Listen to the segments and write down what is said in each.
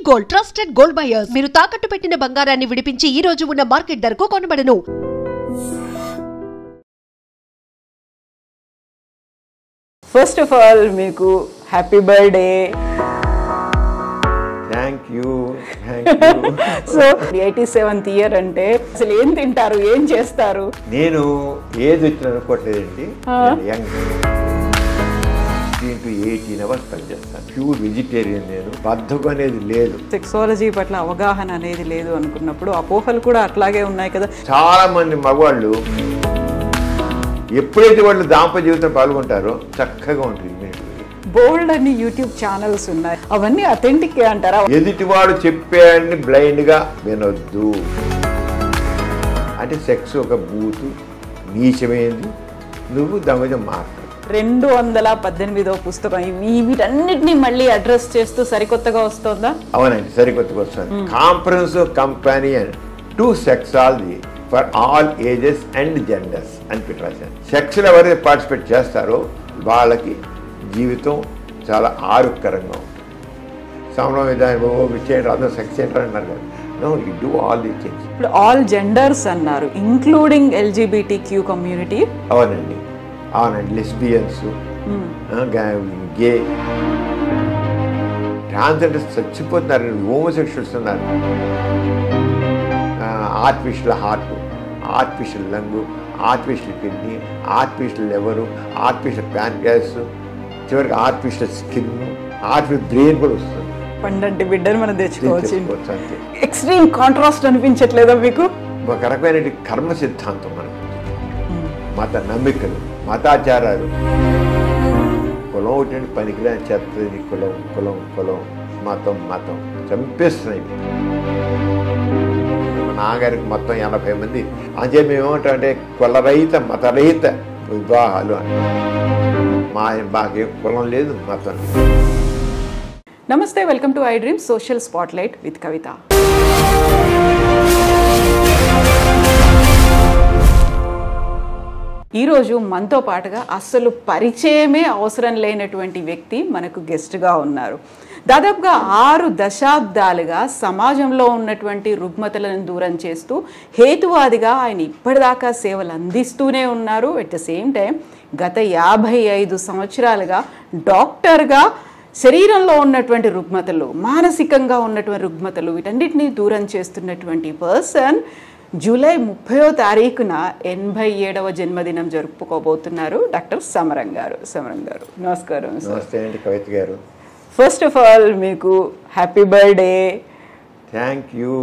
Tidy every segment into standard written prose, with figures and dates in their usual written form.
Gold trusted gold buyers మీరు తాకట్టు పెట్టిన బంగారాన్ని విడిపించి ఈ రోజు ఉన్న మార్కెట్ ధరకు కొనబడను. ఫస్ట్ ఆఫ్ ఆల్ మీకు happy birthday. Thank you. So 87th year అంటే అసలు ఏం తింటారు, ఏం చేస్తారు? నేను ఏది వచ్చిన అనుకోవట్లేదండి. యంగ్ 16 to 18 hours పనిచేస్తాను. Pure vegetarian. నేను బద్ధకం అనేది లేదు. సెక్సాలజీ పట్ల అవగాహన అనేది లేదు అనుకున్నప్పుడు అపోహలు కూడా అట్లాగే ఉన్నాయి కదా. చాలా మంది మగవాళ్ళు ఎప్పుడైతే వాళ్ళు దాంపత్య జీవితం పాల్గొంటారో చక్కగా ఉంటుంది. బోల్డ్ అని యూట్యూబ్ ఛానల్స్ ఉన్నాయి, అవన్నీ అథెంటిక్ అంటారా? ఎదుటివాడు చెప్పాడని బ్లైండ్ గా వినొద్దు. అంటే సెక్స్ ఒక బూతు, నీచమైంది, నువ్వు దాని మీద మాట్లాడు. 218వ పుస్తకం వీటన్నిటిని మళ్ళీ అడ్రస్ చేస్తూ సరికొత్తగా వస్తుందా? అవునండి, సరికొత్తగా వస్తుంది. Comprehensive companion to sexology for all ages and genders అని పెట్టి రాశాను. సెక్స్లో ఎవరైతే పార్టిసిపేట్ చేస్తారో వాళ్ళకి జీవితం చాలా ఆరోగ్యకరంగా ఉంటుంది. సమయం విషయం అందరూ సెక్స్ ఏంటారు అంటారు కదా. No, you do all the things. ఇప్పుడు ఆల్ జెండర్స్ అన్నారు, ఇంక్లూడింగ్ LGBTQ కమ్యూనిటీ. అవునండి, లెస్బియన్స్, గే, ట్రాన్స్జెండర్స్ చచ్చిపోతున్నారు. హోమోసెక్షువల్స్ ఉన్నారు. Artificial heart, artificial lung, artificial kidney, artificial liver, artificial pancreas, చివరికి ఆర్టిఫిషియల్ స్కిన్, ఆర్టిఫిషియల్ బ్రెయిన్ కూడా వస్తుంది. పండంటి బిడ్డను మనం తెచ్చుకోవచ్చు. ఎక్స్ట్రీమ్ కాంట్రాస్ట్ అనిపించట్లేదా మీకు? ఒక రకమైన కర్మ సిద్ధాంతం మనకు, మత నమ్మికలు, మతాచారాలు. కులం ఒకటి పనికిరాని చెప్తుంది. కులం కులం కులం, మతం మతం చంపేస్తున్నాయి. మా నాన్నగారికి మొత్తం 80 మంది. అంటే మేమేమంటామంటే కులరహిత మతరహిత వివాహాలు అంటాం. మాకే కులం లేదు, మతం లేదు. నమస్తే, welcome to I dream social spotlight with Kavitha. ఈరోజు మనతో పాటుగా అస్సలు పరిచయమే అవసరం లేనటువంటి వ్యక్తి మనకు గెస్ట్గా ఉన్నారు. దాదాపుగా 6 దశాబ్దాలుగా సమాజంలో ఉన్నటువంటి రుగ్మతలను దూరం చేస్తూ హేతువాదిగా ఆయన ఇప్పటిదాకా సేవలు అందిస్తూనే ఉన్నారు. అట్ ద సేమ్ టైం గత 55 సంవత్సరాలుగా డాక్టర్గా శరీరంలో ఉన్నటువంటి రుగ్మతలు, మానసికంగా ఉన్నటువంటి రుగ్మతలు, వీటన్నిటినీ దూరం చేస్తున్నటువంటి పర్సన్ జూలై 30వ తారీఖున 87వ జన్మదినం జరుపుకోబోతున్నారు డాక్టర్ సమరం గారు. సమరం గారు నమస్కారం. నమస్తే అండి కవిత గారు. ఫస్ట్ ఆఫ్ ఆల్ మీకు happy birthday. Thank you.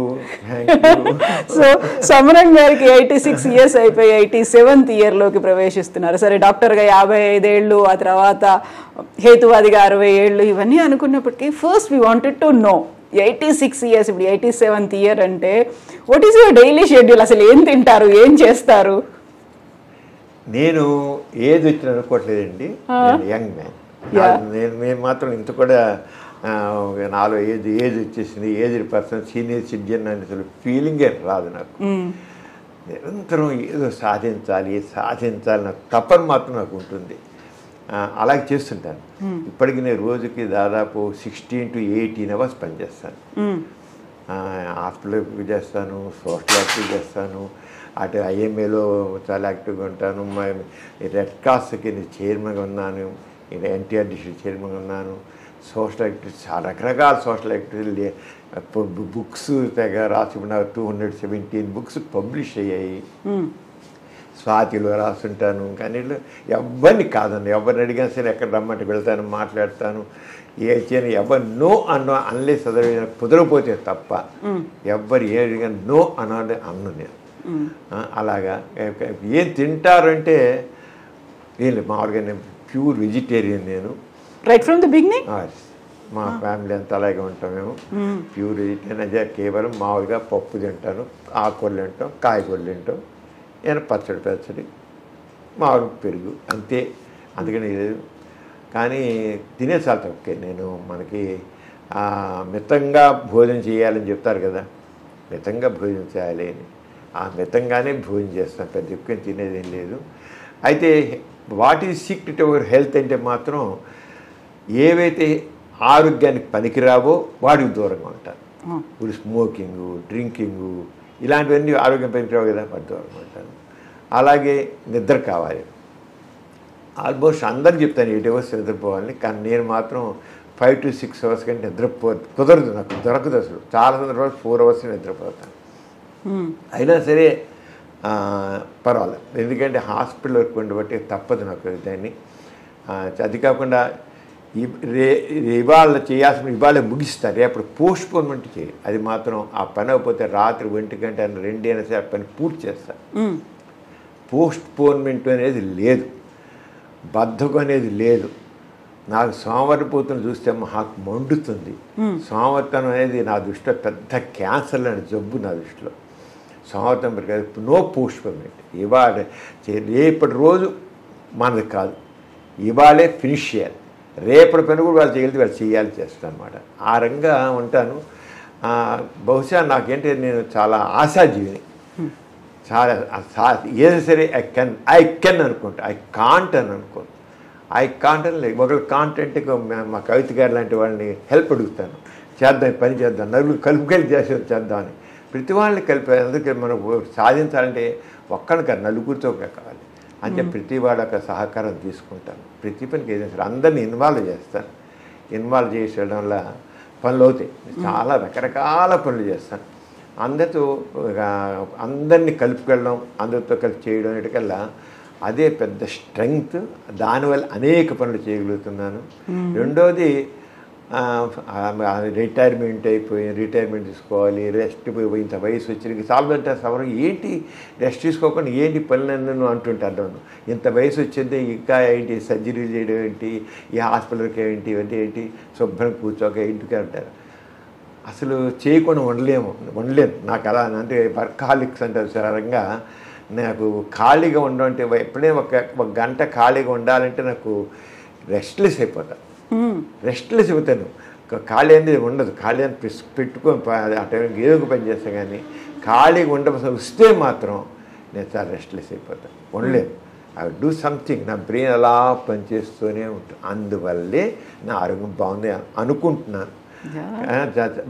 So సమరం గారికి 86 ఇయర్స్ అయిపోయి 87th ఇయర్లోకి ప్రవేశిస్తున్నారు. సరే, డాక్టర్గా 55 ఏళ్ళు, ఆ తర్వాత హేతువాదిగా 60 ఏళ్ళు, ఇవన్నీ అనుకున్నప్పటికీ first we wanted to know 86 years, ఇప్పుడు 87th ఇయర్ అంటే what is your daily schedule? అసలు ఏం తింటారు, ఏం చేస్తారు? నేను ఏది వచ్చిన అనుకోవట్లేదండి. Young man. నేను మాత్రం ఇంత కూడా నాలో ఏజ్ వచ్చేసింది, ఏజ్డ్ పర్సన్, సీనియర్ సిటిజన్ అని అసలు ఫీలింగే రాదు నాకు. నిరంతరం ఏదో సాధించాలి నా తపన మాత్రం నాకు ఉంటుంది. అలాగే చేస్తుంటాను. ఇప్పటికి నేను రోజుకి దాదాపు 16 to 18 hours పనిచేస్తాను. హాస్పిటల్ చేస్తాను, సోషల్ యాక్టివ్ చేస్తాను, అటు IMAలో చాలా యాక్టివ్గా ఉంటాను. రెడ్ క్రాస్కి నేను చైర్మన్గా ఉన్నాను, NTR డిస్ట్రిక్ట్ చైర్మన్గా ఉన్నాను. సోషల్ యాక్టివిటీస్ చాలా రకరకాల సోషల్ యాక్టివిటీలు, బుక్స్ తెగ రాసి 217 బుక్స్ పబ్లిష్ అయ్యాయి. స్వాతిలో రాస్తుంటాను. కానీ ఎవరిని కాదండి, ఎవరిని అడిగినా సరే ఎక్కడ రమ్మంటే వెళ్తాను, మాట్లాడతాను. ఏ చేయను, ఎవరు నో అనలే చదివిన కుదరపోతే తప్ప ఎవరు ఏ అడిగినా నో అన్ను నేను. అలాగా ఏం తింటారంటే నేను మామూలుగా నేను ప్యూర్ వెజిటేరియన్. నేను రైట్ ఫ్రమ్ ది బిగినింగ్ మా ఫ్యామిలీ అంతా అలాగే ఉంటాం. మేము ప్యూర్ వెజిటేరియన్. అదే కేవలం మామూలుగా పప్పు తింటాను, ఆకుకూరలు తింటాం, కాయగూరలు తింటాం, నేను పచ్చడి, మామూలు పెరుగు, అంతే. అందుకని కానీ తినే చాలా తక్కువ. నేను మనకి మితంగా భోజనం చేయాలని చెప్తారు కదా, మితంగా భోజనం చేయాలి అని. ఆ మితంగానే భోజనం చేస్తాను, పెద్ద ఎక్కువ తినేదేం లేదు. అయితే what is secret our health అంటే మాత్రం ఏవైతే ఆరోగ్యానికి పనికిరావో వాడికి దూరంగా ఉంటాను. ఇప్పుడు స్మోకింగు, డ్రింకింగు ఇలాంటివన్నీ ఆరోగ్యం పనికిరావు కదా, వాటి దూరంగా ఉంటాను. అలాగే నిద్ర కావాలి. ఆల్మోస్ట్ అందరికి చెప్తాను 8 hours నిద్రపోవాలని, కానీ నేను మాత్రం 5 to 6 hours కంటే కుదరదు, నాకు దొరకదు అసలు. చాలా సందర్భాలు 4 hours నిద్రపోతాను. అయినా సరే పర్వాలేదు, ఎందుకంటే హాస్పిటల్ వర్క్ ఉండబట్టి తప్పదు నాకు దాన్ని. అది కాకుండా ఇవాళ చేయాల్సిన ఇవాళ ముగిస్తారు, రేపు పోస్ట్పోన్మెంట్ చేయాలి. అది మాత్రం ఆ పని అయిపోతే రాత్రి 1 గంట 2 అయినా సరే ఆ పని పూర్తి చేస్తారు. పోస్ట్పోన్మెంట్ అనేది లేదు, బద్ధకం అనేది లేదు. నాకు సోమవారపోతును చూస్తే మాకు మండుతుంది. సోమవారం అనేది నా దృష్టిలో పెద్ద క్యాన్సర్ లాంటి జబ్బు నా దృష్టిలో. సోమవారం కాదు, నో పోస్ట్పోన్మెంట్. ఇవాళ రేపటి రోజు మనది కాదు, ఇవాళే ఫినిష్ చేయాలి. రేపటి పని కూడా వాళ్ళు చేయగలిగితే వాళ్ళు చేయాలి చేస్తాను అనమాట. ఆ రంగా ఉంటాను. బహుశా నాకేంటే నేను చాలా ఆశాజీవిని. చాలా ఏదైనా సరే ఐ కెన్ అనుకుంటా, ఐ కాంట్ అని అనుకోను. ఐ కాంట్ అని లేదు. ఒకళ్ళు కాంట్ అంటే మా కవిత గారు లాంటి వాళ్ళని హెల్ప్ అడుగుతాను, చేద్దాం పని చేద్దాం, నలుగురు కలుపుకెళ్ళి చేద్దామని. ప్రతి వాళ్ళని కలిపి అందుకే మనం సాధించాలంటే ఒక్కడిని కాదు, నలుగురితో కావాలి. అంటే ప్రతి వాళ్ళ యొక్క సహకారం తీసుకుంటాను. ప్రతి పనికి ఏదైనా సరే అందరినీ ఇన్వాల్వ్ చేస్తాను. ఇన్వాల్వ్ చేసేయడం వల్ల పనులు అవుతాయి. చాలా రకరకాల పనులు చేస్తాను. అందరితో అందరినీ కలుపుకెళ్ళడం, అందరితో కలిసి చేయడం అనేటికల్లా అదే పెద్ద స్ట్రెంగ్త్. దానివల్ల అనేక పనులు చేయగలుగుతున్నాను. రెండోది రిటైర్మెంట్ రిటైర్మెంట్ తీసుకోవాలి, రెస్ట్ ఇంత వయసు వచ్చిన చాలా సవరం ఏంటి రెస్ట్ తీసుకోకుండా ఏంటి పనులన్నీ అంటుంటాను. ఇంత వయసు వచ్చింది ఇంకా ఏంటి సర్జరీలు చేయడం ఏంటి, ఈ హాస్పిటల్కి ఏంటి ఇవన్నీ ఏంటి, శుభ్రం కూర్చోక ఇంటికి అంటారు. అసలు చేయకుండా ఉండలేను. నాకు అలా అంటే వర్కాలిక్స్ అంటారు సరంగా. నాకు ఖాళీగా ఉండడం అంటే ఎప్పుడైనా ఒక గంట ఖాళీగా ఉండాలంటే నాకు రెస్ట్లెస్ అయిపోతాను. రెస్ట్లెస్ అవుతాను. ఖాళీ అనేది ఉండదు. ఖాళీ అని పెట్టుకొని ఆ టైంకి ఏదో ఒక పని చేస్తాను. కానీ ఖాళీగా ఉండవలసి వస్తే మాత్రం నేను చాలా రెస్ట్లెస్ అయిపోతాను, ఉండలేను. I do something. నా బ్రెయిన్ అలా పనిచేస్తూనే ఉంటుంది. అందువల్లే నా ఆరోగ్యం బాగుంది అనుకుంటున్నాను.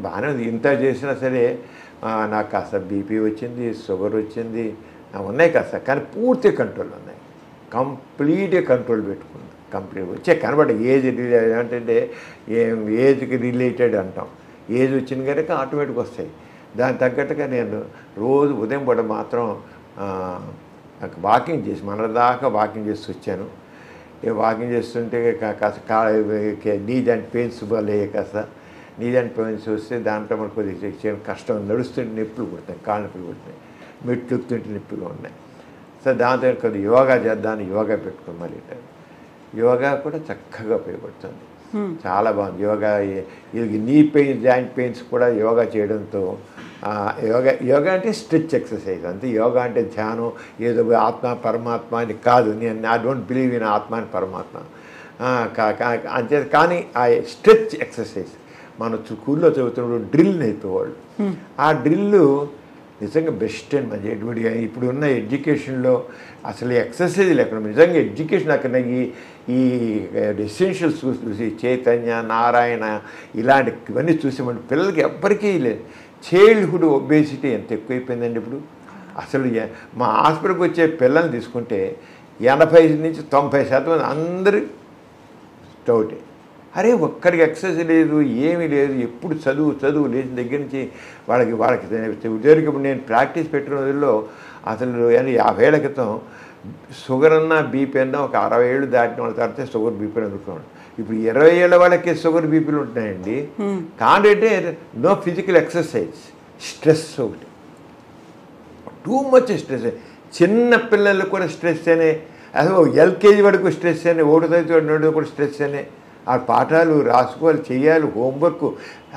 బాగానే ఉంది. ఇంత చేసినా సరే నాకు కాస్త బీపీ వచ్చింది, షుగర్ వచ్చింది, ఉన్నాయి కాస్త, కానీ పూర్తి కంట్రోల్ ఉన్నాయి. కంప్లీట్గా కంట్రోల్ పెట్టుకున్నాను. కంప్లీట్ వచ్చే కనబడ ఏజ్ ఏమంటే ఏజ్కి రిలేటెడ్ అంటాం. ఏజ్ వచ్చిన కనుక ఆటోమేటిక్గా వస్తాయి. దానికి తగ్గట్టుగా నేను రోజు ఉదయం పూట మాత్రం నాకు వాకింగ్ చేసి మనదాకా వాకింగ్ చేసి వచ్చాను. వాకింగ్ చేస్తుంటే కాస్త నీ జాయింట్ పెయిన్స్ వల్లే కాస్త నీ జాయింట్ పెయిన్స్ వస్తే దాంట్లో మనకు కొద్దిగా కష్టం. నడుస్తుంటే నొప్పులు పుడతాయి, కాళ్ళ నొప్పులు పుడతాయి, మెట్లు ఎక్కుతుంటే నొప్పులు ఉన్నాయి. సో దాంతో కొద్దిగా యోగా చేద్దామని యోగా పెట్టుకుని మళ్ళీ యోగా కూడా చక్కగా ఉపయోగపడుతుంది. చాలా బాగుంది yoga. Knee pain joint pains కూడా యోగా చేయడంతో యోగా అంటే స్ట్రెచ్ ఎక్సర్సైజ్ అంతే. యోగా అంటే ధ్యానం ఏదో ఆత్మ పరమాత్మ అని కాదు. నేను ఐ డోంట్ బిలీవ్ ఇన్ ఆత్మ అని పరమాత్మ అంతే. కానీ ఆ స్ట్రెచ్ ఎక్సర్సైజ్ మనం స్కూల్లో చదువుతున్నప్పుడు డ్రిల్ నేర్పేవాళ్ళు. ఆ డ్రిల్లు నిజంగా బెస్ట్ అండ్ మంచి. ఎటువంటిగా ఇప్పుడు ఉన్న ఎడ్యుకేషన్లో అసలు ఎక్సర్సైజ్ లేకుండా నిజంగా ఎడ్యుకేషన్ అక్కడ ఈ ఎసెన్షియల్స్ చూసి చైతన్య, నారాయణ ఇలాంటివన్నీ చూసామంటే పిల్లలకి ఎవ్వరికీ లేదు. చైల్డ్హుడ్ ఒబేసిటీ ఎంత ఎక్కువైపోయిందండి ఇప్పుడు. అసలు మా హాస్పిటల్కి వచ్చే పిల్లల్ని తీసుకుంటే 80 నుంచి 90% అందరూ స్టౌటే. అరే ఒక్కడికి ఎక్సర్సైజ్ లేదు, ఏమీ లేదు, ఎప్పుడు చదువు లేచిన దగ్గర నుంచి వాళ్ళకి ఉద్యోగికి. ఇప్పుడు నేను ప్రాక్టీస్ పెట్టిన రోజుల్లో అసలు 50 ఏళ్ల క్రితం షుగర్ అన్నా బీపీ అన్నా ఒక 60 ఏళ్ళు దాటిన వాళ్ళ తర్వాత షుగర్ బీపీలు అనుకున్నాడు. ఇప్పుడు 20 ఏళ్ళ వాళ్ళకే షుగర్ బీపీలు ఉంటున్నాయండి. కాంటే నో ఫిజికల్ ఎక్సర్సైజ్, స్ట్రెస్ ఒకటి, టూ మచ్ స్ట్రెస్. చిన్న పిల్లలకు కూడా స్ట్రెస్ అనే, అసలు ఎల్కేజీ వరకు స్ట్రెస్ అనే, 1వ తరగతి కూడా స్ట్రెస్ అనే. ఆ పాఠాలు రాసుకోవాలి, చేయాలి, హోంవర్క్,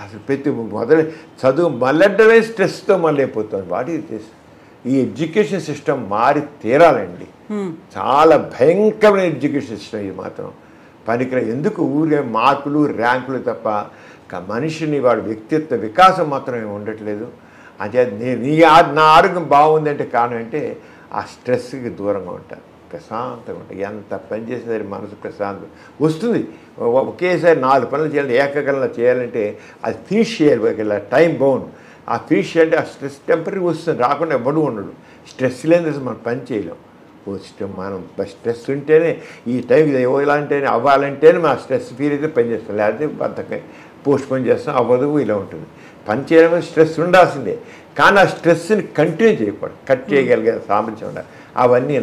అసలు ప్రతి మొదలు చదువు మళ్ళీ స్ట్రెస్తో మళ్ళీ అయిపోతుంది. వాటి ఈ ఎడ్యుకేషన్ సిస్టమ్ మారి తీరాలండి. చాలా భయంకరమైన ఎడ్యుకేషన్ సిస్టమ్ ఇది మాత్రం పనికిరా. ఎందుకు ఊరే మార్కులు ర్యాంకులు తప్ప మనిషిని వాడి వ్యక్తిత్వ వికాసం మాత్రం ఉండట్లేదు. అంటే నా ఆరోగ్యం బాగుందంటే కారణం అంటే ఆ స్ట్రెస్కి దూరంగా ఉంటాను. ప్రశాంతంగా ఉంటుంది. ఎంత పని చేసేసరి మనసు ప్రశాంతం వస్తుంది. ఒకేసారి 4 పనులు చేయాలి, ఏకకాలంలో చేయాలంటే అది ఫినిష్ చేయాలి. ఇలా టైం బౌండ్ ఆ ఫినిష్ చేయాలంటే ఆ స్ట్రెస్ టెంపరీ వస్తుంది, రాకుండా ఎవ్వడు ఉండడు. స్ట్రెస్ లేని మనం పని చేయలేం. మనం స్ట్రెస్ ఉంటేనే ఈ టైం ఇవ్వాలంటేనే అవ్వాలంటేనే మా స్ట్రెస్ ఫీల్ అయితే పని చేస్తాం, లేకపోతే బద్దకాయ పోస్ట్ పోన్ చేస్తాం, అవ్వదు. ఇలా ఉంటుంది. పని చేయడం స్ట్రెస్ ఉండాల్సిందే, కానీ ఆ స్ట్రెస్ని కంటిన్యూ చేయకూడదు. కట్ చేయగలిగే సామర్థ్యం ఉండాలి. అవన్నీ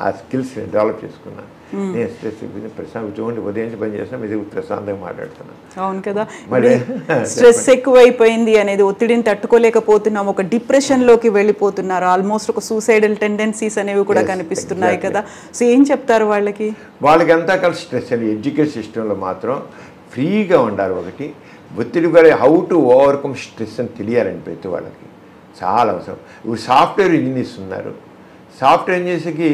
ఆ స్కిల్స్ డెవలప్ చేసుకున్నాను. నేను స్ట్రెస్ ప్రశాంతం చూడండి, ఉదయం పని చేస్తాను, ఇది ప్రశాంతంగా మాట్లాడుతున్నాను. అవును కదా, మరి స్ట్రెస్ ఎక్కువైపోయింది అనేది, ఒత్తిడిని తట్టుకోలేకపోతున్నాం, ఒక డిప్రెషన్లోకి వెళ్ళిపోతున్నారు, ఆల్మోస్ట్ ఒక సూసైడల్ టెండెన్సీస్ అనేవి కూడా కనిపిస్తున్నాయి కదా. సో ఏం చెప్తారు వాళ్ళకి? వాళ్ళకంతా కలిసి స్ట్రెస్ అని ఎడ్యుకేషన్ సిస్టంలో మాత్రం ఫ్రీగా ఉండాలి. ఒకటి ఒత్తిడి కూడా హౌ టు ఓవర్కమ్ స్ట్రెస్ అని తెలియాలండి ప్రతి వాళ్ళకి, చాలా అవసరం. ఇప్పుడు సాఫ్ట్వేర్ ఇంజనీర్స్ ఉన్నారు, సాఫ్ట్వేర్ ఇంజనీర్స్కి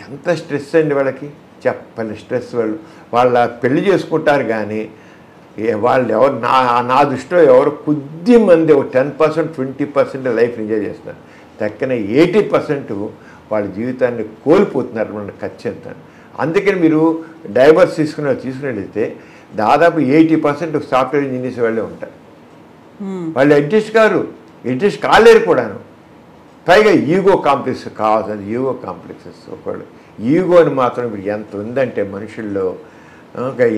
ఎంత స్ట్రెస్ అండి వాళ్ళకి, చెప్పండి. స్ట్రెస్ వాళ్ళ పెళ్లి చేసుకుంటారు, కానీ వాళ్ళు ఎవరు నా దృష్టిలో ఎవరు కొద్ది మంది ఒక 10% 20% లైఫ్ ఎంజాయ్ చేస్తున్నారు. తక్కిన 80% వాళ్ళ జీవితాన్ని కోల్పోతున్నారు మన ఖచ్చితంగా. అందుకని మీరు డైవర్స్ తీసుకున్నట్లయితే దాదాపు 80% సాఫ్ట్వేర్ ఇంజనీర్స్ వాళ్ళే ఉంటారు. వాళ్ళు అడ్జస్ట్ కాలేరు కూడాను. పైగా ఈగో కాంప్లెక్స్ కావాల్సింది, ఈగో కాంప్లెక్సెస్. ఒకళ్ళు ఈగోని మాత్రం ఇప్పుడు ఎంత ఉందంటే మనుషుల్లో,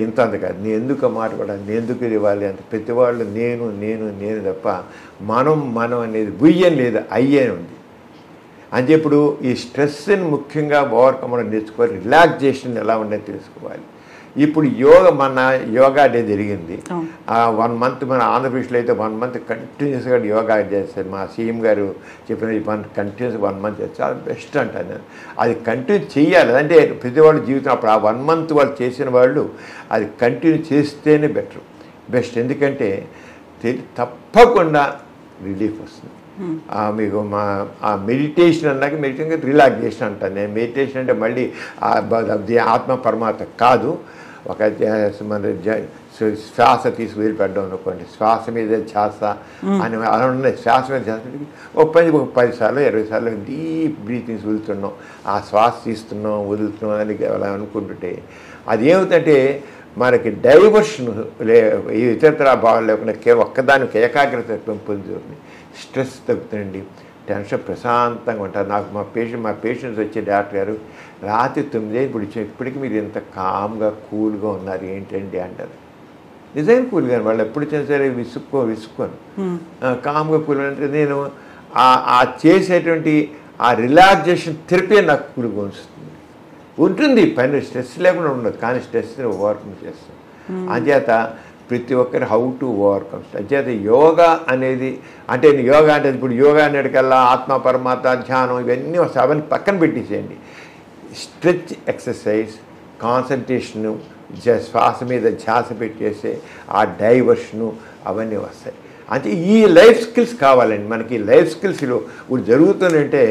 ఇంత అంత కాదు. నేను ఎందుకు మాట్లాడాలి, నేను ఎందుకు ఇవ్వాలి అంత ప్రతి వాళ్ళు నేను నేను నేను తప్ప మనం అనేది బుయ్యం లేదు, అయ్యని ఉంది. అంటే ఇప్పుడు ఈ స్ట్రెస్ని ముఖ్యంగా ఓవర్కమ్ నేర్చుకోవాలి. రిలాక్సేషన్ ఎలా ఉండేది తెలుసుకోవాలి. ఇప్పుడు యోగా డే జరిగింది. 1 month మన ఆంధ్రప్రదేశ్లో అయితే 1 month కంటిన్యూస్గా యోగా చేస్తారు. మా సీఎం గారు చెప్పిన కంటిన్యూస్ 1 month చాలా బెస్ట్ అంటాను నేను. అది కంటిన్యూ చేయాలి. అంటే ప్రతి వాళ్ళ జీవితం అప్పుడు ఆ 1 month వాళ్ళు చేసిన వాళ్ళు అది కంటిన్యూ చేస్తేనే బెస్ట్. ఎందుకంటే తప్పకుండా రిలీఫ్ వస్తుంది. మీకు ఆ మెడిటేషన్ అన్నాక మెడిటేషన్ రిలాక్సేషన్ అంటాను నేను. మెడిటేషన్ అంటే మళ్ళీ ఆత్మ పరమాత్మ కాదు, ఒక మన శ్వాస తీసి వదిలిపెట్టడం అనుకోండి. శ్వాస మీద ధ్యాస అని అలా ఉన్నాయి. శ్వాస మీద ధ్యాస ఒక 10 సార్లు 20 సార్లు డీప్ బ్రీతింగ్స్ వదులుతున్నాం, ఆ శ్వాస తీస్తున్నాం వదులుతున్నాం అని అలా అనుకుంటుంటే అది ఏమిటంటే మనకి డైవర్షన్ ఇతరతర భావాలు లేకుండా ఒక్కదానికి ఏకాగ్రత పెంపొందుతుంది, స్ట్రెస్ తగ్గుతుందండి, టెన్షన్ ప్రశాంతంగా ఉంటారు. నాకు మా పేషెంట్స్ వచ్చే డాక్టర్ గారు రాత్రి 9 ఇప్పుడు ఇప్పటికీ మీరు ఎంత కామ్గా కూల్గా ఉన్నారు ఏంటండి అంటారు. నిజంగా కూల్గా వాళ్ళు ఎప్పుడు వచ్చినా సరే విసుక్కోను కామ్గా కూల్గా అంటే నేను ఆ చేసేటువంటి ఆ రిలాక్సేషన్ థెరపీ నాకు కూల్గా ఉంటుంది. పని స్ట్రెస్ లేకుండా ఉండదు, కానీ స్ట్రెస్ని ఓవర్కమ్ చేస్తాం. అంచేత ప్రతి ఒక్కరు హౌ టు ఓవర్కమ్. అంచేత యోగా అనేది అంటే యోగా అంటే ఇప్పుడు యోగా అనేటికల్లా ఆత్మ పరమాత్మ ధ్యానం ఇవన్నీ అవన్నీ పక్కన పెట్టేసేయండి. స్ట్రెచ్ ఎక్సర్సైజ్, కాన్సన్ట్రేషను, శ్వాస మీద ధ్యాస పెట్టేసే ఆ డైవర్షను అవన్నీ వస్తాయి. అంటే ఈ లైఫ్ స్కిల్స్ కావాలండి మనకి. లైఫ్ స్కిల్స్ ఇప్పుడు జరుగుతుందంటే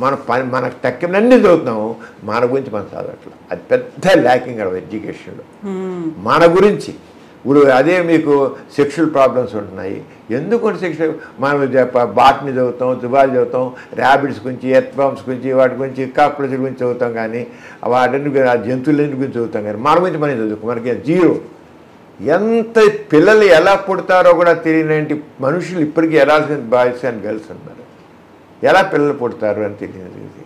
మనకు తక్కినన్నీ చదువుతున్నాము, మన గురించి మనం చదవట్లేదు. అది పెద్ద ల్యాకింగ్ అవ్వదు ఎడ్యుకేషన్లో. మన గురించి ఇప్పుడు అదే మీకు సెక్షువల్ ప్రాబ్లమ్స్ ఉంటున్నాయి. ఎందుకంటే సెక్షువల్ మనం బాట్ని చదువుతాం, జుబాలు చదువుతాం, ర్యాబిట్స్ గురించి, ఎర్త్వామ్స్ గురించి, వాటి గురించి, కాక్రోచ్ల గురించి చదువుతాం, కానీ వాటిని జంతువులన్నింటి గురించి చదువుతాం, కానీ మన గురించి మనం చదువుతాం. మనకి జీరో. ఎంత పిల్లలు ఎలా పుడతారో కూడా తెలియనంటి మనుషులు ఇప్పటికీ ఎరాల్సిన బాయ్స్ అండ్ గర్ల్స్ ఉన్నారు. ఎలా పిల్లలు పుడతారు అని తెలియదు.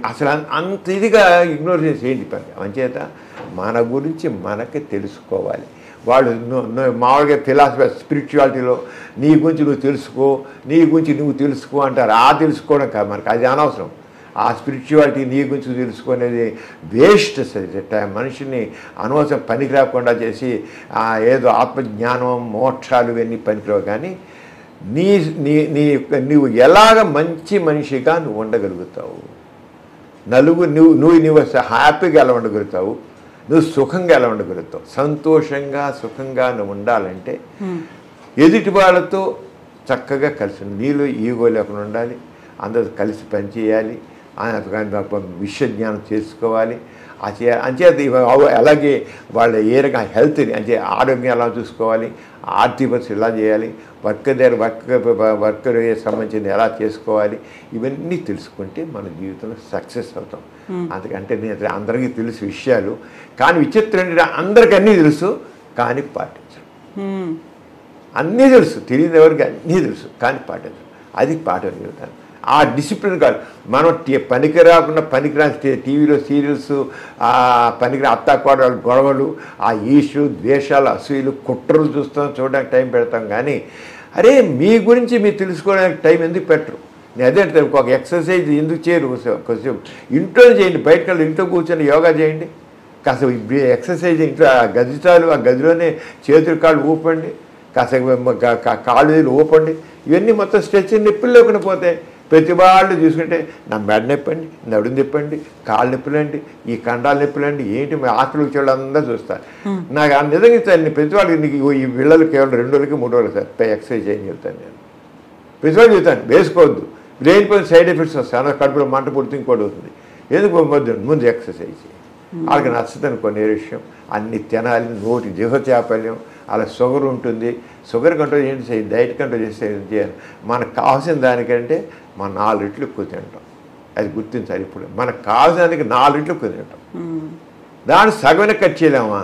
అసలు అంత ఇదిగా ఇగ్నోర్ చేసి ఏంటి పని. అంచేత మన గురించి మనకి తెలుసుకోవాలి. వాళ్ళు మామూలుగా ఫిలాసఫీ స్పిరిచువాలిటీలో నీ గురించి నువ్వు తెలుసుకో అంటారు. ఆ తెలుసుకోవడం కాదు మనకి, అది అనవసరం. ఆ స్పిరిచువాలిటీ నీ గురించి తెలుసుకునేది వేస్ట్. మనిషిని అనవసరం పనికి రాకుండా చేసి ఏదో ఆత్మజ్ఞానం మోక్షాలు ఇవన్నీ పనికిరావు. కానీ నీవు ఎలాగ మంచి మనిషిగా నువ్వు ఉండగలుగుతావు, నువ్వు హ్యాపీగా ఎలా ఉండగలుగుతావు, నువ్వు సుఖంగా ఎలా ఉండగలుగుతావు, సంతోషంగా సుఖంగా నువ్వు ఉండాలంటే ఎదుటి వాళ్ళతో చక్కగా కలిసి నీలో ఈగో లేకుండా ఉండాలి, అందరూ కలిసి పనిచేయాలి, విషయ జ్ఞానం చేసుకోవాలి. అంచేత అలాగే వాళ్ళ ఏ రకం హెల్త్ని అంటే ఆరోగ్యం ఎలా చూసుకోవాలి, ఆర్థిక పరిస్థితి ఎలా చేయాలి, వర్కర్ సంబంధించింది ఎలా చేసుకోవాలి, ఇవన్నీ తెలుసుకుంటే మన జీవితంలో సక్సెస్ అవుతాం. అందుకంటే నేను అందరికీ తెలుసు విషయాలు, కానీ విచిత్రం ఏంటంటే అందరికీ అన్నీ తెలుసు కానీ పాటించరు. అన్నీ తెలుసు, తెలియని ఎవరికి అన్నీ తెలుసు కానీ పాటించరు. అది పాఠం జీవితాన్ని. ఆ డిసిప్లిన్ కాదు, మనం పనికిరాని టీవీలో సీరియల్స్, పనికిరా అత్తాకోడలు గొడవలు, ఆ ఈషు ద్వేషాలు అసూయలు కుట్రలు చూడడానికి టైం పెడతాం. కానీ అరే మీ గురించి మీరు తెలుసుకోవడానికి టైం ఎందుకు పెట్టరు? నేను అదే ఒక ఎక్సర్సైజ్ ఎందుకు చేయరు? కొంచెం ఇంట్లో చేయండి, బయటకు ఇంట్లో కూర్చొని యోగా చేయండి, కాస్త ఎక్సర్సైజ్ ఇంట్లో గది చాలు, ఆ గదిలోనే చేతులు కాళ్ళు ఊపండి, కాస్త కాళ్ళు ఊపండి, ఇవన్నీ మొత్తం స్ట్రెచ్చింగ్ నొప్పులు లేకుండా పోతాయి. ప్రతి వాళ్ళు చూసుకుంటే నా మెడ నొప్పండి, నడుము నొప్పండి, కాళ్ళు నొప్పులండి, ఈ కండాలు నొప్పులండి, ఏంటి హాస్పిటల్కి చూడాలందరూ చూస్తారు. నాకు నిజంగా ఇస్తాను ప్రతి వాళ్ళకి నీకు ఈ పిల్లలు కేవలం 2 రోజులకి 3 రోజులు సార్ ఎక్సర్సైజ్ చేయని చెప్తాను నేను. ప్రతి వాళ్ళు చెప్తాను వేసుకోవద్దు, లేనిపోయిన సైడ్ ఎఫెక్ట్స్ వస్తాయి, అన్న కడుపులో మంట పుడితే ఇంకోటి అవుతుంది. ఎందుకు ముందు ఎక్సర్సైజ్ చేయాలి. వాళ్ళకి నచ్చుతుంది కొన్ని విషయం, అన్ని తినాలి, నోటి జీవచాపల్యం, అలా షుగర్ ఉంటుంది, షుగర్ కంట్రోల్ ఏంటి చేయాలి, డైట్ కంట్రోల్ చేయాలి. మనకు కావాల్సిన దానికంటే మనం 4 రెట్లు ఎక్కువ తింటాం, అది గుర్తించాలి. ఇప్పుడు మనకు కావాల్సిన దానికి 4 రెట్లు ఎక్కువ తింటాం. దాన్ని సగమే కట్ చేయలేమా,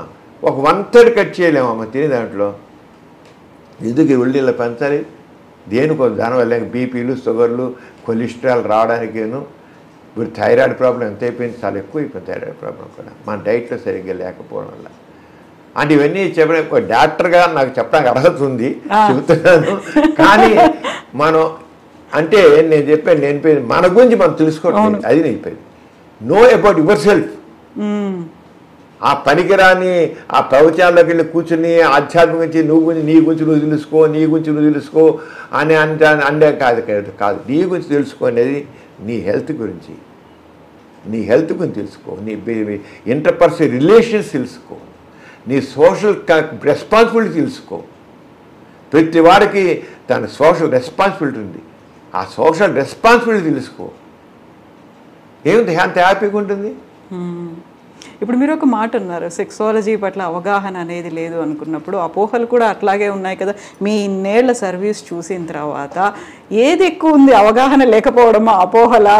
ఒక 1/3 కట్ చేయలేమా మనం తినే దాంట్లో? ఎందుకు ఉల్లిళ్ళు పెంచాలి? దేనికో దానివల్ల బీపీలు షుగర్లు కొలెస్ట్రాల్ రావడానికేను. ఇప్పుడు థైరాయిడ్ ప్రాబ్లం ఎంత అయిపోయింది, చాలా ఎక్కువ అయిపోయింది థైరాయిడ్ ప్రాబ్లం కూడా మన డైట్లో సరిగ్గా లేకపోవడం వల్ల. అంటే ఇవన్నీ చెప్పడానికి ఒక డాక్టర్గా నాకు చెప్పడానికి అర్హత ఉంది, చెబుతున్నాను. కానీ మనం అంటే నేను చెప్పాను మన గురించి మనం తెలుసుకోవట్లేదు, అది నేను చెప్పేది. Know about your self. ఆ పనికిరాని ఆ ప్రవచనాల్లోకి వెళ్ళి కూర్చుని ఆధ్యాత్మిక నుంచి నీ గురించి నువ్వు తెలుసుకో అని అంటే కాదు. నీ గురించి తెలుసుకో అనేది నీ హెల్త్ గురించి తెలుసుకో, నీ ఇంటర్పర్సనల్ రిలేషన్స్ తెలుసుకో, నీ సోషల్ రెస్పాన్సిబిలిటీ తెలుసుకో. ప్రతి వారికి తన సోషల్ రెస్పాన్సిబిలిటీ ఉంది, ఆ సోషల్ రెస్పాన్సిబిలిటీ తెలుసుకో. ఏముంది, అంత హ్యాపీగా ఉంటుంది. ఇప్పుడు మీరు ఒక మాట అన్నారు, సెక్సాలజీ పట్ల అవగాహన అనేది లేదు అనుకున్నప్పుడు అపోహలు కూడా అట్లాగే ఉన్నాయి కదా. మీ ఇన్నేళ్ల సర్వీస్ చూసిన తర్వాత ఏది ఎక్కువ ఉంది, అవగాహన లేకపోవడమా, అపోహలా?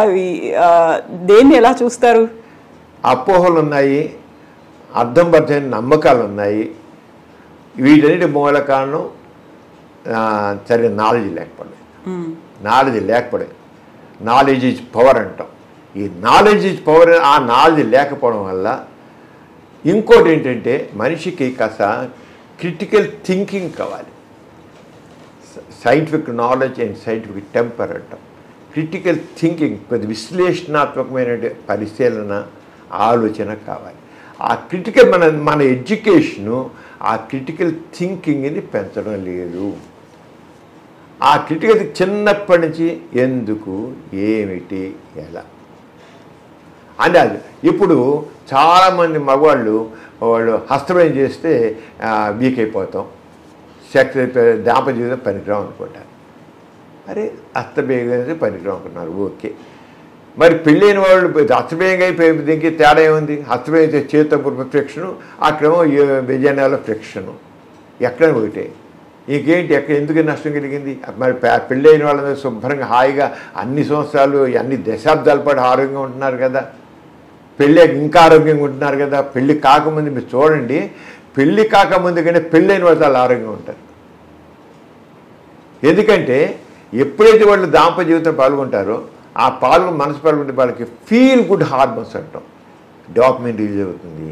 దేన్ని ఎలా చూస్తారు? అపోహలు ఉన్నాయి, అర్థం పర్థమైన నమ్మకాలు ఉన్నాయి. వీటన్నిటి మూల కారణం సరైన నాలెడ్జ్ లేకపోవడం. నాలెడ్జ్ ఈజ్ పవర్ అంటాం. ఈ నాలెడ్జ్ ఈజ్ పవర్, ఆ నాలెడ్జ్ లేకపోవడం వల్ల ఇంకోటి ఏంటంటే మనిషికి కాస్త క్రిటికల్ థింకింగ్ కావాలి. Scientific knowledge and scientific temper అంటాం. క్రిటికల్ థింకింగ్, కొద్ది విశ్లేషణాత్మకమైన పరిశీలన, ఆలోచన కావాలి. ఆ క్రిటికల్ మన ఎడ్యుకేషను ఆ క్రిటికల్ థింకింగ్ని పెంచడం లేదు. ఆ క్రిటికల్ చిన్నప్పటి నుంచి ఎందుకు, ఏమిటి, ఎలా అంటే అది. ఇప్పుడు చాలామంది మగవాళ్ళు హస్తమయం చేస్తే వీక్ అయిపోతాం, దాంపత్య జీవితం పనికిరాం అనుకుంటారు. అరే హస్తమయం చేస్తే పనికిరాం అనుకున్నారు, ఓకే. మరి పెళ్ళైన వాళ్ళు హస్తమయంగా అయిపోయి దీనికి తేడా ఏముంది? హస్తమయం చేస్తే చేతపూర్వ ఫ్రిక్షను, అక్కడేమో విజయనాల ఫ్రిక్షను, ఎక్కడ ఒకటే. ఇంకేంటి, ఎందుకు నష్టం కలిగింది? మరి పెళ్ళైన వాళ్ళ మీద శుభ్రంగా హాయిగా అన్ని సంవత్సరాలు అన్ని దశాబ్దాల పాటు ఆరోగ్యంగా ఉంటున్నారు కదా, పెళ్ళాక ఇంకా ఆరోగ్యంగా ఉంటున్నారు కదా. పెళ్ళి కాకముందు మీరు చూడండి, పెళ్ళి కాకముందు కంటే పెళ్ళైన వాళ్ళు చాలా ఆరోగ్యంగా ఉంటారు. ఎందుకంటే ఎప్పుడైతే వాళ్ళు దాంపత్య జీవితం పాల్గొంటారో ఆ మనసు పాల్గొంటే వాళ్ళకి ఫీల్ గుడ్ హార్మోన్స్ అంటాం. డాపమైన్ రిలీజ్ అవుతుంది,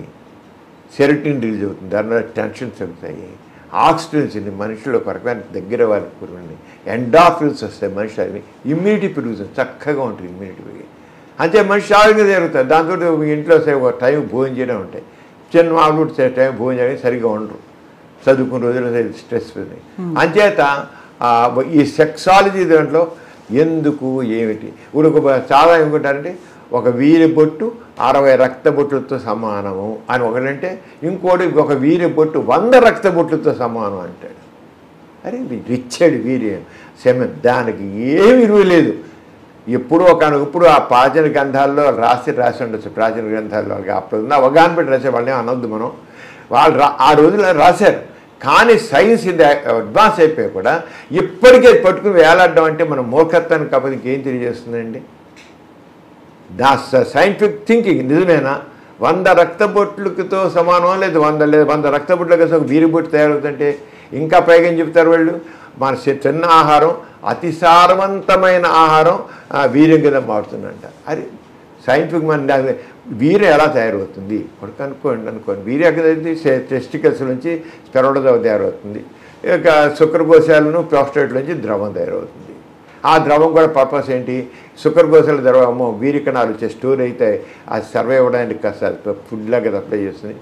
సెరోటోనిన్ రిలీజ్ అవుతుంది, దానివల్ల టెన్షన్స్ అవుతాయి, ఆక్సిజన్స్ మనుషులు ఒక రకమైన దగ్గర వాళ్ళకి పురుగుంది, ఎండార్ఫిన్స్ వస్తాయి, మనిషి అవి ఇమ్యూనిటీ పెరుగుతుంది, చక్కగా ఉంటుంది ఇమ్యూనిటీ పెరిగి. అంతే మనిషి ఆరోగ్యంగా జరుగుతుంది. దాంతో ఇంట్లో ఒక టైం భోజనం చేయడం ఉంటాయి, చిన్న మామూలు టైం భోజనం చేయడానికి సరిగ్గా ఉండరు, చదువుకున్న రోజుల్లో స్ట్రెస్ ఉంది. అంచేత ఈ సెక్సాలజీ దాంట్లో ఎందుకు, ఏమిటి, ఇప్పుడు చాలా ఏమనుకుంటారంటే ఒక వీరి బొట్టు 60 రక్త బొట్టులతో సమానము అని ఒకటంటే, ఇంకోటి ఒక వీరి బొట్టు 100 రక్త బొట్టులతో సమానం అంటాడు. అరే ఇచ్చాడు వీర్యం సెమెన్, దానికి ఏమి విలువ లేదు. ఎప్పుడూ ఒకనప్పుడు ఆ ప్రాచీన గ్రంథాల్లో రాసి ఉండొచ్చు, ప్రాచీన గ్రంథాల్లో అప్పుడు ఉన్న అవగాహన పెట్టి రాసే వాళ్ళని అనొద్దు మనం. వాళ్ళు ఆ రోజుల్లో రాశారు. కానీ సైన్స్ ఇది అడ్వాన్స్ అయిపోయి కూడా ఇప్పటికే పట్టుకుని వేలాడడం అంటే మన మూర్ఖత్వాన్ని కాకపోతే ఇంకేం తెలియజేస్తుందండి? సైంటిఫిక్ థింకింగ్ నిజమేనా? 100 రక్తబొట్లతో సమానం, లేదు 100 రక్తబొట్లు కలిసి ఒక వీరి బొట్టు తయారవుతుంటే ఇంకా పైగా చెప్తారు వాళ్ళు. మన తిన్న ఆహారం అతిసారవంతమైన ఆహారం వీర్యం కింద మారుతుందంట. అది సైంటిఫిక్ మన వీర్యం ఎలా తయారవుతుంది ఇప్పుడు అనుకోండి. వీర్యం ఎక్కడైతే టెస్టికల్స్ నుంచి స్పెరోడోజోవా తయారవుతుంది. ఇక శుక్రకోశాలను ప్రోస్టేట్ నుంచి ద్రవం తయారవుతుంది. ఆ ద్రవం కూడా పర్పస్ ఏంటి? శుక్రకోశాల ద్రవము వీరికణాలు వచ్చే స్టోర్ అయితే అది సర్వే అవ్వడానికి కాస్త ఫుడ్ లాగా సప్లై చేస్తుంది.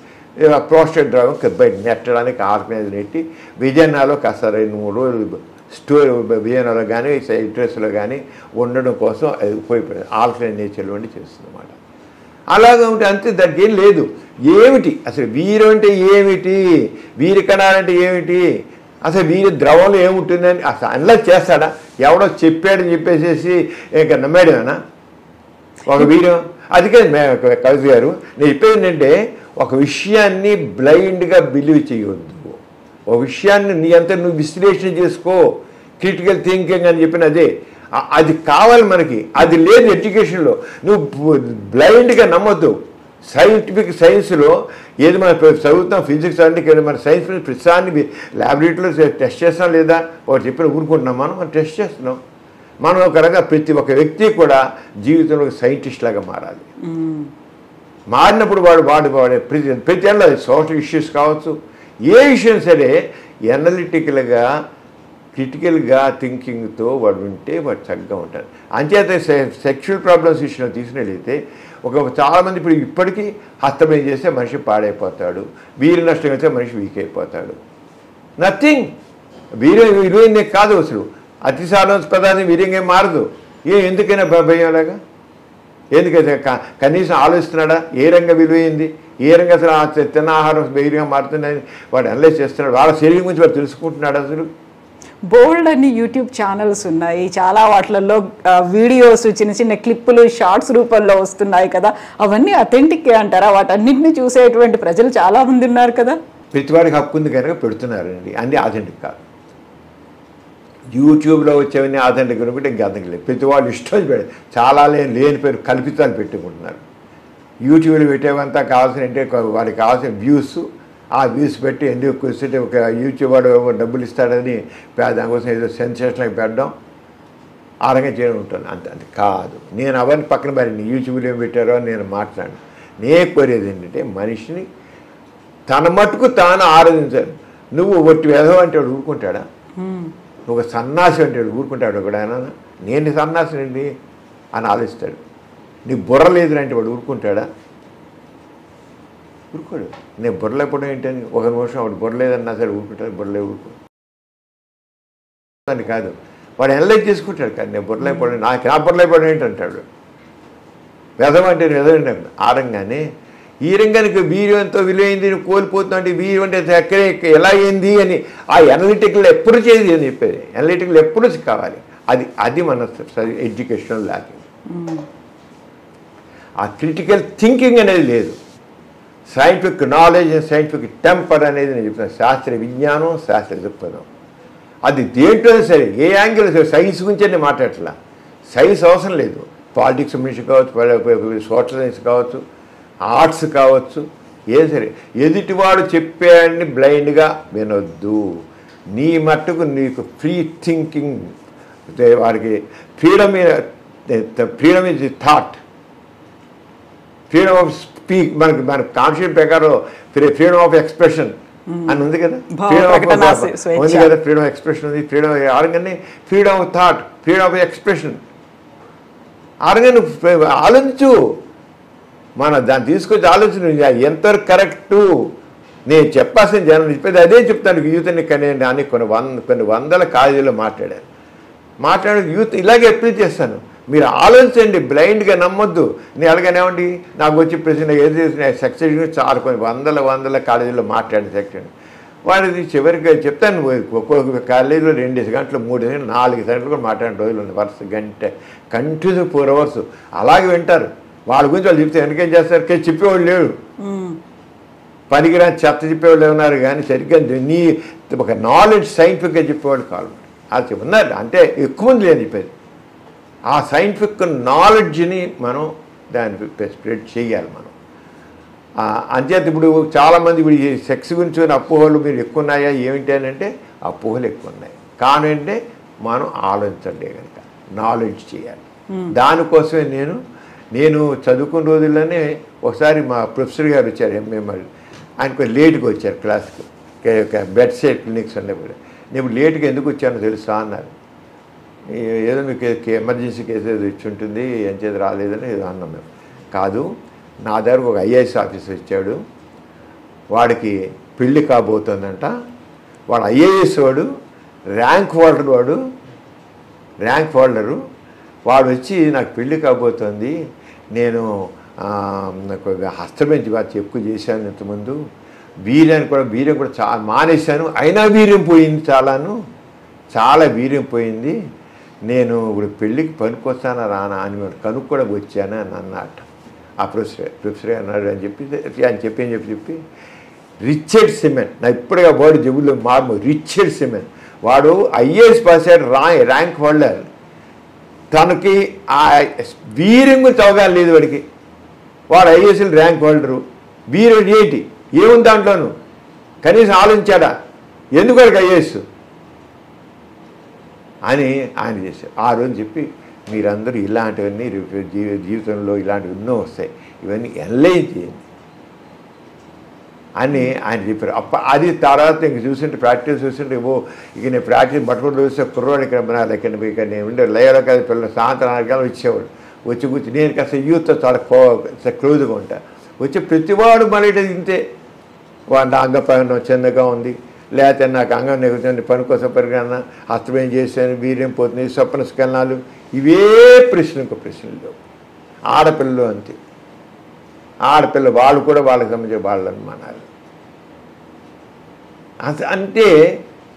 ప్రోస్టేట్ ద్రవం బయట నెట్టడానికి ఆర్గనైజ్ నెట్టి విజయనాలో కాస్త 2-3 రోజులు స్టోర్ విజయనాలో కానీ ఇంట్రెస్ట్లో కానీ ఉండడం కోసం అది ఉపయోగపడింది. ఆల్కలైన్ నేచర్ వంటి చేస్తుంది అన్నమాట. అలాగా ఉంటే అంతే, దానికి ఏం లేదు. ఏమిటి అసలు వీరు అంటే ఏమిటి, వీరి కణాలంటే ఏమిటి, అసలు వీరి ద్రవంలో ఏముంటుందని అసలు అనలైజ్ చేస్తాడా? ఎవడో చెప్పాడని చెప్పేసి ఇక నమ్మేడమేనా ఒక వీడియో? అందుకే కవిత గారు నేను చెప్పేది ఏంటంటే, ఒక విషయాన్ని బ్లైండ్గా బిలీవ్ చేయవద్దు. ఒక విషయాన్ని నీ అంతా నువ్వు విశ్లేషణ చేసుకో, క్రిటికల్ థింకింగ్ అని చెప్పిన అదే అది కావాలి మనకి. అది లేదు ఎడ్యుకేషన్లో. నువ్వు బ్లైండ్గా నమ్మొద్దు. సైన్స్లో ఏది మనం చదువుతాం, ఫిజిక్స్ అంటే మన సైన్స్ ప్రతిసారి ల్యాబొరేటరీలో టెస్ట్ చేస్తాం లేదా? ఒకటి చెప్పిన ఊరుకుంటున్నాం, మనం టెస్ట్ చేస్తున్నాం. మనం ఒక రకంగా ప్రతి ఒక్క వ్యక్తి కూడా జీవితంలో సైంటిస్ట్ లాగా మారాలి. మారినప్పుడు వాడు ప్రతి ఏళ్ళ సోషల్ ఇష్యూస్ కావచ్చు, ఏ విషయం సరే ఎనలిటికల్గా క్రిటికల్గా థింకింగ్తో వాడు ఉంటే వాడు చక్కగా ఉంటాడు. అంచేత సెక్షువల్ ప్రాబ్లమ్స్ విషయంలో తీసుకున్నట్లయితే చాలామంది ఇప్పటికీ హస్తమయం చేస్తే మనిషి పాడైపోతాడు, వీరి నష్టం అయితే మనిషి వీక్ అయిపోతాడు. నథింగ్. విలువైందే కాదు అసలు. అతిసారం పదార్థం వీర్యంగా మారదు. ఎందుకైనా భయం అలాగా? ఎందుకైతే కనీసం ఆలోచిస్తున్నాడా? ఏ రంగం విలువైంది, ఏ రంగం అసలు తిన్న ఆహారం వీర్యంగా మారుతుందని వాడు అనలైజ్ చేస్తున్నాడు. వాళ్ళ శరీరం గురించి వాడు తెలుసుకుంటున్నాడు. అసలు బోల్డ్ అన్ని యూట్యూబ్ ఛానల్స్ ఉన్నాయి, చాలా వాటిలలో వీడియోస్ చిన్న చిన్న క్లిప్పులు షార్ట్స్ రూపంలో వస్తున్నాయి కదా, అవన్నీ అథెంటిక్ అంటారా? వాటన్నింటినీ చూసేటువంటి ప్రజలు చాలామంది ఉన్నారు కదా. ప్రతివాడికి హక్కు ఉంది కనుక పెడుతున్నారండి. అన్నీ అథెంటిక్ కాదు. యూట్యూబ్లో వచ్చేవన్నీ అథెంటిక్ అనుకుంటే ఇంకా అర్థం లేదు. ప్రతి వాళ్ళు ఇష్టం పెడతారు. చాలా లేని పేరు కల్పితాలు పెట్టుకుంటున్నారు. యూట్యూబ్లో పెట్టేవంతా కావాల్సిన అంటే వాడికి కావాల్సిన వ్యూస్, ఆ వ్యూస్ పెట్టి ఎందుకు కూర్చుంటే ఒక యూట్యూబ్ వాడు డబ్బులు ఇస్తాడని దానికోసం ఏదో సెన్సేషన్కి పెట్టడం, ఆ రకంగా చేయడం ఉంటుంది. అంత కాదు. నేను అవన్నీ పక్కన మరి యూట్యూబ్లో ఏం పెట్టారో అని నేను మాట్లాడాను. నే కోరేది ఏంటంటే మనిషిని తన మట్టుకు తాను ఆరాధించాలి. నువ్వు ఒట్టి వేధం అంటే వాడు ఊరుకుంటాడా? నువ్వు సన్నాసి అంటే వాడు ఊరుకుంటాడు కూడా? నేను సన్నాసినండి అని ఆలోచిస్తాడు. నీకు బుర్ర లేదురంటే వాడు ఊరుకుంటాడా? ఊరుకోడు. నేను బుర్రలేకపోవడం ఏంటని ఒక నిమిషం వాడు బుర్రలేదన్నా సరే ఊరుకుంటాడు. ఊరుకో అని కాదు, వాడు అనలైజ్ చేసుకుంటాడు. కానీ నేను బుర్రలేకపోవడం నా బుర్రలేకపోవడం ఏంటంటాడు. వ్యధం అంటే వ్యధం ఆరంగానే ఈ రంగానికి వీర్యంతో విలువైంది నువ్వు కోల్పోతున్నావు అంటే వీర్యం అంటే ఎక్కడే ఎలా అయింది అని ఆ అనలిటికల్ ఎప్పుడు చేయదు అని చెప్పేది. అనలిటికల్ ఎప్పుడు కావాలి. అది మన ఎడ్యుకేషనల్ ల్యాకింగ్. ఆ క్రిటికల్ థింకింగ్ అనేది లేదు. సైంటిఫిక్ నాలెడ్జ్, సైంటిఫిక్ టెంపర్ అనేది నేను చెప్తున్నాను. శాస్త్రీయ విజ్ఞానం, శాస్త్రీయ దృక్పథం, అది దేంట్లో సరే ఏ యాంగిల్ సరే. సైన్స్ గురించి నేను మాట్లాడట్లా. సైన్స్ అవసరం లేదు. పాలిటిక్స్ గురించి కావచ్చు, సోషల్ సైన్స్ కావచ్చు, ఆర్ట్స్ కావచ్చు, ఏ సరే. ఎదుటివాడు చెప్పాడని బ్లైండ్గా వినొద్దు. నీ మట్టుకు నీకు ఫ్రీ థింకింగ్, వాడికి freedom is the thought, freedom of speak. మన కాన్స్టిట్యూషన్ ప్రకారం ఫ్రీడమ్ ఆఫ్ ఎక్స్ప్రెషన్ అని ఉంది కదా, ఉంది కదా. ఫ్రీడమ్ ఆఫ్ ఎక్స్ప్రెషన్ ఉంది. ఫ్రీడమ్ ఆరంగానే freedom of thought, freedom of expression ఆరంగానే ఆలోచించు. మన దాన్ని తీసుకొచ్చి ఆలోచన ఎంతవరకు కరెక్టు నేను చెప్పాల్సిన జనం చెప్పేది అదే చెప్తాను. యూత్ని కనేయండి అని కొన్ని వందల కాలేజీలో మాట్లాడే యూత్ ఇలాగే ఎప్పుడు చేస్తాను. మీరు ఆలోచించండి, బ్లైండ్గా నమ్మొద్దు. నేను అలాగనేమండి నాకు వచ్చి ప్రశ్న ఏది సక్సెస్ చాలా కొన్ని వందల కాలేజీలో మాట్లాడిన సెక్షన్ వాడిది చివరికి చెప్తాను, ఒక్కొక్క కాలేజీలో 2 గంటలు 3 గంటలు 4 గంటలు కూడా మాట్లాడిన రోజులు ఉన్నాయి. వరుస గంట కంటిన్యూ 4 hours అలాగే వింటారు. వాళ్ళ గురించి వాళ్ళు చెప్తే వెనకేం చేస్తారు, చెప్పేవాళ్ళు లేడు, పనికిరాని చెత్త చెప్పేవాళ్ళు ఉన్నారు, కానీ సరిగ్గా నీ ఒక నాలెడ్జ్ సైంటిఫిక్గా చెప్పేవాళ్ళు కాదు. అది ఉన్నారు అంటే ఎక్కువ మంది లేని చెప్పేది. ఆ సైంటిఫిక్ నాలెడ్జ్ని మనం దాన్ని స్ప్రెడ్ చేయాలి మనం. అంచేత ఇప్పుడు చాలామంది ఇప్పుడు ఈ సెక్స్ గురించి అపోహలు మీరు ఎక్కువ ఉన్నాయా ఏమిటి అని అంటే అపోహలు ఎక్కువ ఉన్నాయి. కానీ అంటే మనం ఆలోచించండి కనుక నాలెడ్జ్ చేయాలి. దానికోసమే నేను చదువుకున్న రోజుల్లోనే ఒకసారి మా ప్రొఫెసర్ గారు వచ్చారు, ఎంఏ ఆయన కొంచెం లేట్గా వచ్చారు క్లాస్కి, బెడ్ సైడ్ క్లినిక్స్ ఉన్నప్పుడు. నేను లేట్గా ఎందుకు వచ్చానో తెలుసా అన్నారు. ఏదో మీకు ఎమర్జెన్సీ కేసు ఏదో ఇచ్చి ఉంటుంది, ఏం చేసి రాలేదని ఏదో అన్నాం మేము. కాదు, నా దగ్గర ఒక ఐఏఎస్ ఆఫీసర్ వచ్చాడు, వాడికి పెళ్ళి కాబోతుందంట, వాడు ఐఏఎస్ వాడు, ర్యాంక్ హోల్డరు, వాడు వచ్చి నాకు పెళ్ళి కాబోతుంది, నేను నాకు హస్తబెంచి బాగా ఎక్కువ చేశాను ఇంతకుముందు, వీర్యం కూడా చాలా మానేశాను, అయినా వీర్యం పోయింది, చాలా వీర్యం పోయింది, నేను ఇప్పుడు పెళ్ళికి పనికొస్తానా రానా అని కనుక్కోవడానికి వచ్చాను అని అన్నట్టు. ఆ ప్రొఫెసర్ అన్నాడు అని చెప్పి రిచర్డ్ సిమెన్, నా ఇప్పుడుగా వాడు జబ్బుల్లో రిచర్డ్ సిమెన్, వాడు ఐఏఎస్ పాస్ అయ్యాడు, ర్యాంక్ హోల్డర్, తనకి ఆ వీర్యం గురించి అవగాహన లేదు వాడికి. వాడు ఐఏఎస్ఎల్ ర్యాంక్ హోల్డరు, వీర్యం ఏంటి ఏముంది దాంట్లోనూ కనీసం ఆలోచించాడా, ఎందుకు వాడికి ఐఏఎస్ అని ఆయన చేశారు. ఆ రోజు చెప్పి మీరందరూ ఇలాంటివన్నీ జీవితంలో ఇలాంటివి ఎన్నో వస్తాయి, ఇవన్నీ ఎన్లైజ్ చేయండి అని ఆయన చెప్పారు. అది తర్వాత ఇంక చూసింటే ప్రాక్టీస్ చూసింటే ఇక నేను ప్రాక్టీస్ పట్టుకుంటూ చూస్తే కుర్రోడు ఇక్కడ నేను ఉండే లేయలో కదా పిల్లలు సాయంత్రం 4 గంటలు వచ్చేవాడు, వచ్చి కూర్చి నేను కాస్త యూత్తో చాలా క్లోజ్గా ఉంటాను, వచ్చి ప్రతివాడు మళ్ళీ ఇంతే, వాడు నా అంగప్రయోగం చిన్నగా ఉంది, లేకపోతే నాకు అంగం నెగుతుంది, పనికోసం పరిగణన, హస్తమేం చేశాను, వీర్యం పోతుంది, స్వప్న స్కలనాలు, ఇవే ప్రశ్నలు. ఆడపిల్లలు అంతే, ఆడపిల్ల వాళ్ళు కూడా వాళ్ళకి సంబంధించిన వాళ్ళు అనుమానాలు. అంటే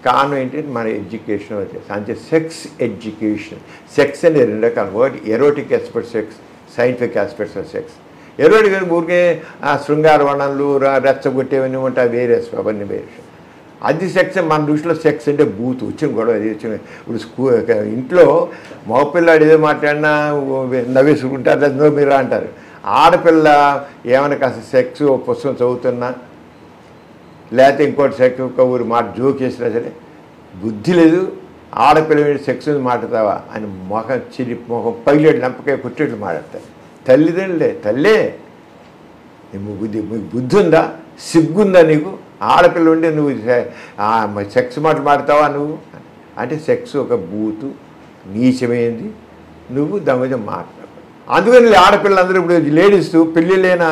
కారణం ఏంటంటే మన ఎడ్యుకేషన్ వచ్చేసి అంటే సెక్స్ ఎడ్యుకేషన్. సెక్స్ అనేది 2 రకాల word, erotic aspects sex, scientific aspects of sex. Erotic ఊరికే శృంగార వర్ణనలు రెచ్చగొట్టేవన్నీ ఉంటాయి, వేరే అవన్నీ వేరే. అది సెక్స్ మన దృష్టిలో సెక్స్ అంటే బూత్ వచ్చిన గొడవ. అది వచ్చిన ఇప్పుడు ఇంట్లో మగపిల్లాడు ఏదో మాట్లాడినా నవ్వేసుకుంటారు, అది మీరు అంటారు. ఆడపిల్ల ఏమైనా కాస్త సెక్స్ పుస్తకం చదువుతున్నా లేకపోతే ఇంకోటి సెక్స్ ఊరు మాట జోక్ చేసినా సరే బుద్ధి లేదు, ఆడపిల్ల మీద సెక్స్ మాట్లాడతావా అని మొహం పగిలేడు లంపకాయ కుట్టేట్లు మాట్లాడతారు. తల్లే మీకు బుద్ధి ఉందా, సిగ్గుందా నీకు, ఆడపిల్ల ఉండి నువ్వు సెక్స్ మాట్లాడతావా నువ్వు అంటే సెక్స్ ఒక బూతు నీచమైంది, నువ్వు దాని మీద మాట్లాడు. అందుకని ఆడపిల్లలందరూ ఇప్పుడు లేడీస్ పెళ్ళిళ్ళైనా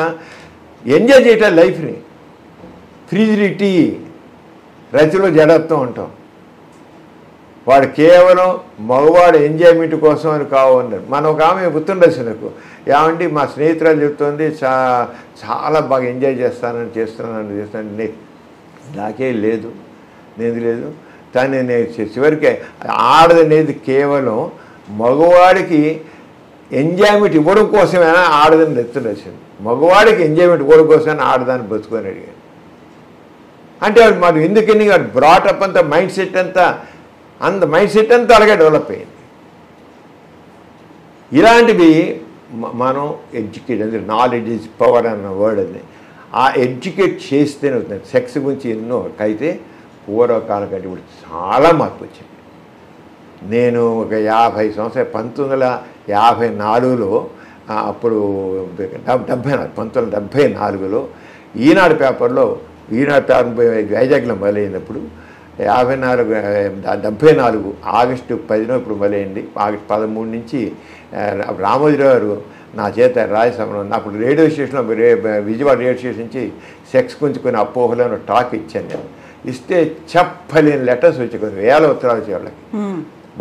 ఎంజాయ్ చేయటం లైఫ్ని, ఫ్రీజిలిటీ రచలో జడత్వం ఉంటాం. వాడు కేవలం మగవాడు ఎంజాయ్మెంట్ కోసం అని కావన్నారు. మన ఒక ఆమె గుర్తుండొచ్చు నాకు, ఏమంటే మా స్నేహితురాలు చెప్తుంది చాలా బాగా ఎంజాయ్ చేస్తున్నాను, నాకే లేదు, నేను లేదు. కానీ నేను చివరికి ఆడదనేది కేవలం మగవాడికి ఎంజాయ్మెంట్ ఇవ్వడం కోసమైనా ఆడదని నెత్తుండొచ్చింది, మగవాడికి ఎంజాయ్మెంట్ ఇవ్వడం కోసమైనా ఆడదాన్ని బతుకొని అడిగాను. అంటే మరి ఎందుకని బ్రాటప్ అంతా మైండ్ సెట్ అంతా అలాగే డెవలప్ అయింది. ఇలాంటివి మనం ఎడ్యుకేట్ అంటే నాలెడ్జ్ ఈజ్ పవర్ అన్న వర్డ్ అని ఆ ఎడ్యుకేట్ చేస్తేనే అవుతుంది. సెక్స్ గురించి ఎన్నో అయితే పూర్వకాలం కంటే ఇప్పుడు చాలా మార్పు వచ్చింది. నేను ఒక 50 సంవత్సరాలు 1954లో అప్పుడు 1974లో ఈనాడు పేపర్ వైజాగ్లో మొదలైనప్పుడు 74 ఆగస్టు 10 ఇప్పుడు మొదలైంది. ఆగస్టు 13 నుంచి రామోజీరావు గారు నా చేత రాజసభలో అప్పుడు రేడియో స్టేషన్లో విజయవాడ రేడియో స్టేషన్ నుంచి సెక్స్ గురించి కొన్ని అపోహలను టాక్ ఇచ్చాను నేను. ఇస్తే చెప్పలేని లెటర్స్ వచ్చి కొన్ని 1000 ఉత్తరాలు వచ్చే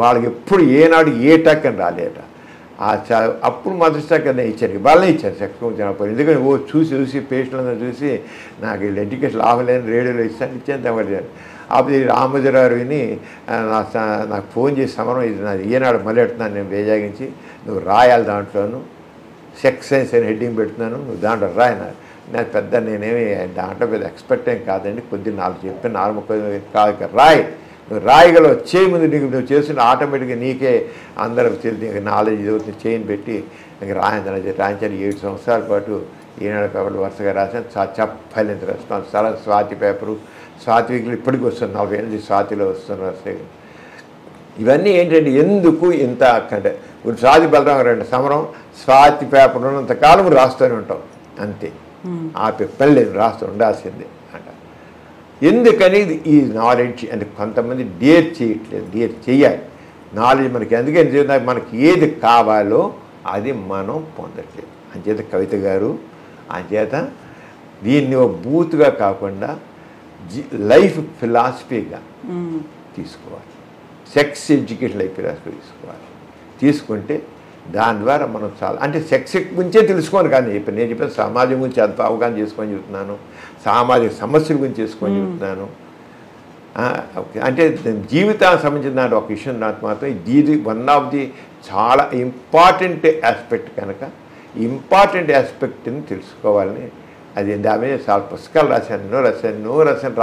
వాళ్ళకి ఎప్పుడు ఏనాడు ఏ టాక్ అని రాలేట. అప్పుడు మొదటిసారి కదా ఇచ్చారు, వాళ్ళే ఇచ్చారు సెక్స్ వచ్చినప్పుడు. ఎందుకంటే చూసి పేషెంట్లందరూ చూసి నాకు వీళ్ళు ఎడ్యుకేషన్ లాభలేని రేడియోలో ఇచ్చాను తగ్గలేదు. అప్పుడు రామోజీరావు విని నాకు ఫోన్ చేసి సమరం ఇది నాది ఈనాడు మళ్ళీ పెడుతున్నాను, నేను బేజాగించి నువ్వు రాయాలి, దాంట్లోనూ సెక్స్ సైన్స్ అని హెడ్డింగ్ పెడుతున్నాను, నువ్వు దాంట్లో రాయన్నారు. నేను పెద్ద నేనేమి దాంట్లో పెద్ద ఎక్స్పర్ట్ ఏం కాదండి, కొద్దిగా 4 చెప్పి 4 కాదు రాయి, నువ్వు రాయగలవు, చేయి ముందు నీకు నువ్వు చేసిన ఆటోమేటిక్గా నీకే అందరూ నీకు నాలెడ్జ్ చదువుతుంది, చేయని పెట్టి నీకు రాయించాను. 7 సంవత్సరాల పాటు ఈనాడు పేపర్లు వరుసగా రాశాను. చెప్పలేంత రెస్పాన్స్. చాలా స్వాతి పేపరు, స్వాతి వీక్లు ఇప్పటికి వస్తుంది, 48 స్వాతిలో వస్తున్నారు. ఇవన్నీ ఏంటంటే ఎందుకు ఇంత అంటే ఇప్పుడు స్వాతి బలరాం రెండు సమరం స్వాతి పేపర్ ఉన్నంతకాలం రాస్తూనే ఉంటాం అంతే, ఆపే పని లేదు, రాస్తూ ఉండాల్సిందే అంట. ఎందుకని ఈ నాలెడ్జ్ అంటే కొంతమంది డేర్ చేయట్లేదు, డేర్ చేయాలి. నాలెడ్జ్ మనకి ఎందుకంటే మనకి ఏది కావాలో అది మనం పొందట్లేదు. అంచేత కవిత గారు అంచేత దీన్ని బూత్గా కాకుండా లైఫ్ ఫిలాసఫీగా తీసుకోవాలి, సెక్స్ ఎడ్యుకేషన్ లైఫ్ ఫిలాసఫీ తీసుకోవాలి. తీసుకుంటే దాని ద్వారా మనం చాలా అంటే సెక్స్ గురించే తెలుసుకోని కానీ నేను చెప్పాను సమాజం గురించి అంత అవగాహన చేసుకొని చెబుతున్నాను, సామాజిక సమస్యల గురించి చేసుకొని చెబుతున్నాను. అంటే జీవితానికి సంబంధించిన ఒక విషయం నాకు మాత్రం ఇది వన్ ఆఫ్ ది చాలా ఇంపార్టెంట్ ఆస్పెక్ట్ కనుక ఇంపార్టెంట్ ఆస్పెక్ట్ని తెలుసుకోవాలని అది దాని మీద చాలా పుస్తకాలు రాశాను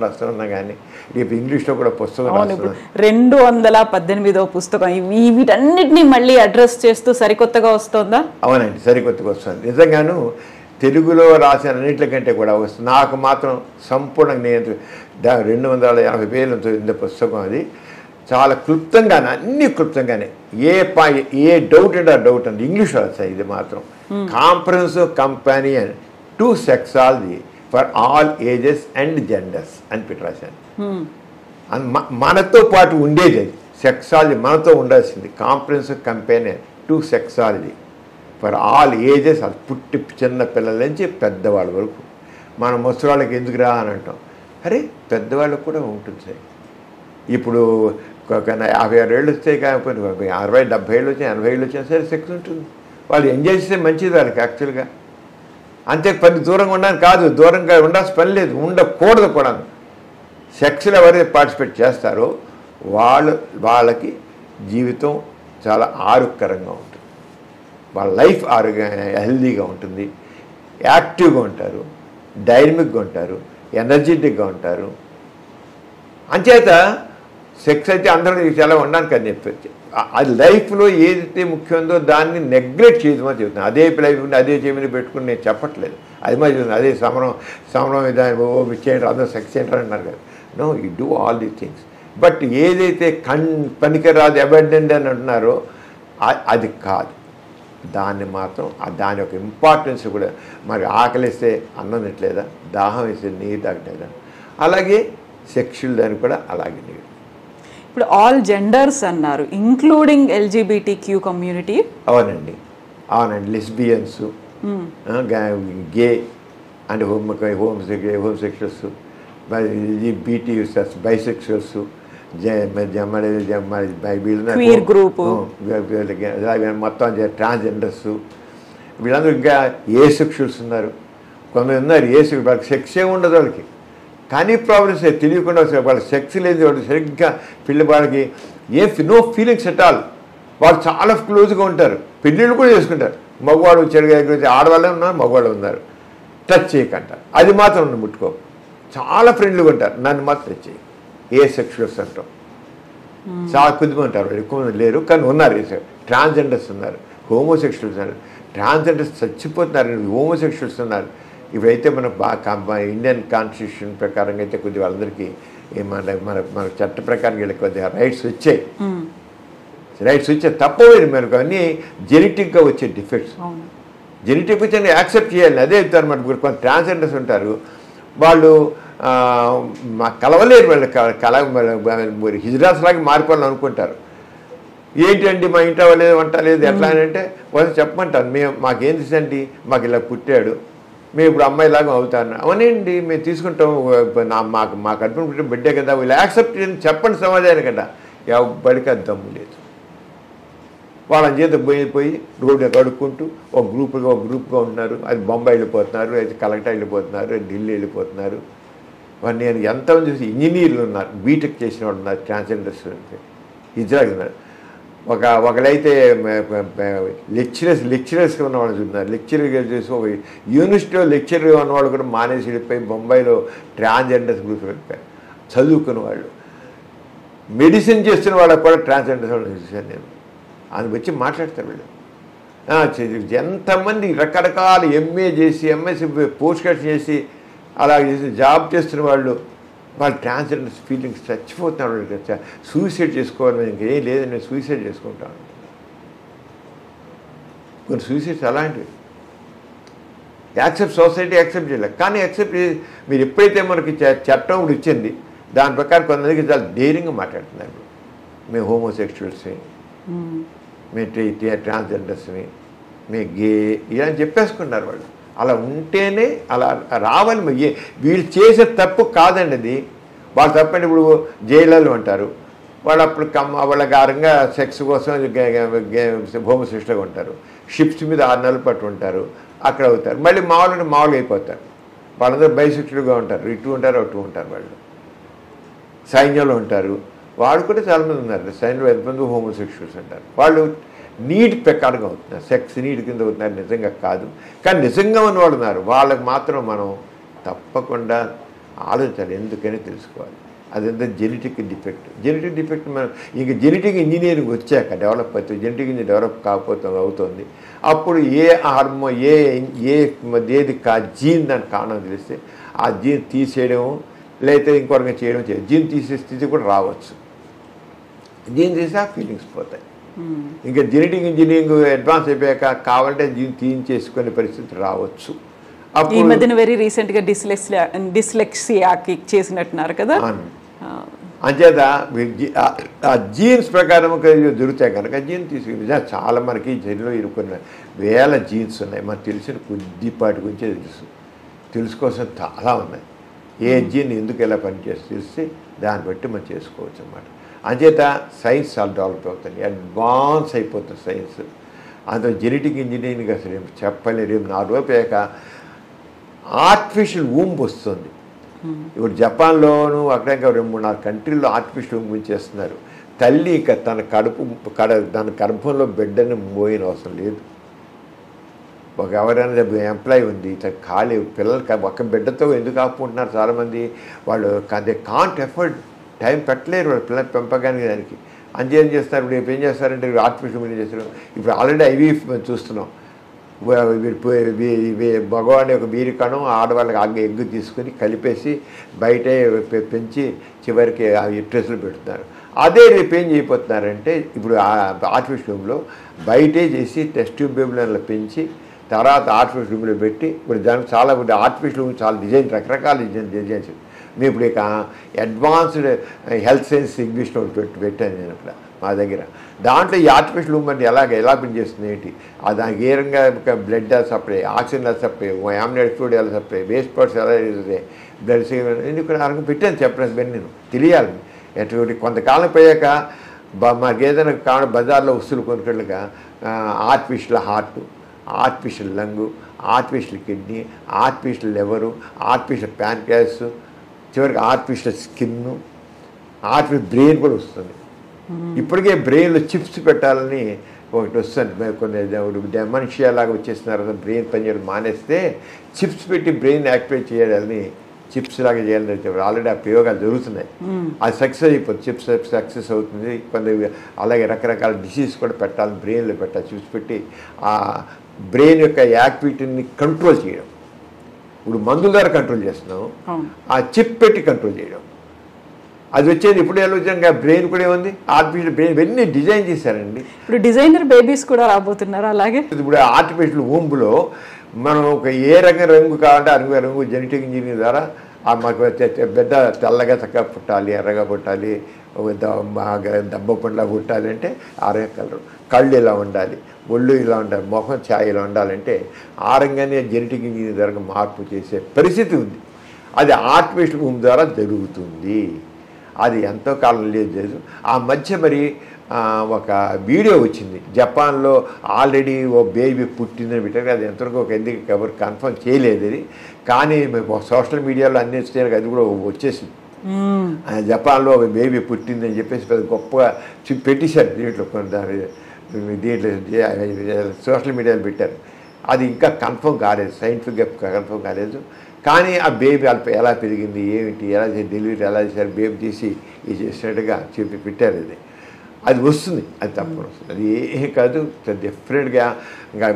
రాస్తున్నా కానీ రేపు ఇంగ్లీష్లో కూడా పుస్తకం 218వ పుస్తకం వీటన్నిటినీ మళ్ళీ అడ్రస్ చేస్తూ సరికొత్తగా వస్తుందా? అవునండి, సరికొత్తగా వస్తుంది. నిజంగాను తెలుగులో రాసిన అన్నింటికంటే కూడా వస్తుంది. నాకు మాత్రం సంపూర్ణంగా నేను 280 పేర్లు ఇంత పుస్తకం. అది చాలా క్లుప్తంగానే అన్ని క్లుప్తంగానే ఏ డౌట్ అంటే ఆ డౌట్ అంటే ఇంగ్లీష్లో రాస్తాయి. ఇది మాత్రం comprehensive companion to sexology for all ages and genders అని పెట్టి రాశాను. మనతో పాటు ఉండేది అది సెక్సాలజీ, మనతో ఉండాల్సింది. Comprehensive companion to sexology for all ages, అది పుట్టి చిన్న పిల్లల నుంచి పెద్దవాళ్ళ వరకు. మన ముసలివాళ్ళకి ఎందుకు రా అని అంటాం, అరే పెద్దవాళ్ళకు కూడా ఉంటుంది సార్. ఇప్పుడు 56 ఏళ్ళు వస్తే కాకపోతే 60, 70 ఏళ్ళు వచ్చినా 80 ఏళ్ళు వచ్చినా సరే సెక్స్ ఉంటుంది. వాళ్ళు ఎంజాయ్ చేస్తే మంచిది వాళ్ళకి యాక్చువల్గా. అంతే పని దూరంగా ఉండడానికి కాదు, దూరంగా ఉండాల్సిన పని లేదు, ఉండకూడదు కూడా. సెక్స్లో ఎవరైతే పార్టిసిపేట్ చేస్తారో వాళ్ళకి జీవితం చాలా ఆరోగ్యకరంగా ఉంటుంది, వాళ్ళ లైఫ్ హెల్దీగా ఉంటుంది, యాక్టివ్గా ఉంటారు, డైనమిక్గా ఉంటారు, ఎనర్జెటిక్గా ఉంటారు. అంచేత సెక్స్ అయితే అందరూ చాలా ఉండడానికి అని చెప్పచ్చు. అది లైఫ్లో ఏదైతే ముఖ్యమైందో దాన్ని నెగ్లెక్ట్ చేయమని చెబుతున్నాను. అదే లైఫ్ అదే చెవిని పెట్టుకుని నేను చెప్పట్లేదు, అది మరి చెప్తున్నాను. అదే సమరం చేయండి అందరూ సెక్స్ సెంటర్ అంటున్నారు కదా. No, you do all the things. But ఏదైతే పనికిరాదు అబెండెంట్ అని అంటున్నారో అది కాదు. దాన్ని మాత్రం దాని యొక్క ఇంపార్టెన్స్ కూడా మరి ఆకలిస్తే అన్నం తినట్లేదా, దాహం వేస్తే నీరు తాగట్లేదా, అలాగే సెక్షువల్ దానికి కూడా అలాగే నీరు. ఇప్పుడు ఆల్ జెండర్స్ అన్నారు, ఇంక్లూడింగ్ LGBTQ కమ్యూనిటీ. అవునండి, lesbians, gay and homosexuals, BTS, bisexuals, మొత్తం ట్రాన్స్జెండర్స్, వీళ్ళందరూ ఇంకా సెక్షువల్స్ ఉన్నారు. కొందరు ఉన్నారు వాళ్ళకి సెక్సే ఉండదు, వాళ్ళకి కానీ ప్రాబ్లమ్స్ తెలియకుండా వాళ్ళకి సెక్స్ లేదు, వాళ్ళు సరిగ్గా పిల్లవాళ్ళకి నో ఫీలింగ్స్ ఎట్ ఆల్. వాళ్ళు చాలా క్లోజ్గా ఉంటారు, పెళ్ళిళ్ళు కూడా చేసుకుంటారు. మగవాడు చెడుగా ఎగురితే ఆడవాళ్ళే ఉన్నారు, మగవాళ్ళు ఉన్నారు. టచ్ చేయకంట, అది మాత్రం నన్ను ముట్టుకో. చాలా ఫ్రెండ్లీగా ఉంటారు, నన్ను మాత్రం టచ్ చేయి. సెక్షువల్స్ అంటాం, చాలా కొద్దిగా ఉంటారు, ఎక్కువ మంది లేరు కానీ ఉన్నారు. ట్రాన్స్జెండర్స్ ఉన్నారు, హోమోసెక్షువల్స్ ఉన్నారు. ట్రాన్స్జెండర్స్ చచ్చిపోతున్నారు, హోమోసెక్షువల్స్ ఉన్నారు. ఇవైతే మన ఇండియన్ కాన్స్టిట్యూషన్ ప్రకారంగా అయితే కొద్దిగా వాళ్ళందరికీ మన చట్ట ప్రకారం వీళ్ళకి కొద్దిగా రైట్స్ వచ్చాయి. తప్పలేదు. మనకు అన్నీ జెనెటిక్గా వచ్చే డిఫెక్ట్స్, జెనెటిక్ వచ్చి యాక్సెప్ట్ చేయాలి. అదే చెప్తారు. మనకు కొంత ట్రాన్స్జెండర్స్ ఉంటారు, వాళ్ళు కలవలేరు, వాళ్ళు హిజ్రాస్ లాగా మారిపోవాలని అనుకుంటారు. ఏంటండి మా ఇంట్లో లేదు, వంట లేదు, ఎట్లా అని అంటే వాళ్ళు చెప్పమంటారు, మాకేం తెలుసండి, మాకు ఇలా పుట్టాడు, మేము ఇప్పుడు అమ్మాయిలాగా అవుతాను. అవునండి, మేము తీసుకుంటాం, మా కడుపును పుట్టిన బిడ్డే కదా, వీళ్ళు యాక్సెప్ట్ చెప్పండి సమాజానికి కదా. ఎవ్వడికి అది దమ్ము లేదు. వాళ్ళని చేత పోయి రోడ్డు కడుక్కుంటూ ఒక గ్రూప్గా ఉంటున్నారు. అది బొంబాయి వెళ్ళిపోతున్నారు, అయితే కలకట్టా వెళ్ళిపోతున్నారు, ఢిల్లీ వెళ్ళిపోతున్నారు. నేను ఎంతమంది చూసి ఇంజనీర్లు ఉన్నారు, బీటెక్ చేసిన వాళ్ళు ఉన్నారు, ట్రాన్స్జెండర్స్ ఇజ్రాయిల్ ఉన్నారు. ఒకరైతే లెక్చరర్స్గా ఉన్నవాళ్ళు చూస్తున్నారు. లెక్చరర్గా చేసి ఒక యూనివర్సిటీలో లెక్చరర్గా ఉన్నవాళ్ళు కూడా మానేసి వెళ్ళిపోయి బొంబాయిలో ట్రాన్స్జెండర్స్ గ్రూప్ వెళ్ళిపోయారు. చదువుకున్న వాళ్ళు, మెడిసిన్ చేస్తున్న వాళ్ళకి కూడా ట్రాన్స్జెండర్స్ వాళ్ళు చూశాను నేను. అది వచ్చి మాట్లాడతారు వీళ్ళు. ఎంతమంది రకరకాల ఎంఏ చేసి ఎంఎస్సి పోస్ట్ గ్రాడ్యుయేషన్ చేసి అలా చేసి జాబ్ చేస్తున్న వాళ్ళు ట్రాన్స్జెండర్స్ ఫీలింగ్స్ చచ్చిపోతున్నారు. సూసైడ్ చేసుకోవాలని ఇంకేం లేదని నేను సూసైడ్ చేసుకుంటాను. కొన్ని సూసైడ్స్ అలాంటివి సొసైటీ యాక్సెప్ట్ చేయలేదు. కానీ మీరు ఎప్పుడైతే మనకి చట్టం కూడా ఇచ్చింది దాని ప్రకారం కొంతమందికి చాలా ధైర్యంగా మాట్లాడుతున్నారు. మేము హోమోసెక్షువల్స్ని, మేము ట్రాన్స్జెండర్స్ని, మేము గే ఇలా చెప్పేసుకున్నారు వాళ్ళు. అలా ఉంటేనే అలా రావాలి. వీళ్ళు చేసే తప్పు కాదండి అది. వాళ్ళు తప్పండి. ఇప్పుడు జైళ్ళలో ఉంటారు వాళ్ళు, అప్పుడు వాళ్ళ కారంగా సెక్స్ కోసం హోమోసెక్షువల్గా ఉంటారు. షిప్స్ మీద 6 నెలల పాటు ఉంటారు, అక్కడ అవుతారు. మళ్ళీ మామూలుగా అయిపోతారు. వాళ్ళందరూ బైసెక్షువల్గా ఉంటారు, ఇటు ఉంటారు అటు ఉంటారు. వాళ్ళు సైన్యంలో ఉంటారు, వాళ్ళు కూడా చాలామంది ఉన్నారు. సైన్యంలో ఎంతమంది హోమోసెక్షువల్స్ ఉంటారు. వాళ్ళు నీడ్ ప్రకారంగా అవుతున్నారు, సెక్స్ నీడ్ కింద అవుతున్నారు. నిజంగా కాదు, కానీ నిజంగా ఉన్నవాళ్ళు ఉన్నారు. వాళ్ళకి మాత్రం మనం తప్పకుండా ఆలోచించాలి, ఎందుకని తెలుసుకోవాలి. అదంతా జెనెటిక్ డిఫెక్ట్ మనం ఇంక జెనెటిక్ ఇంజనీరింగ్ వచ్చాక డెవలప్ అవుతుంది. జెనెటిక్ ఇంజనీరింగ్ డెవలప్ అవుతుంది. అప్పుడు ఏ హార్మోన్ ఏది జీన్ దానికి కారణం తెలిస్తే ఆ జీన్ తీసేయడం లేకపోతే ఇంకొకరిగా చేయడం జీన్ తీసే స్థితి కూడా రావచ్చు. జీన్ తీస్తే ఆ ఫీలింగ్స్ పోతాయి. ఇంకా జెనెటిక్ ఇంజనీరింగ్ అడ్వాన్స్ అయిపోయాక కావాలంటే జీన్ తీయించేసుకునే పరిస్థితి రావచ్చు. ఈ మధ్యన వెరీ రీసెంట్గా డిస్లెక్సియాకి చేసినట్టున్నారు కదా. అంచేత ఆ జీన్స్ ప్రకారం దొరుకుతాయి కనుక జీన్ తీసుకుని చాలా మనకి జైల్లో ఇరుక్కున్న వేల జీన్స్ ఉన్నాయి. మనకు తెలిసిన కొద్దిపాటి గురించే తెలుసుకోవాల్సిన చాలా ఉన్నాయి. ఏ జీన్ ఎందుకు ఎలా పనిచేసి తెలిస్తే దాన్ని బట్టి మనం చేసుకోవచ్చు అన్నమాట. అంచేత సైన్స్ చాలా డెవలప్ అవుతుంది, అడ్వాన్స్ అయిపోతుంది సైన్స్. అందులో జెనెటిక్ ఇంజనీరింగ్ అసలు ఏం చెప్పలేరు. 4 రోజులు అయ్యాక ఆర్టిఫిషియల్ వూంబ్ వస్తుంది. ఇప్పుడు జపాన్లోను అక్కడ 2-3-4 కంట్రీల్లో ఆర్టిఫిషియల్ వూంబ్ చేస్తున్నారు. తల్లి ఇక తన తన గర్భంలో బిడ్డని మోయిన అవసరం లేదు. ఎవరైనా ఎంప్లాయీ ఉంది ఇట్లా ఖాళీ పిల్లలకి ఒక బిడ్డతో ఎందుకు ఆపుకుంటున్నారు చాలామంది. వాళ్ళు దే కాంట్ ఎఫర్డ్, టైం పెట్టలేరు వాళ్ళు పిల్లలు పెంపగానే దానికి. ఏం చేస్తారు ఇప్పుడు, ఏం చేస్తారంటే ఆర్టిఫిషియల్ ఏం చేస్తారు. ఇప్పుడు ఆల్రెడీ ఐవీఎఫ్ మేము చూస్తున్నాం. మగవాడి ఒక వీరి కణం ఆడవాళ్ళకి ఎగ్గు తీసుకుని కలిపేసి బయటే పెంచి చివరికి ఆ యుట్రస్లో పెడుతున్నారు. అదే రేపు ఏం చేయబోతున్నారంటే ఇప్పుడు ఆర్టిఫిషియల్ రూమ్లో బయటే చేసి టెస్ట్ ట్యూబ్ బేబులను పెంచి తర్వాత ఆర్టిఫిషియల్ రూమ్లో పెట్టి ఇప్పుడు దానికి చాలా ఆర్టిఫిషియల్ రూమ్ చాలా డిజైన్ రకరకాల డిజైన్స్. మేము ఇప్పుడు ఇక అడ్వాన్స్డ్ హెల్త్ సైన్స్ ఇంగ్లీష్లో పెట్టాను నేను అక్కడ మా దగ్గర. దాంట్లో ఈ ఆర్టిఫిషియల్ రూమ్ అంటే ఎలా పనిచేస్తుంది ఏంటి, దానికి ఏ రకంగా బ్లడ్ సప్లై, ఆక్సిజన్ ఎలా సప్లై, యామినేట్ ఫ్లూయిడ్ ఎలా సప్లై, వేస్ట్ పార్ట్స్ ఎలా చేస్తాయి, బ్లడ్ ఎందుకు అరకు పెట్టాను చెప్పడానికి నేను తెలియాలి. ఎటువంటి కొంతకాలం పోయాక మాకు ఏదైనా కావాలి బజార్లో వస్తువులు కొనుక్కలుగా artificial heart, artificial lung, artificial kidney, artificial liver, artificial pancreas, చివరికి ఆర్టిఫిషియల్ స్కిన్, ఆర్టిఫిషియల్ బ్రెయిన్ కూడా వస్తుంది. ఇప్పటికే బ్రెయిన్లో చిప్స్ పెట్టాలని ఒకటి వస్తుంది. కొన్ని డెమెన్షియా లాగా వచ్చేసిన తర్వాత బ్రెయిన్ పనిచేయడం మానేస్తే చిప్స్ పెట్టి బ్రెయిన్ యాక్టివేట్ చేయాలని, చిప్స్ లాగా చేయాలని చెప్పారు. ఆల్రెడీ ఆ ప్రయోగాలు జరుగుతున్నాయి. అది సక్సెస్ అయిపోతుంది, చిప్స్ సక్సెస్ అవుతుంది. కొంత అలాగే రకరకాల డిసీజ్ కూడా పెట్టాలని బ్రెయిన్లో పెట్టాలి. చిప్స్ పెట్టి ఆ బ్రెయిన్ యొక్క యాక్టివిటీని కంట్రోల్ చేయడం. ఇప్పుడు మందుల ద్వారా కంట్రోల్ చేస్తున్నాం, ఆ చిప్ పెట్టి కంట్రోల్ చేయడం. అది వచ్చేది ఇప్పుడు ఆలోచనగా బ్రెయిన్ కూడా ఏముంది, ఆర్టిఫిషియల్ బ్రెయిన్ ఇవన్నీ డిజైన్ చేశారండి. ఇప్పుడు డిజైనర్ బేబీస్ కూడా రాబోతున్నారు. అలాగే ఇప్పుడు ఆర్టిఫిషియల్ వూంబ్లో మనం ఒక ఏ రంగు కావాలంటే రంగు జెనెటిక్ ఇంజనీరింగ్ ద్వారా మాకు పెద్ద తెల్లగా చక్కగా పుట్టాలి, ఎర్రగా పుట్టాలి, దెబ్బ పండ్లా పుట్టాలి అంటే ఆరే కళ్ళు ఇలా ఉండాలి, ఒళ్ళు ఇలా ఉండాలి, మొహం ఛాయ్ ఇలా ఉండాలంటే ఆ రంగానే జెనెటిక్ ఇంజనీరింగ్ ద్వారా మార్పు చేసే పరిస్థితి ఉంది. అది ఆర్టిఫిషియల్ వూంబ్ ద్వారా జరుగుతుంది. అది ఎంతో కాలం లేదు. ఆ మధ్య మరి ఒక వీడియో వచ్చింది. జపాన్లో ఆల్రెడీ ఓ బేబీ పుట్టిందని పెట్టారు. అది ఎంతవరకు ఒక ఎందుకు ఎవరు కన్ఫర్మ్ చేయలేదు అది, కానీ సోషల్ మీడియాలో అన్ని వచ్చేసరికి అది కూడా వచ్చేసింది. జపాన్లో ఒక బేబీ పుట్టిందని చెప్పేసి పెద్ద గొప్పగా పెట్టేశారు దీంట్లో, దీంట్లో సోషల్ మీడియాలో పెట్టారు. అది ఇంకా కన్ఫర్మ్ కాలేదు, సైంటిఫిక్గా కన్ఫర్మ్ కాలేదు. కానీ ఆ బేబీ ఎలా పెరిగింది, ఏమిటి, ఎలా డెలివరీ ఎలా చేశారు, బేబీ తీసి ఇది చేసినట్టుగా చెప్పి పెట్టారు. అది వస్తుంది, అది తప్పకుండా వస్తుంది. అది ఏ కాదు, డిఫరెంట్గా ఇంకా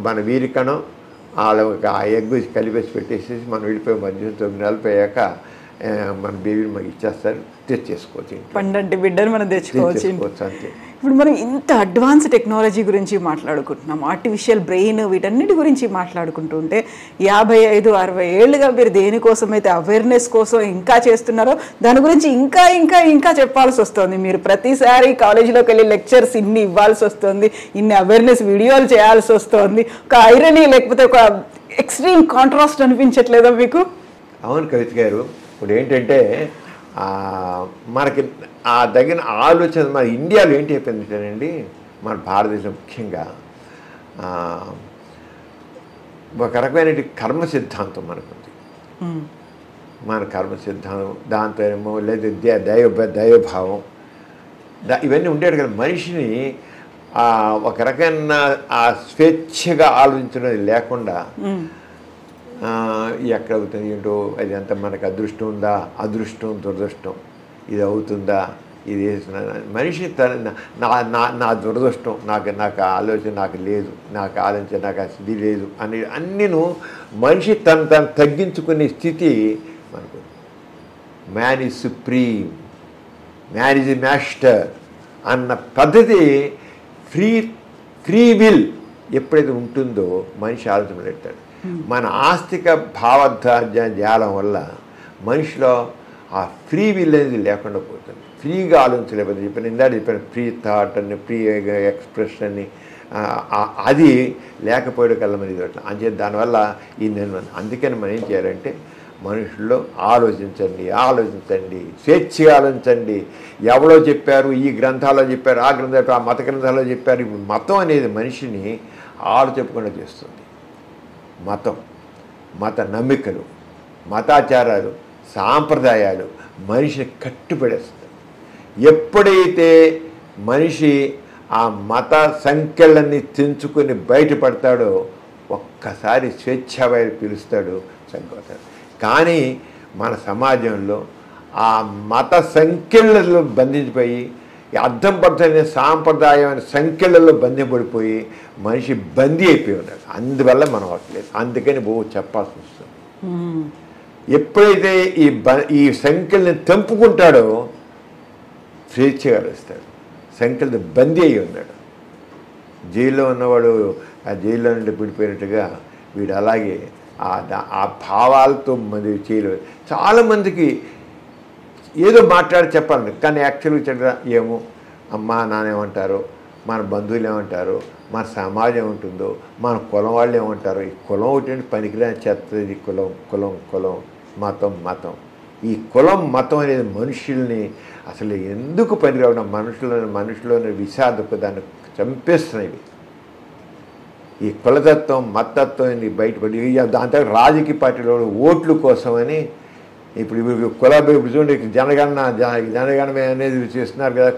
మన వీరికణం ఆ ఎగ్ కలిపేసి పెట్టేసి మనం వెళ్ళిపోయి మధ్య 9 నెలలు పోయాక మన బేబీని మనకి ఇచ్చేస్తారు, తెచ్చేసుకోవచ్చు. పండంటి బిడ్డను మనం తెచ్చుకోవచ్చు అంతే. ఇప్పుడు మనం ఇంత అడ్వాన్స్ టెక్నాలజీ గురించి మాట్లాడుకుంటున్నాం, ఆర్టిఫిషియల్ బ్రెయిన్, వీటన్నిటి గురించి మాట్లాడుకుంటుంటే 55-60 ఏళ్ళుగా మీరు దేనికోసమైతే అవేర్నెస్ కోసం ఇంకా చేస్తున్నారో దాని గురించి ఇంకా ఇంకా ఇంకా చెప్పాల్సి వస్తుంది. మీరు ప్రతిసారి కాలేజీలోకి వెళ్ళి లెక్చర్స్ ఇన్ని ఇవ్వాల్సి వస్తుంది, ఇన్ని అవేర్నెస్ వీడియోలు చేయాల్సి వస్తుంది. ఒక ఐరనీ లేకపోతే ఒక ఎక్స్ట్రీమ్ కాంట్రాస్ట్ అనిపించట్లేదా మీకు? అవును కవిత గారు. ఇప్పుడు ఏంటంటే మనకి ఆ తగిన ఆలోచన మన ఇండియాలో ఏంటి అయిపోయిందంటేనండి, మన భారతదేశం ముఖ్యంగా ఒక రకమైన కర్మ సిద్ధాంతం మనకుంది. మన కర్మ సిద్ధాంతం, దాంతో ఏమో లేదా దైవభావం ఇవన్నీ ఉండేది కదా. మనిషిని ఒక రకమైన ఆ స్వేచ్ఛగా ఆలోచించడం లేకుండా ఎక్కడ అవుతుంది ఏంటో, అది అంత మనకు అదృష్టం ఉందా, అదృష్టం దురదృష్టం, ఇది అవుతుందా, ఇది మనిషి నా దురదృష్టం, నాకు ఆలోచన నాకు లేదు, నాకు ఆలోచన నాకు ఇది లేదు అని అన్నీను మనిషి తను తగ్గించుకునే స్థితి మనకు. Man is supreme, man is master అన్న పద్ధతి ఫ్రీ విల్ ఎప్పుడైతే ఉంటుందో మనిషి ఆలోచన పెట్టాడు. మన ఆస్తిక జాలం వల్ల మనిషిలో ఆ ఫ్రీ విల్ అనేది లేకుండా పోతుంది. ఫ్రీగా ఆలోచించలేకపోతే చెప్పాను ఫ్రీ థాట్ అని, ఫ్రీ ఎక్స్ప్రెషన్ అని, అది లేకపోయే కల్లా మనది అట్లా అంతే. దానివల్ల అందుకని మనం ఏం చేయాలంటే మనుషుల్లో ఆలోచించండి, స్వేచ్ఛగా ఆలోచించండి. ఎవరో చెప్పారు, ఈ గ్రంథాల్లో చెప్పారు, ఆ గ్రంథాలు, ఆ మత గ్రంథాల్లో చెప్పారు. ఇప్పుడు మతం అనేది మనిషిని చెప్పుకుండా చేస్తుంది. మత నమ్మికలు, మతాచారాలు, సాంప్రదాయాలు మనిషిని కట్టుబడేస్తుంది. ఎప్పుడైతే మనిషి ఆ మత సంఖ్యలన్నీ తెంచుకొని బయటపడతాడో ఒక్కసారి స్వేచ్ఛావాయు పిలుస్తాడు, చనిపోతాడు. కానీ మన సమాజంలో ఆ మత సంఖ్యలలో బంధించిపోయి, అర్థం పడుతున్న సాంప్రదాయమైన సంఖ్యలలో బంధింపడిపోయి మనిషి బందీ అయిపోయి ఉన్నాడు. అందువల్ల మనం అవట్లేదు. అందుకని చెప్పాల్సి వస్తుంది. ఎప్పుడైతే ఈ సంఖ్యల్ని తెంపుకుంటాడో స్వేచ్ఛగా వస్తాడు. సంఖ్యలతో బందీ అయి ఉన్నాడు. జైల్లో ఉన్నవాడు ఆ జైల్లో నుండి విడిపోయినట్టుగా వీడు అలాగే ఆ భావాలతో మంది చేయలేదు. చాలామందికి ఏదో మాట్లాడి చెప్పాలి, కానీ యాక్చువల్గా చెప్పరా ఏమో అమ్మా నాన్న ఏమంటారో, మన బంధువులు ఏమంటారో, మన సమాజం ఏముంటుందో, మన కులం వాళ్ళు ఏమంటారో. ఈ కులం ఒకటి పనికిరాని చెత్తది. కులం మతం ఈ కులం మతం అనేది మనుషుల్ని అసలు ఎందుకు పనికిరావడం, మనుషులోని విషాదపు దాన్ని చంపేస్తున్నాయి. ఈ కులతత్వం మతత్వం బయటపడి దాంతో రాజకీయ పార్టీలో ఓట్లు కోసమని ఇప్పుడు చూడండి, జనగణన అనేది చేస్తున్నారు కదా.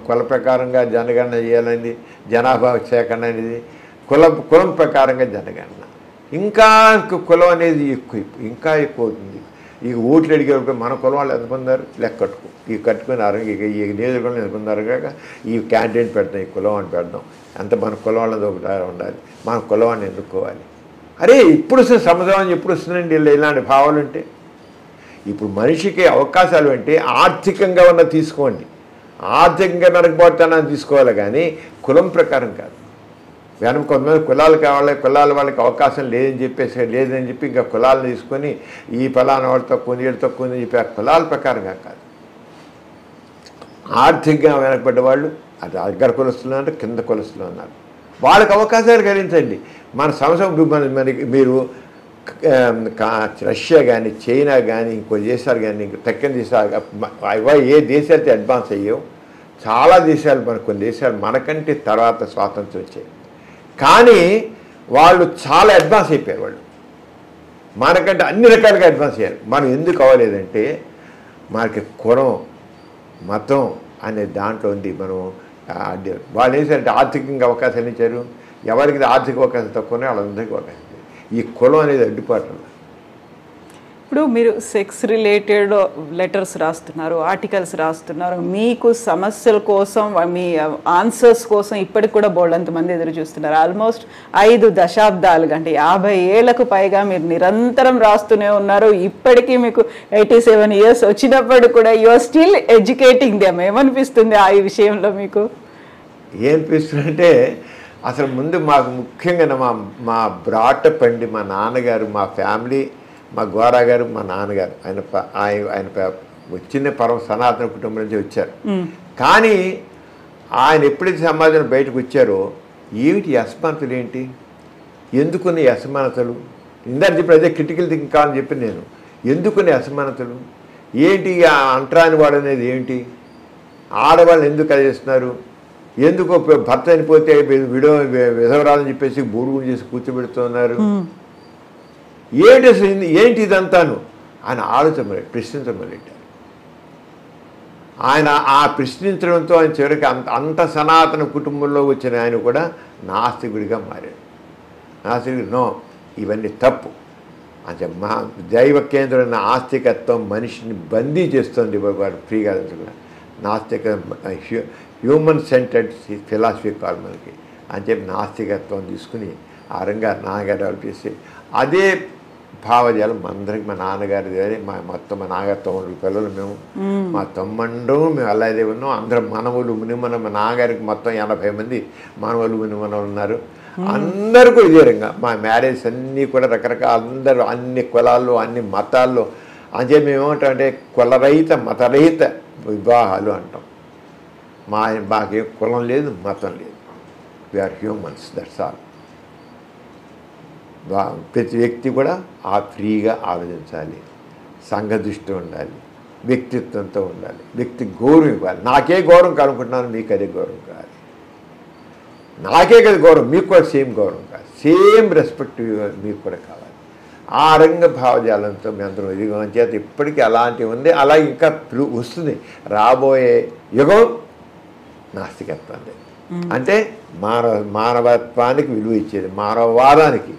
కుల ప్రకారంగా జనగణన చేయాలని, జనాభా సేకరణ అనేది కులం ప్రకారంగా జనగణన. ఇంకా కులం అనేది ఇంకా ఎక్కువ అవుతుంది. ఈ ఓట్లు అడిగేటప్పుడు మన కులం వాళ్ళు ఎంతమంది ఉన్నారు లెక్క కట్టుకో, ఈ కట్టుకున్నారు, ఈ నియోజకవర్గంలో ఎంతమంది కాక ఈ క్యాండిడేట్ పెడతాం, ఈ కులం అని పెడదాం. అంత మన కులం వాళ్ళది ఒకటి ఉండాలి, మన కులవాన్ని ఎన్నుకోవాలి. అరే ఇప్పుడు వస్తుంది సమాజం, ఎప్పుడు వస్తుందండి ఇలాంటి భావాలు ఉంటే? ఇప్పుడు మనిషికి అవకాశాలు అంటే ఆర్థికంగా ఉన్న తీసుకోండి, ఆర్థికంగా వెనకబడతానని తీసుకోవాలి, కానీ కులం ప్రకారం కాదు. వెనక కొంతమంది కులాలు కావాలి, కులాల వాళ్ళకి అవకాశం లేదని చెప్పి ఇంకా కులాలను తీసుకొని ఈ ఫలానా వాళ్ళు తక్కువ ఉంది, వీళ్ళు తక్కువ ఉందని చెప్పి ఆ కులాల ప్రకారంగా కాదు. ఆర్థికంగా వెనకబడ్డ వాళ్ళు అది అగ్ర కులస్తులు అంటే కింద కులస్తులు ఉన్నారు, వాళ్ళకి అవకాశాలు కలిగించండి. మన సంవత్సరం మీరు రష్యా కానీ చైనా కానీ ఇంకో దేశాలు కానీ తక్కిన దేశాలు ఏ దేశాలైతే అడ్వాన్స్ అయ్యో చాలా దేశాలు కొన్ని దేశాలు మనకంటే తర్వాత స్వాతంత్రం వచ్చాయి, కానీ వాళ్ళు చాలా అడ్వాన్స్ అయిపోయారు. వాళ్ళు మనకంటే అన్ని రకాలుగా అడ్వాన్స్ అయ్యారు. మనం ఎందుకు అవ్వలేదంటే మనకి కులం మతం అనే దాంట్లో ఉంది. మనం వాళ్ళు ఏం చేశారంటే ఆర్థికంగా అవకాశాలు ఇచ్చారు. ఎవరికి ఆర్థిక అవకాశం తక్కువ ఉన్నాయో వాళ్ళందరికీ అవకాశం లేదు. ఈ కులం అనేది అడ్డుపాటు. ఇప్పుడు మీరు సెక్స్ రిలేటెడ్ లెటర్స్ రాస్తున్నారు, ఆర్టికల్స్ రాస్తున్నారు, మీకు సమస్యల కోసం మీ ఆన్సర్స్ కోసం ఇప్పటికి కూడా బోల్డంతమంది ఎదురు చూస్తున్నారు. ఆల్మోస్ట్ 5 దశాబ్దాలుగా అంటే 50 ఏళ్లకు పైగా మీరు నిరంతరం రాస్తూనే ఉన్నారు. ఇప్పటికీ మీకు 87 years వచ్చినప్పుడు కూడా you are still educating them. ఏమనిపిస్తుంది ఆ ఈ విషయంలో మీకు? ఏమనిపిస్తుందంటే అసలు ముందు మాకు ముఖ్యంగా మా బ్రాటప్ అండి, మా నాన్నగారు, మా ఫ్యామిలీ, మా గోరా గారు, మా నాన్నగారు, ఆయన వచ్చిన పరమ సనాతన కుటుంబం నుంచి వచ్చారు. కానీ ఆయన ఎప్పుడైతే సమాజంలో బయటకు వచ్చారో ఏమిటి అసమానతలు, ఏంటి ఎందుకున్న అసమానతలు, ఇందాక చెప్పి అదే క్రిటికల్ థింకింగ్ కావాలని చెప్పి నేను, ఎందుకున్న అసమానతలు ఏంటి, అంటరాని వాడు అనేది ఏంటి, ఆడవాళ్ళు ఎందుకు కలిగిస్తున్నారు, ఎందుకు భర్త చనిపోతే విధవరాలని చెప్పేసి బూడుగుని చేసి కూర్చోబెడుతున్నారు, ఏంటి అసలు ఏంటి ఇదంతాను ఆయన ఆలోచన ప్రశ్నించమనేటారు. ఆయన ఆ ప్రశ్నించడంతో ఆయన చివరికి అంత సనాతన కుటుంబంలో వచ్చిన ఆయన కూడా నాస్తికుడిగా మారాడు. నాస్తికుడు నో, ఇవన్నీ తప్పు అంటే మా దైవ కేంద్రమైన ఆస్తికత్వం మనిషిని బందీ చేస్తుంది. వాడు ఫ్రీగా నాస్తిక హ్యూమన్ సెంటర్డ్ ఫిలాసఫీ కాల్ మనకి అని చెప్పి నాస్తికత్వం తీసుకుని ఆ రంగా నాన్నగారు డెవలప్ చేసి అదే భావజాలం అందరికి మా నాన్నగారిది కానీ మా నాన్నగారు 9 పిల్లలు మేము, మా తమ్మండ్రం మేము అలాగే ఉన్నాం. అందరం మనవులు మునిమన, మా నాన్నగారికి మొత్తం 80 మంది మనవలు మునిమనలు ఉన్నారు. అందరూ కూడా ఇదే రంగా మా మ్యారేజ్ అన్నీ కూడా రకరకాల అందరూ అన్ని కులాల్లో అన్ని మతాల్లో అంటే మేము ఏమంటామంటే కులరహిత మతరహిత వివాహాలు అంటాం. మాకేం కులం లేదు, మతం లేదు, వీఆర్ హ్యూమన్స్, దట్స్ ఆల్. ప్రతి వ్యక్తి కూడా ఫ్రీగా ఆలోచించాలి, సంఘదృష్టి ఉండాలి, వ్యక్తిత్వంతో ఉండాలి, వ్యక్తి గౌరవం ఇవ్వాలి. నాకే గౌరవం కావాలనుకుంటున్నాను, మీకు అదే గౌరవం కావాలి. నాకే కదా గౌరవం, మీకు కూడా సేమ్ గౌరవం కావాలి, సేమ్ రెస్పెక్ట్ మీకు కూడా కావాలి. ఆ రంగ భావజాలంతో మేము అందరం ఎదిగిన చేత ఇప్పటికీ అలాంటివి ఉంది. అలా ఇంకా వస్తుంది. రాబోయే యుగం నాస్తికత్వం అంటే మానవత్వానికి విలువ ఇచ్చేది, మానవవాదానికి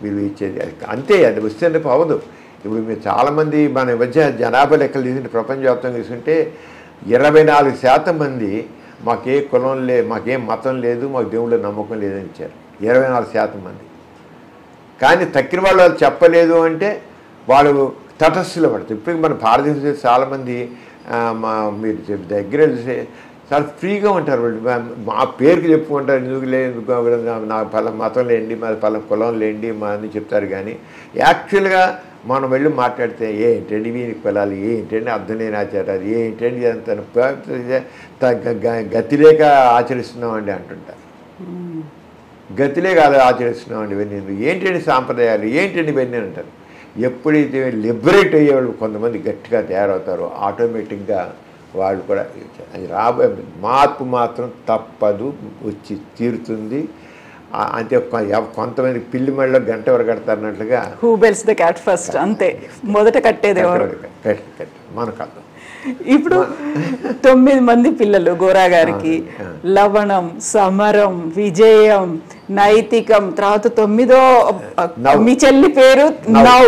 విలువ ఇచ్చేది. అంతే, అది వస్తే అవ్వదు. ఇప్పుడు మీరు చాలామంది మన మధ్య జనాభా లెక్కలు తీసుకుంటే ప్రపంచవ్యాప్తంగా తీసుకుంటే 24% మంది మాకే కులం మాకేం మతం లేదు, మాకు దేవుళ్ళ నమ్మకం లేదని ఇచ్చారు 24% మంది. కానీ తక్కిన వాళ్ళు చెప్పలేదు అంటే వాళ్ళు తటస్థులు పడతారు. ఇప్పటికి మన భారతదేశంలో చాలామంది మీరు దగ్గర చాలా ఫ్రీగా ఉంటారు. వాళ్ళు మా పేరుకి చెప్పుకుంటారు, ఎందుకు లేదు నా పలానా మతం లేండి, మా పలానా కులం లేండి మా అని చెప్తారు. కానీ యాక్చువల్గా మనం వెళ్ళి మాట్లాడితే ఏంటండి వీరికి పిల్లలు, ఏంటండి అర్థం లేని ఆచారాలు, ఏంటండి అంత గతిలేక ఆచరిస్తున్నామండి అంటుంటారు. గతిలేక ఆచరిస్తున్నామండి ఇవన్నీ, ఏంటండి సాంప్రదాయాలు, ఏంటండి ఇవన్నీ అంటారు. ఎప్పుడైతే లిబరేట్ అయ్యేవాళ్ళు కొంతమంది గట్టిగా తయారవుతారో ఆటోమేటిక్గా వాళ్ళు కూడా అది రాబోయే మార్పు మాత్రం తప్పదు, వచ్చి తీరుతుంది. అంటే కొంతమంది పిల్లి మెడలో గంట వరకు కడతారన్నట్లుగా who bells the cat first, అంతే మొదట కట్టేది ఎవరు మనకు అర్థం. ఇప్పుడు 9 మంది పిల్లలు గోరా గారికి, లవణం, సమరం, విజయం, నైతికం, తర్వాత 9వ మీ చెల్లి పేరు నౌ.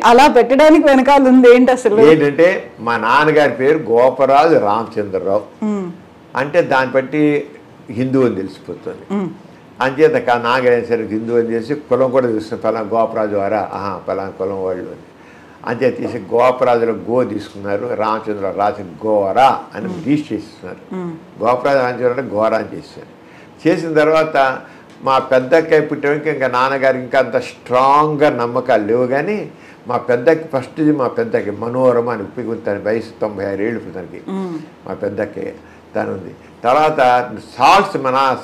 అలా పెట్టడానికి వెనకాల ఉంది ఏంటి అసలు? ఏంటంటే మా నాన్నగారి పేరు గోపరాజు రామచంద్రరావు, అంటే దాన్ని బట్టి హిందూ అని తెలిసిపోతుంది. అంచేత నాన్నగారు సరే హిందూ అని చేసి కులం కూడా చూస్తుంది, పలానా గోపరాజు వారా, పలానా కులం వాళ్ళు అని. అంతే తీసి గోపరాజులో గో తీసుకున్నారు, రామచంద్రరావు రాసి గోరా అని రిజిస్టర్ చేస్తున్నారు. గోపరాజు రామచంద్ర అంటే గోరా అని చేశారు. చేసిన తర్వాత మా పెద్దక్కయ్య పుట్టడానికి ఇంకా నాన్నగారికి ఇంకా అంత స్ట్రాంగ్గా నమ్మకాలు లేవు. కానీ మా పెద్దకి ఫస్ట్ మా పెద్దకి మనోరమ అని ఉప్పిగుంది, తన వయసు 96 ఏళ్ళు తనకి. మా పెద్దక్కయ్య తను ఉంది. తర్వాత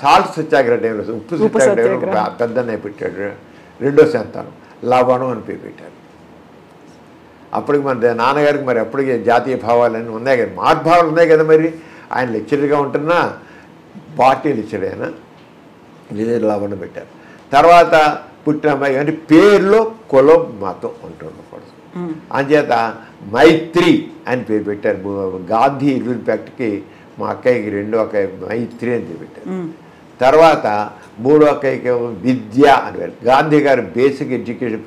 సాల్ట్స్ సత్యాగ్రహ టైంలో ఉప్పు సత్యాగ్రహ పెద్దన్నయ్య పెట్టాడు. 2వ సంతానం లవణం అని పేరు పెట్టారు. అప్పటికి మన నాన్నగారికి మరి అప్పటికే జాతీయ భావాలన్నీ ఉన్నాయి కదా, మార్భావాలు ఉన్నాయి కదా. మరి ఆయన లెక్చరర్గా ఉంటున్నా పార్టీ లెక్చర్ అయినా లాభం పెట్టారు. తర్వాత పుట్టిన అమ్మాయి అంటే పేరులో కులం మతం ఉంటుండకూడదు. అంచేత మైత్రి అని పేరు పెట్టారు. గాంధీ ఇర్విన్ ఫ్యాక్ట్కి మా అక్కయ్యకి రెండో అక్కయ్య మైత్రి అని పెట్టారు. తర్వాత మూడో అక్కయ్యకి విద్య అని పేరు. గాంధీ గారు బేసిక్ ఎడ్యుకేషన్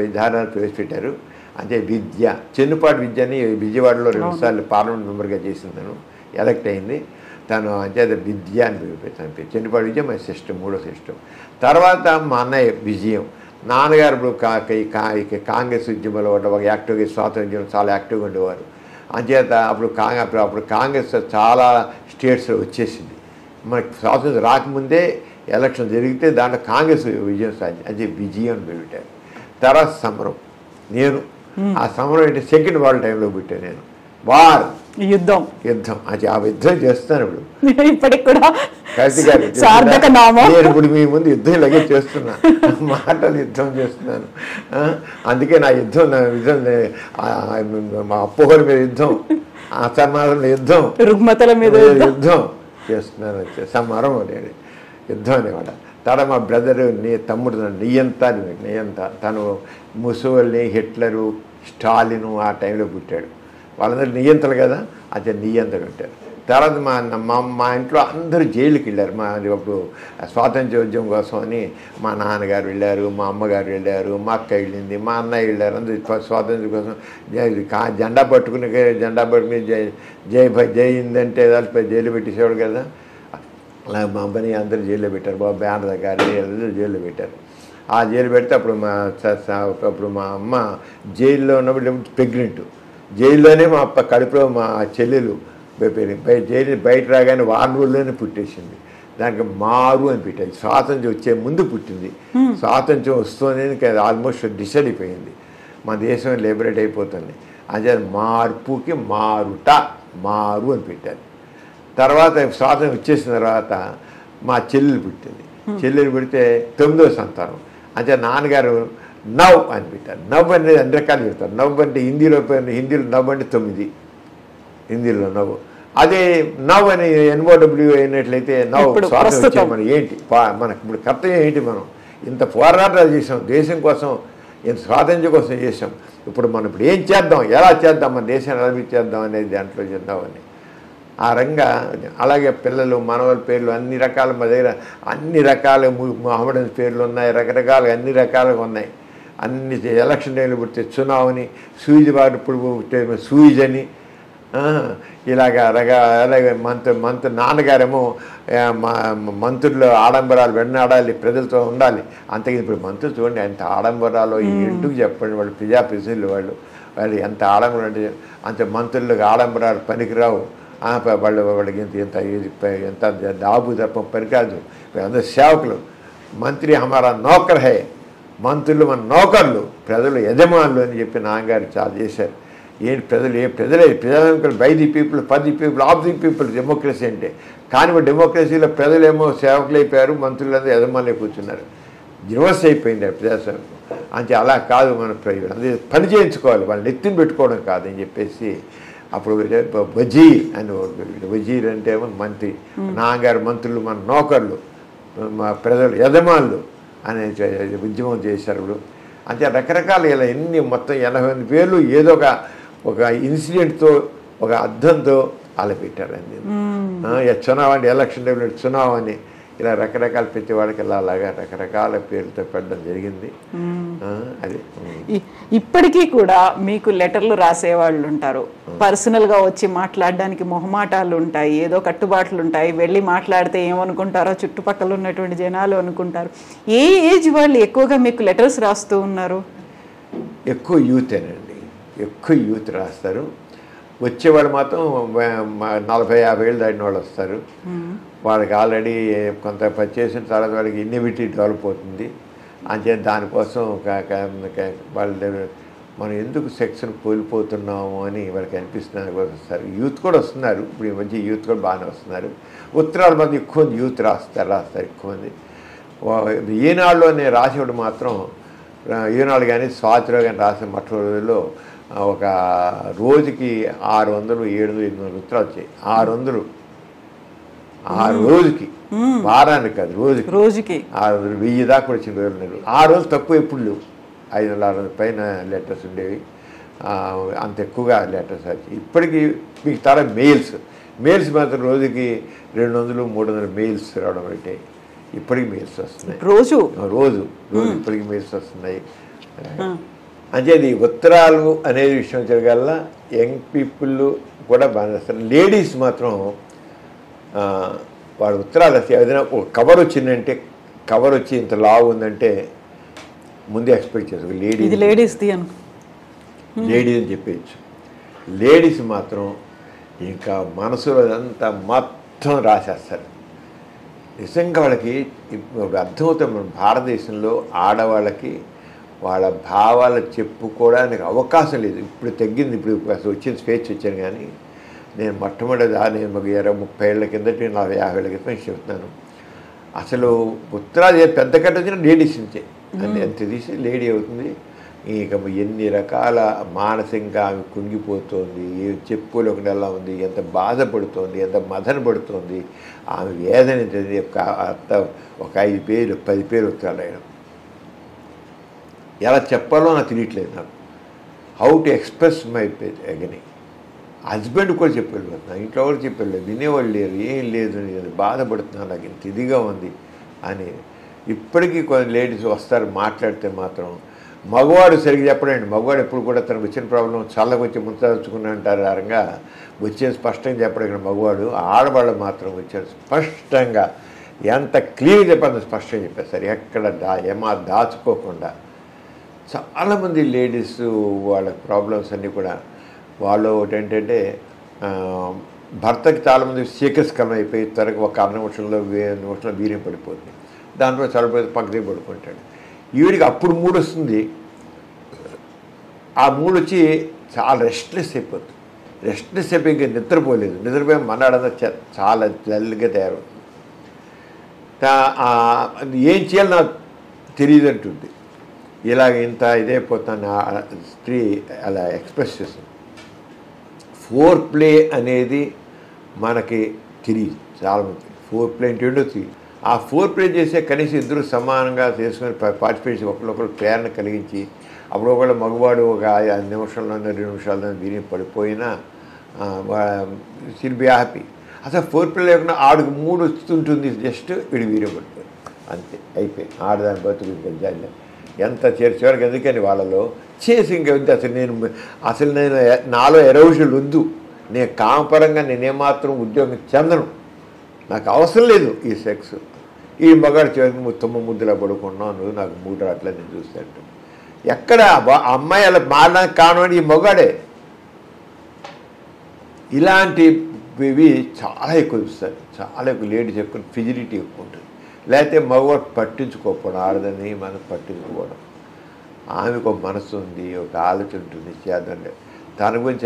విధానాన్ని ప్రవేశపెట్టారు. అంటే విద్య, చెన్నుపాటి విద్యని విజయవాడలో 2 సార్లు పార్లమెంట్ మెంబర్గా చేసిందను, ఎలక్ట్ అయింది తను. అంచేత విద్య అని పెట్టాను. చెన్నుపాటి విద్య మా సిస్టమ్, మూడో సిస్టమ్. తర్వాత మా అన్నయ్య విజయం. నాన్నగారు ఇప్పుడు కాంగ్రెస్ ఉద్యమంలో ఒక యాక్టివ్గా, స్వాతంత్ర ఉద్యమం చాలా యాక్టివ్గా ఉండేవారు. అంచేత అప్పుడు కాంగ్రెస్ చాలా స్టేట్స్లో వచ్చేసింది. మనకి స్వాతంత్రం రాకముందే ఎలక్షన్ జరిగితే దాంట్లో కాంగ్రెస్ విజయం సాధించి అంటే విజయం అని పెట్టారు. తర్వాత సమరం. నేను ఆ సమరం ఏంటి సెకండ్ వరల్డ్ టైంలో పెట్టాను నేను. వార్ యుద్ధం అది ఆ యుద్ధం చేస్తాను ఇప్పుడు ఇప్పటికి కూడా. నేను ఇప్పుడు మీ ముందు యుద్ధం ఇలాగే చేస్తున్నా, మాటలు యుద్ధం చేస్తున్నాను. అందుకే నా యుద్ధం మా అపోహల మీద యుద్ధం, అసమాధాన యుద్ధం, రుగ్మతల మీద యుద్ధం చేస్తున్నాను. సమరం అనేది యుద్ధం అనేవాడు. తర్వాత మా బ్రదరు తమ్ముడు నియంత తను ముసోల్ని, హిట్లరు, స్టాలిను ఆ టైంలో పుట్టాడు. వాళ్ళందరూ నియంతలు కదా, అదే నియంతలు ఉంటారు. తర్వాత మా ఇంట్లో అందరూ జైలుకి వెళ్ళారు. అప్పుడు స్వాతంత్ర్య ఉద్యమం కోసం అని మా నాన్నగారు వెళ్ళారు, మా అమ్మగారు వెళ్ళారు, మా అక్క వెళ్ళింది, మా అన్నయ్య వెళ్ళారు. అందరూ స్వాతంత్ర్యం కోసం జెండా పట్టుకుని జై హింద్ అంటే జైలు పెట్టేసేవాడు కదా. అలా మా అమ్మని అందరూ జైల్లో పెట్టారు. బాబు బ్యానర్ దగ్గర జైల్లో పెట్టారు. ఆ జైలు పెడితే అప్పుడు మా అమ్మ జైల్లో ఉన్నప్పుడు ప్రెగ్నెంట్. జైల్లోనే మా కడుపులో మా చెల్లెలు జైలు బయట రాగానే 6 రోజుల్లోనే పుట్టేసింది. దానికి మారు అని పెట్టారు. స్వాతంత్ర్యం వచ్చే ముందు పుట్టింది. స్వాతంత్ర్యం వస్తుంది ఆల్మోస్ట్ డిసైడ్ అయిపోయింది. మా దేశం లిబరేట్ అయిపోతుంది. అదే మార్పుకి మారు అని పెట్టారు. తర్వాత స్వాతంత్రం వచ్చేసిన తర్వాత మా చెల్లెలు పుట్టింది. చెల్లెలు పుడితే 9వ సంతానం. అంటే నాన్నగారు నవ్ అని పెట్టారు. నవ్ అనేది 2 రకాలు చెప్తారు. నవ్ అంటే హిందీలో నవ్ అంటే 9, హిందీలో నవ్వు. అదే నవ్ అని NOW అయినట్లయితే నవ్ స్వాతంత్రం వచ్చామని ఏంటి మనకు ఇప్పుడు కర్తవ్యం ఏంటి? మనం ఇంత పోరాటాలు చేసాం దేశం కోసం, ఇంత స్వాతంత్ర్యం కోసం చేసాం. ఇప్పుడు మనం ఇప్పుడు ఏం చేద్దాం, ఎలా చేద్దాం, మన దేశాన్ని అభివృద్ధి అనేది దాంట్లో చేద్దామని ఆ రంగా. అలాగే పిల్లలు, మనవల పేర్లు అన్ని రకాల మా దగ్గర అన్ని రకాల మహమ్మదన్ పేర్లు ఉన్నాయి. రకరకాలుగా అన్ని రకాలుగా ఉన్నాయి. అన్ని ఎలక్షన్ టైంలో పుడితే చునావని, సూయిజ్ బాగా ఇప్పుడు పుట్టే సూయిజ్ అని ఇలాగా అలాగే మంత్రి నాన్నగారేమో మంత్రులు ఆడంబరాలు వెన్నాడాలి, ప్రజలతో ఉండాలి. అంతకి ఇప్పుడు మంత్రులు చూడండి ఎంత ఆడంబరాలు ఎందుకు చెప్పండి. వాళ్ళు ప్రజాప్రతినిధులు వాళ్ళు ఎంత ఆడంబరం అంటే అంత మంత్రులకు ఆడంబరాలు పనికిరావు. వాళ్ళకి ఎంత దాబు తప్ప పనికాదు. అందరూ సేవకులు. మంత్రి హమారా నౌకర్ హై, మంత్రులు మన నౌకర్లు, ప్రజలు యజమానులు అని చెప్పి నాన్నగారు చాలా చేశారు. ఏంటి ప్రజలు by the people, for the people, of the people democracy అంటే. కానీ డెమోక్రసీలో ప్రజలేమో సేవకులు అయిపోయారు, మంత్రులందరూ యజమానులే కూర్చున్నారు. రివర్స్ అయిపోయింది ప్రజాస్వామ్యం. అంటే అలా కాదు, మన అదే పని చేయించుకోవాలి, వాళ్ళని ఎత్తిన పెట్టుకోవడం కాదని చెప్పేసి అప్పుడు వజీర్ అని వజీర్ అంటే మంత్రి, నాన్నగారు మంత్రులు మన నౌకర్లు, మా ప్రజలు యజమానులు అనే ఉద్యమం చేశారు. ఇప్పుడు అంటే రకరకాల ఇలా ఎన్ని మొత్తం 80 పేర్లు ఏదో ఒక ఇన్సిడెంట్తో, ఒక అర్థంతో అలా పెట్టారండి. చునావ్ అంటే ఎలక్షన్ టైంలో చునావ్ అని ఇలా రకరకాల ప్రతి వాడికి అలాగా రకరకాల పేర్లతో పెట్టడం జరిగింది. అది ఇప్పటికీ కూడా మీకు లెటర్లు రాసేవాళ్ళు ఉంటారు, పర్సనల్గా వచ్చి మాట్లాడడానికి మొహమాటాలు ఉంటాయి, ఏదో కట్టుబాట్లు ఉంటాయి. వెళ్ళి మాట్లాడితే ఏమనుకుంటారో చుట్టుపక్కల ఉన్నటువంటి జనాలు అనుకుంటారు. ఏ ఏజ్ వాళ్ళు ఎక్కువగా మీకు లెటర్స్ రాస్తూ ఉన్నారు? ఎక్కువ యూతేనండి, ఎక్కువ యూత్ రాస్తారు. వచ్చేవాళ్ళు మాత్రం 40-50 ఏళ్ళు దాటిన వాళ్ళు వస్తారు. వాళ్ళకి ఆల్రెడీ కొంత పని చేసిన తర్వాత వాళ్ళకి ఇన్నివిటీ డెవలప్ అవుతుంది. అంటే దానికోసం వాళ్ళు మనం ఎందుకు సెక్షన్ కోల్పోతున్నాము అని వాళ్ళకి అనిపిస్తున్నారు, వస్తారు. యూత్ కూడా వస్తున్నారు. ఇప్పుడు ఈ మధ్య యూత్ కూడా బాగానే వస్తున్నారు. ఉత్తరాల మంది ఎక్కువ మంది యూత్ రాస్తారు ఎక్కువ మంది. ఈనాడులో నేను రాసేవాడు మాత్రం ఈనాడు కానీ స్వాతిలో కానీ రాసే మొట్టమొదటి రోజుల్లో ఒక రోజుకి 600, 700, 800 ఉత్తరాలు వచ్చాయి. 600 ఆ రోజుకి, వారానికి కాదు రోజుకి ఆ 1000 దాకా వచ్చిన రోజులు ఉన్నారు. ఆ రోజు తక్కువ ఎప్పుడు లేవు, 500-600 పైన లెటర్స్ ఉండేవి. అంత ఎక్కువగా లెటర్స్ వచ్చి ఇప్పటికీ మీకు తర మెయిల్స్ మాత్రం రోజుకి 200-300 మెయిల్స్ రావడం అంటే ఇప్పటికి మెయిల్స్ వస్తున్నాయి. రోజు ఇప్పటికి మెయిల్స్ వస్తున్నాయి. అంటే అది ఉత్తరాలు అనేది విషయం జరగాల. యంగ్ పీపుల్ కూడా బాగా చేస్తారు. లేడీస్ మాత్రం వాళ్ళ ఉత్తరాలు ఏదైనా ఒక కవర్ వచ్చిందంటే, కవర్ వచ్చి ఇంత లావు ఉందంటే ముందే ఎక్స్పెక్ట్ చేస్తారు లేడీస్ అని చెప్పేయచ్చు. లేడీస్ మాత్రం ఇంకా మనసులో అంతా మొత్తం రాసేస్తారు. నిజంగా వాళ్ళకి అర్థమవుతాం, మన భారతదేశంలో ఆడవాళ్ళకి వాళ్ళ భావాలు చెప్పుకోవడానికి అవకాశం లేదు. ఇప్పుడు తగ్గింది, ఇప్పుడు వచ్చిన స్వేచ్ఛ వచ్చాను. కానీ నేను మొట్టమొదటి నేను 20-30 ఏళ్ల కిందటి 40-50 ఏళ్ళ క్రితం చెప్తున్నాను. అసలు ఉత్తరాది పెద్ద కట్ట వచ్చిన లేడీస్ నుంచే ఎంత తీసి లేడీ అవుతుంది. ఇక ఎన్ని రకాల మానసికంగా ఆమె కుంగిపోతుంది, చెప్పుకోలేకుండా ఎలా ఉంది, ఎంత బాధపడుతోంది, ఎంత మదన పడుతోంది, ఆమె వేదన ఒక 5 పేరు 10 పేరు ఉత్తరాలు రాయడం. ఎలా చెప్పాలో నాకు తెలియట్లేదు. నాకు how to express my agony. Husband కూడా చెప్పగలుగుతున్నాను, ఇంట్లో కూడా చెప్పలేదు, వినేవాళ్ళు లేరు, ఏం లేదు, నేను బాధపడుతున్నాను, నాకు ఇంత ఇదిగా ఉంది అని. ఇప్పటికీ కొన్ని లేడీస్ వస్తారు మాట్లాడితే మాత్రం. మగవాడు సరిగ్గా చెప్పడండి. మగవాడు ఎప్పుడు కూడా తనకు వచ్చిన ప్రాబ్లం చల్లగా వచ్చి ముంచుకుని అంటారు రంగా వచ్చేది స్పష్టంగా చెప్పడం మగవాడు. ఆడవాళ్ళు మాత్రం వచ్చారు స్పష్టంగా, ఎంత క్లియర్గా చెప్పాలి స్పష్టంగా చెప్పేస్తారు, ఎక్కడ దాచుకోకుండా. చాలామంది లేడీస్ వాళ్ళ ప్రాబ్లమ్స్ అన్నీ కూడా వాళ్ళు ఏంటంటే భర్తకి చాలామంది శీకస్కలం అయిపోయి తనకు ఒక 6 నిమిషంలో వీర్యం పడిపోతుంది. దాంట్లో చడిపోతే పక్కనే పడుకుంటాడు. ఈవిడికి అప్పుడు మూడు వస్తుంది. ఆ మూడు వచ్చి చాలా రెస్ట్లెస్ అయిపోతుంది. రెస్ట్లెస్ అయిపోయి ఇంకా నిద్రపోలేదు. నిద్రపోయి మన్నాడంతా చాలా జల్లుగా తయారవుతుంది. ఏం చేయాలో నాకు తెలియదు అంటుంది. ఇలాగ ఇంత ఇదైపోతాను స్త్రీ అలా ఎక్స్ప్రెస్ చేస్తుంది. ఫోర్ ప్లే అనేది మనకి తెలియదు చాలామంది. ఫోర్ ప్లే అంటే ఏంటో తెలియదు. ఆ ఫోర్ ప్లే చేసే కనీసం ఇద్దరు సమానంగా చేసుకొని పార్టిసిపేట్ చేసి ఒకరికొకరు ప్రేరణ కలిగించి అప్పుడు ఒకళ్ళు మగవాడు ఒక 5 నిమిషాల్లో 2 నిమిషాల్లో వీరిని పడిపోయినా షిల్ బి హ్యాపీ. అసలు ఫోర్ ప్లే లేకుండా ఆడుకు 3 వస్తుంటుంది, జస్ట్ వీడి వీరియం పడిపోయి అంతే అయిపోయి ఆడదాని బతుకు పెద్ద ఎంత చివరికి. ఎందుకని వాళ్ళలో చేసి ఇంకా వద్దు. అసలు నేను నాలో ఎరోజులు వద్దు, నేను కామపరంగా నేనేమాత్రం ఉద్యోగం చెందను, నాకు అవసరం లేదు ఈ సెక్స్. ఈ మగాడు చివరికి తొమ్మ ముద్దులా పడుకున్నాను, నాకు 3 రాట్లా నేను చూస్తాను. ఎక్కడ అమ్మాయి అలా మారడానికి కారణం ఈ మగాడే. ఇలాంటివి చాలా ఎక్కువ చూస్తారు. చాలా ఎక్కువ లేడీస్ ఎక్కువ ఫిజిలిటీ ఎక్కువ ఉంటుంది. లేకపోతే మగవాడు పట్టించుకోకపోవడం, ఆడదని మనం పట్టించుకోవడం. ఆమెకు ఒక మనసు ఉంది, ఒక ఆలోచన ఉంటుంది, చేద్దండి తన గురించి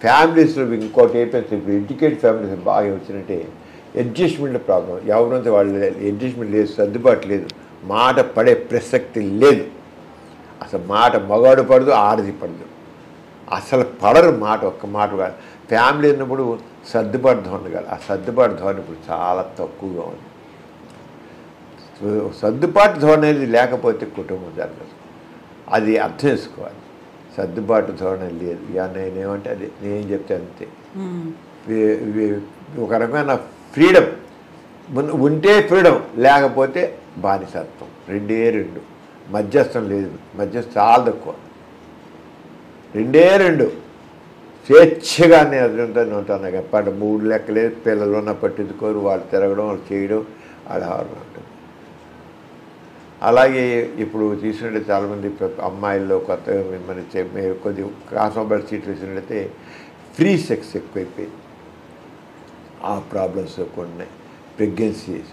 ఫ్యామిలీస్లో ఇంకోటి ఏంటంటే ఎడ్యుకేటెడ్ ఫ్యామిలీస్ బాగా వచ్చినట్టే అడ్జస్ట్మెంట్ ప్రాబ్లం. ఎవరంతా వాళ్ళు అడ్జస్ట్మెంట్ లేదు, సర్దుబాటు లేదు, మాట పడే ప్రసక్తి లేదు. అసలు మాట మగాడు పడదు, ఆడది పడదు, అసలు పడరు మాట. ఒక్క మాట కాదు. ఫ్యామిలీ ఉన్నప్పుడు సర్దుబాటు ధోరణి కాదు. ఆ సర్దుబాటు ధోరణి ఇప్పుడు చాలా తక్కువగా ఉంది. సర్దుబాటు ధోరణి అనేది లేకపోతే కుటుంబం జరగదు. అది అర్థం చేసుకోవాలి. సర్దుబాటు ధోరణి లేదు. నేనేమంటే అది నేను చెప్తే అంతే. ఒక రకమైన ఫ్రీడమ్ ఉంటే ఫ్రీడమ్, లేకపోతే బానిసత్వం. 2 మధ్యస్థం లేదు. మధ్యస్థం చాలా తక్కువ. 2 స్వేచ్ఛగా నేను ఉంటాను. ఎప్పటి 3 లెక్కలేదు. పిల్లలు ఉన్న పట్టించుకోరు, వాళ్ళు తిరగడం, వాళ్ళు చేయడం, వాళ్ళు హారం ఉంటుంది. అలాగే ఇప్పుడు తీసుకుంటే చాలామంది అమ్మాయిల్లో కొత్తగా మన కొద్ది కాస్మోబైల్ సీట్లు తీసుకున్నట్లయితే ఫ్రీ సెక్స్ ఎక్కువైపోయింది. ఆ ప్రాబ్లమ్స్ ఎక్కువ ఉన్నాయి. ప్రెగ్నెన్సీస్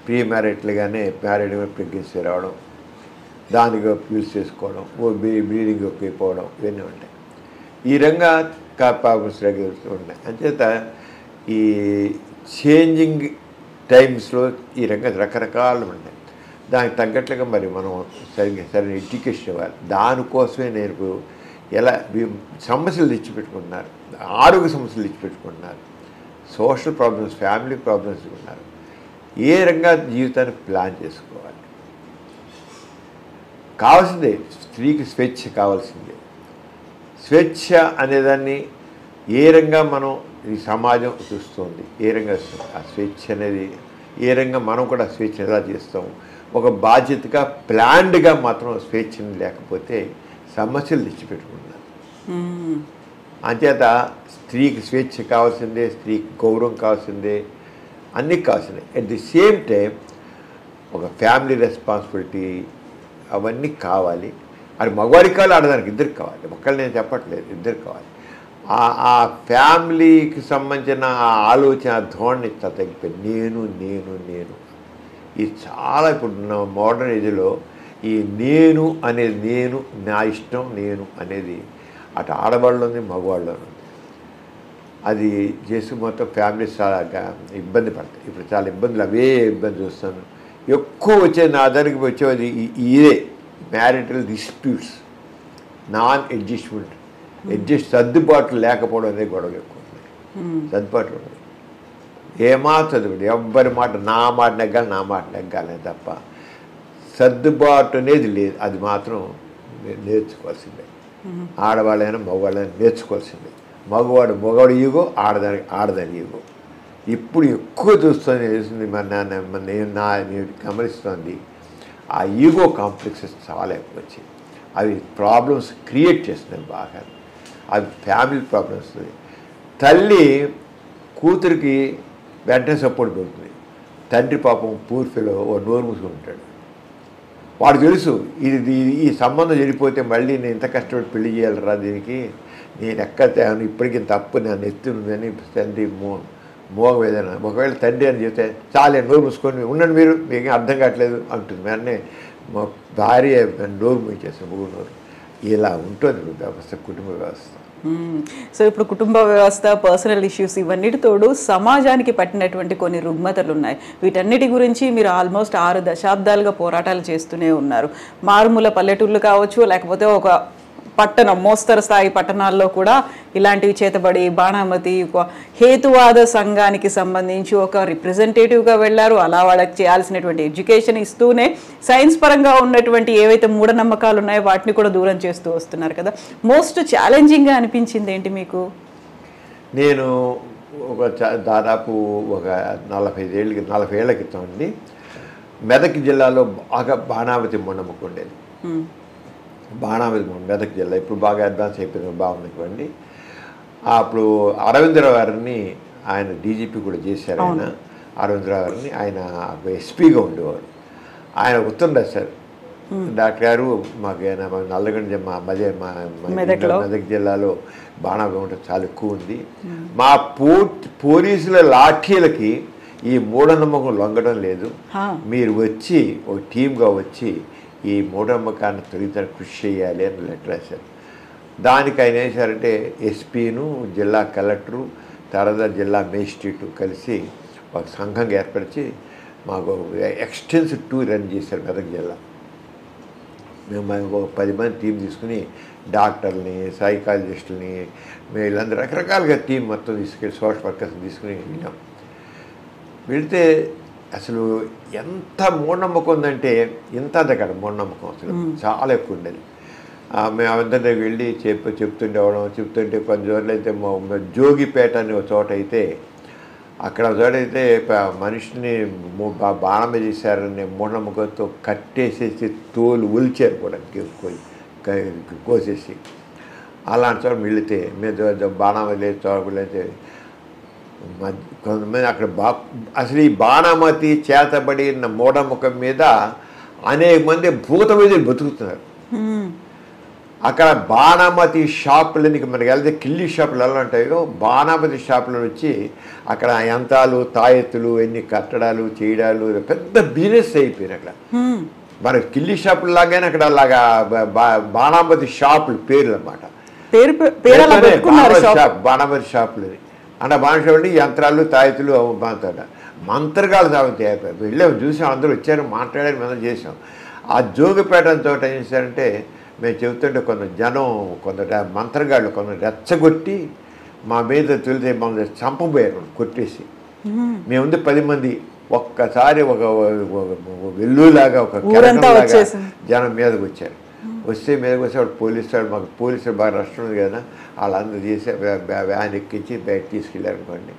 ప్రీ మ్యారేట్లుగానే మ్యారేడ్ ప్రెగ్నెన్సీ రావడం, దానికి యూజ్ చేసుకోవడం, బ్లీడింగ్ ఎక్కువైపోవడం, ఇవన్నీ ఉంటాయి. ఈ రంగా ప్రాబ్లమ్స్ ఉన్నాయి. అంచేత ఈ చేంజింగ్ టైమ్స్లో ఈ రంగా రకరకాలు ఉన్నాయి. దానికి తగ్గట్లుగా మరి మనం సరైన ఎడ్యుకేషన్ ఇవ్వాలి. దానికోసమే నేను ఎలా సమస్యలు తెచ్చిపెట్టుకుంటున్నారు, ఆరోగ్య సమస్యలు తెచ్చిపెట్టుకుంటున్నారు. సోషల్ ప్రాబ్లమ్స్, ఫ్యామిలీ ప్రాబ్లమ్స్ ఉన్నారు. ఏ రకంగా జీవితాన్ని ప్లాన్ చేసుకోవాలి? కావాల్సిందే, స్త్రీకి స్వేచ్ఛ కావాల్సిందే. స్వేచ్ఛ అనేదాన్ని ఏ రకంగా మనం ఈ సమాజం చూస్తుంది, ఏ రకంగా ఆ స్వేచ్ఛ అనేది ఏ రకంగా మనం కూడా స్వేచ్ఛ ఎలా చేస్తాము? ఒక బాధ్యతగా ప్లాన్డ్గా మాత్రం స్వేచ్ఛని లేకపోతే సమస్యలు తెచ్చిపెట్టుకుంటున్నారు. అంచేత స్త్రీకి స్వేచ్ఛ కావాల్సిందే, స్త్రీకి గౌరవం కావాల్సిందే, అన్నీ కావాల్సిందే. అట్ ది సేమ్ టైం ఒక ఫ్యామిలీ రెస్పాన్సిబిలిటీ అవన్నీ కావాలి. అది మగవాడికి కావాలి, ఆడదానికి ఇద్దరికి కావాలి. ఒక్కళ్ళు నేను చెప్పట్లేదు, ఇద్దరికి కావాలి. ఆ ఫ్యామిలీకి సంబంధించిన ఆ ఆలోచన ధోరణి తగ్గిపోయి నేను నేను నేను ఇది చాలా ఇప్పుడు మోడర్న్ ఏజ్లో ఈ నేను అనేది, నేను నా ఇష్టం నేను అనేది అటు ఆడవాళ్ళు ఉంది, మగవాళ్ళు ఉంది. అది చేసి మొత్తం ఫ్యామిలీస్ చాలా ఇబ్బంది పడతాయి. ఇప్పుడు చాలా ఇబ్బందులు, అవే ఇబ్బంది చూస్తాను. ఎక్కువ వచ్చే నా దగ్గరికి వచ్చేది ఇదే మ్యారిటల్ డిస్ప్యూట్స్, నాన్ అడ్జస్ట్ సర్దుబాట్లు లేకపోవడం అనేది గొడవలు ఎక్కువ ఉన్నాయి. సర్దుబాట్లు ఉన్నాయి. చదువుడు ఎవ్వరి మాట నా మాట నెగ్గాలి తప్ప సర్దుబాటు అనేది లేదు. అది మాత్రం నేర్చుకోవాల్సిందే. ఆడవాళ్ళైనా మగవాళ్ళైనా నేర్చుకోవాల్సిందే. మగవాడు ఈగో, ఆడదాని ఈగో ఇప్పుడు ఎక్కువ చూస్తుంది. నేను గమనిస్తోంది ఆ ఈగో కాంప్లెక్సెస్ చాలా ఎక్కువ వచ్చాయి. అవి ప్రాబ్లమ్స్ క్రియేట్ చేస్తున్నాయి బాగా. అవి ఫ్యామిలీ ప్రాబ్లమ్స్. తల్లి కూతురికి వెంటనే సపోర్ట్ దొరుకుతుంది. తండ్రి పాపం పూర్తిలో ఓ నోరు మూసుకుని ఉంటాడు. వాడు తెలుసు ఈ సంబంధం చెడిపోతే మళ్ళీ నేను ఇంత కష్టపడి పెళ్లి చేయాలరా, దీనికి నేను ఎక్కడ ఇప్పటికీ తప్పు నన్ను ఎత్తుందని తండ్రి మోగ వేదన. ఒకవేళ తండ్రి అని చెప్తే చాలే నోరు మూసుకొని ఉండండి, మీకు అర్థం కావట్లేదు అంటుంది. వెంటనే మా భార్య నోరు మూసేస్తాను, మూడు నోరు. ఇలా ఉంటుంది వ్యవస్థ, కుటుంబ వ్యవస్థ. సో ఇప్పుడు కుటుంబ వ్యవస్థ, పర్సనల్ ఇష్యూస్ ఇవన్నిటి తోడు సమాజానికి పట్టినటువంటి కొన్ని రుగ్మతలు ఉన్నాయి. వీటన్నిటి గురించి మీరు ఆల్మోస్ట్ 6 దశాబ్దాలుగా పోరాటాలు చేస్తూనే ఉన్నారు. మారుమూల పల్లెటూళ్ళు కావచ్చు, లేకపోతే ఒక పట్టణం, మోస్తరు స్థాయి పట్టణాల్లో కూడా ఇలాంటివి చేతబడి బాణామతి హేతువాద సంఘానికి సంబంధించి ఒక రిప్రజెంటేటివ్గా వెళ్ళారు. అలా వాళ్ళకి చేయాల్సినటువంటి ఎడ్యుకేషన్ ఇస్తూనే సైన్స్ పరంగా ఉన్నటువంటి ఏవైతే మూఢనమ్మకాలు ఉన్నాయో వాటిని కూడా దూరం చేస్తూ వస్తున్నారు కదా. మోస్ట్ ఛాలెంజింగ్గా అనిపించింది ఏంటి మీకు? నేను దాదాపు ఒక 40 ఏళ్ల క్రితం అండి మెదక్ జిల్లాలో బాగా బాణామతి మూఢనమ్మకం ఉండేది. బాణామతి మెదక్ జిల్లా ఇప్పుడు బాగా అడ్వాన్స్ అయిపోయింది, బాగుంది. అప్పుడు అరవిందరావు గారిని ఆయన డీజీపీ కూడా చేశారు. అరవిందరావు గారిని ఆయన ఎస్పీగా ఉండేవారు. ఆయన ఉత్తరం రాశారు, డాక్టర్ గారు మాకు నల్లగొండ మెదక్ జిల్లాలో బాణామతి ఉండటం చాలా ఎక్కువ ఉంది. మా పోలీసుల లాఠీలకి ఈ మూఢనమ్మకం లొంగడం లేదు. మీరు వచ్చి ఒక టీమ్గా వచ్చి ఈ మూఢనమ్మకాన్ని తొలగించడానికి కృషి చేయాలి అని లెటర్ రాశారు. దానికి ఆయన ఏం చేశారంటే ఎస్పీను, జిల్లా కలెక్టరు, తర్వాత జిల్లా మేజిస్ట్రేటు కలిసి ఒక సంఘంగా ఏర్పరిచి మాకు ఎక్స్టెన్సివ్ టూర్ రన్ చేశారు మెదక్ జిల్లా. మేము ఒక 10 మంది టీం తీసుకుని డాక్టర్ని, సైకాలజిస్టులని, వీళ్ళందరూ రకరకాలుగా టీం మొత్తం తీసుకెళ్ళి సోషల్ వర్కర్స్ని తీసుకుని వెళ్ళాం. వెళితే అసలు ఎంత మూఢనమ్మకం ఉందంటే ఇంత దగ్గర మూఢనమ్మకం అసలు చాలా ఎక్కువ ఉండేది. మేము అందరి దగ్గర వెళ్ళి చెప్తుంటే కొన్ని చోట్ల అయితే జోగిపేట అనే ఒక చోట అయితే అక్కడ చోట అయితే మనిషిని బాణం చేశారనే మూఢనమ్మకంతో కట్టేసేసి తోలు ఉల్చారు కూడా కోసేసి. అలాంటి చోట వెళితే మేము బాణం లేదు చోట కొంతమంది అక్కడ అసలు ఈ బాణామతి చేతబడిన మూఢముఖం మీద అనేక మంది భూత వైద్యులు బతుకుతున్నారు. అక్కడ బాణామతి షాపులకి మనకి వెళ్తే కిల్లి షాపులు ఎలా ఉంటాయో బాణామతి షాపులో వచ్చి అక్కడ యంత్రాలు, తాయెత్తులు, ఎన్ని కట్టడాలు చేయడాలు పెద్ద బిజినెస్ అయిపోయినాయి. అక్కడ మనకి కిల్లి షాపులు లాగానే అక్కడ అలాగా బాణామతి షాపులు పేర్లు అన్నమాట. బాణామతి షాపులు అంటే బాణామతి యంత్రాలు, తాయెత్తులు మంత్రగాలు తాగుతాయి. వెళ్ళాము, చూసాం, అందరూ వచ్చారు, మాట్లాడారు, మనం చేసాం. ఆ జోగిపేట చోట ఏం చేశారంటే మేము చెబుతుంటే కొంత జనం, కొందరు మంత్రగాళ్ళు కొందరు రెచ్చగొట్టి మా మీద తెలితే మమ్మల్ని చంపబోయారు కొట్టేసి. మేముంది 10 మంది, ఒక్కసారి ఒక వెల్లులాగా ఒక కెరటంలాగా జనం మీదకి వచ్చారు. మీదకి వస్తే వాడు పోలీసులు బాగా రష్ ఉంది కదా, వాళ్ళందరూ చేసి వ్యాన్ ఎక్కించి బయట తీసుకెళ్ళారు అనుకోండి.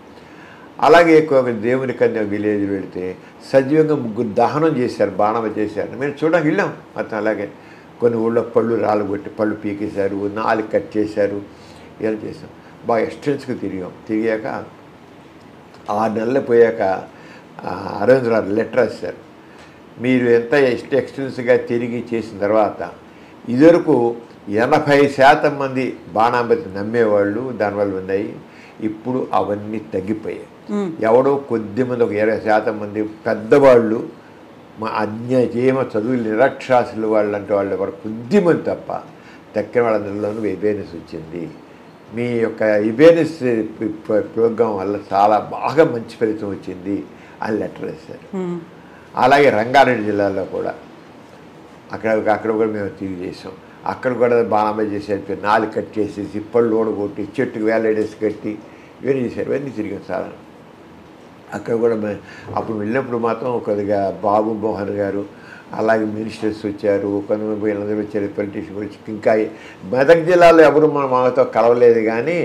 అలాగే ఒక దేవుని కన్య విలేజ్ వెళితే సజీవంగా 3 దహనం చేశారు, బాణం చేశారు. మేము చూడడానికి వెళ్ళాం మొత్తం. అలాగే కొన్ని ఊళ్ళో పళ్ళు రాళ్ళగొట్టి పళ్ళు పీకేశారు, 4 కట్ చేశారు, ఇలా చేసాం. బాగా ఎక్స్టెన్స్గా తిరిగాక 6 నెలలు పోయాక అరవిందరావు లెటర్ రాశారు. మీరు ఎంత ఎక్స్టెన్స్గా తిరిగి చేసిన తర్వాత ఇదివరకు 80% మంది బాణామతి నమ్మేవాళ్ళు దానివల్ల ఉన్నాయి, ఇప్పుడు అవన్నీ తగ్గిపోయాయి. ఎవడో కొద్దిమంది ఒక 20% మంది పెద్దవాళ్ళు ఏమో చదువులు నిరక్షరాస్యులు వాళ్ళు అంటే వాళ్ళు ఎవరు కొద్దిమంది తప్ప తక్కిన వాళ్ళందరిలోనూ అవేర్నెస్ వచ్చింది. మీ యొక్క అవేర్నెస్ ప్రోగ్రాం వల్ల చాలా బాగా మంచి ఫలితం వచ్చింది అని లెటర్ వేశారు. అలాగే రంగారెడ్డి జిల్లాలో కూడా అక్కడ కూడా మేము తిరిగి చేసాం. అక్కడ కూడా బాణామతి చేసేది 4 కట్ చేసేసి పళ్ళు ఓడగొట్టి చెట్టుకు వేలాడేసి కట్టి ఇవన్నీ చేశారు. ఇవన్నీ తిరిగాం చాలా. అక్కడ కూడా అప్పుడు వెళ్ళినప్పుడు మాత్రం కొద్దిగా బాబు మోహన్ గారు అలాగే మినిస్టర్స్ వచ్చారు, కొంతమంది వీళ్ళందరూ వచ్చారు, పొలిటీషియన్ వచ్చి. ఇంకా మెదక్ జిల్లాలో ఎవరు మాతో కలవలేదు, కానీ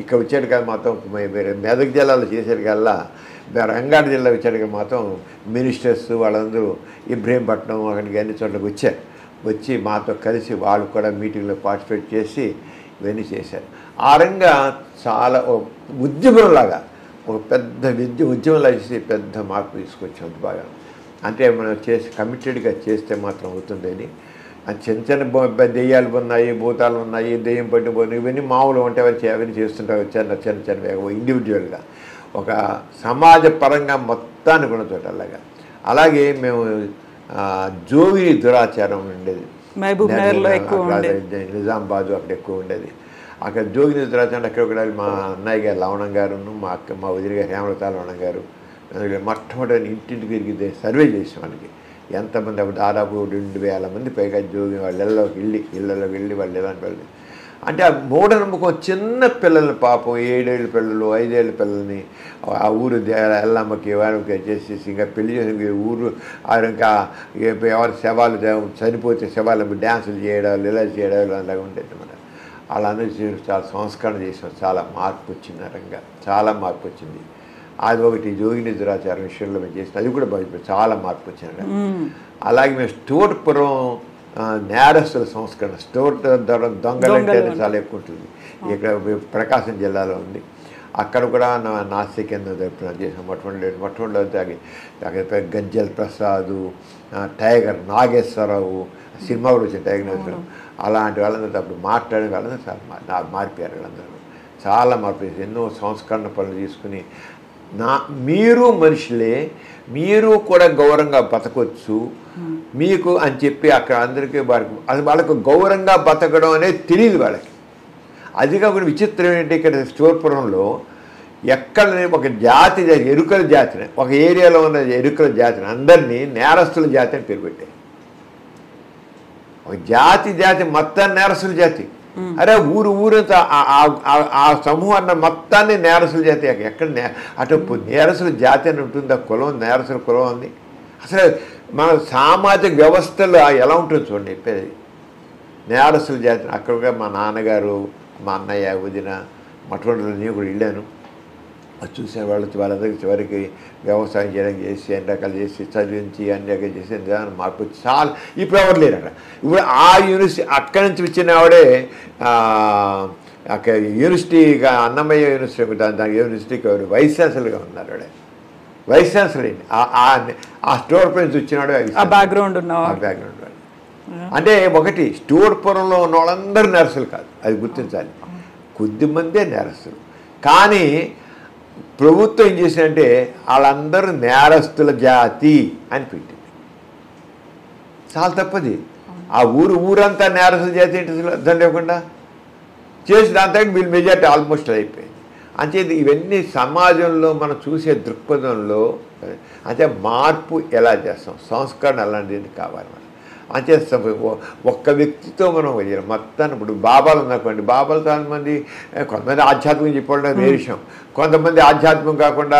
ఇక్కడ వచ్చాడు కదా మాత్రం మెదక్ జిల్లాలో చేశారు కల్లా రంగారెడ్డి జిల్లా వచ్చాడు మాత్రం మినిస్టర్స్ వాళ్ళందరూ ఇబ్రహీంపట్నం అక్కడికి అన్ని చోట్లకి వచ్చి మాతో కలిసి వాళ్ళు కూడా మీటింగ్లో పార్టిసిపేట్ చేసి ఇవన్నీ చేశారు. ఆ రంగా చాలా ఉద్యమంలాగా ఒక పెద్ద ఉద్యమంలా చేసి పెద్ద మార్పు తీసుకొచ్చాం బాగా. అంటే మనం కమిటెడ్గా చేస్తే మాత్రం అవుతుందని. చిన్న చిన్న దెయ్యాలు ఉన్నాయి, భూతాలు ఉన్నాయి, దెయ్యం పట్టిపోయి ఇవన్నీ మామూలు ఉంటే అవన్నీ చేస్తుంటారు చిన్న ఇండివిజువల్గా. ఒక సమాజ పరంగా మొత్తాన్ని కూడా చోట అలాగే మేము జోగిని దురాచారం ఉండేది నిజామాబాదు, అక్కడ ఎక్కువ ఉండేది. అక్కడ జోగిని దురాచారం అక్కడ కూడా మా అన్నయ్య గారు లవణం గారు, మా వదిలి గారు హేమలత లవణం గారు మొట్టమొదటి ఇంటింటికి తిరిగి సర్వే చేసాం. వాళ్ళకి ఎంతమంది దాదాపు 2,000 మంది పైగా జోగి వాళ్ళ ఇళ్ళలోకి వెళ్ళి వాళ్ళు ఎలాంటి వాళ్ళు అంటే ఆ మూఢనమ్మకం చిన్న పిల్లలు పాపం 7 ఏళ్ళ పిల్లలు 5 ఏళ్ళ పిల్లల్ని ఆ ఊరు ఎల్లమ్మకి వారికి చేసేసి ఇంకా పెళ్లి చేసి ఊరు ఇంకా ఎవరి శవాలు చనిపోతే శవాలకు డ్యాన్సులు చేయడాలు ఇలా చేయడాలు అలాగే ఉంటాయి అన్నమాట. వాళ్ళందరూ చాలా సంస్కరణ చేసాం, చాలా మార్పు వచ్చింది. రంగా చాలా మార్పు వచ్చింది. అది ఒకటి జోగిని దురాచారం విషయంలో మేము చేసిన అది కూడా చాలా మార్పు వచ్చింది. అలాగే మేము స్టోర్పురం నేరస్తుల సంస్కరణ, స్టోర్ దొంగలంటే చాలా ఎక్కువ ఉంటుంది. ఇక్కడ ప్రకాశం జిల్లాలో ఉంది. అక్కడ కూడా నాస్తి కింద చేసాం. మొట్టమొదటి అక్కడ గజ్జల్ ప్రసాదు, టైగర్ నాగేశ్వరరావు సినిమా కూడా వచ్చింది, టైగర్ నాగేశ్వరరావు. అలాంటి వాళ్ళందరూ అప్పుడు మాట్లాడే వాళ్ళందరూ చాలా మారిపోయారు. వాళ్ళందరూ చాలా మార్పు ఎన్నో సంస్కరణ పనులు తీసుకుని మీరు మనుషులే, మీరు కూడా గౌరవంగా బతకొచ్చు మీకు అని చెప్పి అక్కడ అందరికీ వాళ్ళకు గౌరవంగా బతకడం అనేది తెలియదు వాళ్ళకి. అది కాకుండా విచిత్రం ఏంటి, ఇక్కడ స్టోర్పురంలో ఎక్కడ ఒక జాతి ఎరుకల జాతిని, ఒక ఏరియాలో ఉన్న ఎరుకల జాతిని అందరినీ నేరస్తుల జాతి అని పేరు పెట్టారు. ఒక జాతి మొత్తాన్ని నేరస్తుల జాతి. అరే ఊరంతా ఆ సమూహాన్ని మొత్తాన్ని నేరస్తుల జాతి. ఎక్కడ అటు నేరస్తుల జాతి అని ఉంటుంది, ఆ కులం నేరస్తుల కులం ఉంది. అసలు మన సామాజిక వ్యవస్థలో ఎలా ఉంటుంది చూడండి చెప్పేది. నేరస్తుల జాతి అక్కడ మా నాన్నగారు, మా అన్నయ్య, వదిన మొట్టమొదటి నేను కూడా వెళ్ళాను. అది చూసిన వాళ్ళందరికీ చివరికి వ్యవసాయం చేయడానికి చేసి అన్ని రకాలు చేసి చదివించి అన్ని రకాలు చేసి మార్పు వచ్చి చాలా ఇప్పుడు ఎవరు లేరు అక్కడ. ఇప్పుడు ఆ యూనివర్సిటీ అక్కడి నుంచి వచ్చిన ఆవిడే అక్కడ యూనివర్సిటీగా అన్నమయ్య యూనివర్సిటీ దాని యూనివర్సిటీకి ఎవరు వైస్ ఛాన్సలర్గా ఉన్నారు. ఆవిడ వైస్ ఛాన్సలర్ అయింది. ఆ స్టోర్ నుంచి వచ్చినాడు బ్యాక్గ్రౌండ్ అంటే ఒకటి స్టోర్పురంలో ఉన్న వాళ్ళందరూ నేరస్తులు కాదు, అది గుర్తించాలి. కొద్దిమందే నేరస్తులు. కానీ ప్రభుత్వం ఏం చేసిందంటే వాళ్ళందరూ నేరస్తుల జాతి అని పెట్టింది. చాలా తప్పది. ఆ ఊరంతా నేరస్తుల జాతి ఏంటి అసలు అర్థం లేకుండా చేసి దాంతో వీళ్ళు మెజార్టీ ఆల్మోస్ట్ అయిపోయింది. అంచేది ఇవన్నీ సమాజంలో మనం చూసే దృక్పథంలో అంటే మార్పు ఎలా చేస్తాం, సంస్కరణ అలాంటిది కావాలి. అంతే ఒక్క వ్యక్తితో మనం వదిలేం మొత్తాన్ని. ఇప్పుడు బాబాలు ఉన్నాకోండి, బాబాలు చాలామంది కొంతమంది ఆధ్యాత్మికం చెప్పడం వేరే విషయం, కొంతమంది ఆధ్యాత్మికం కాకుండా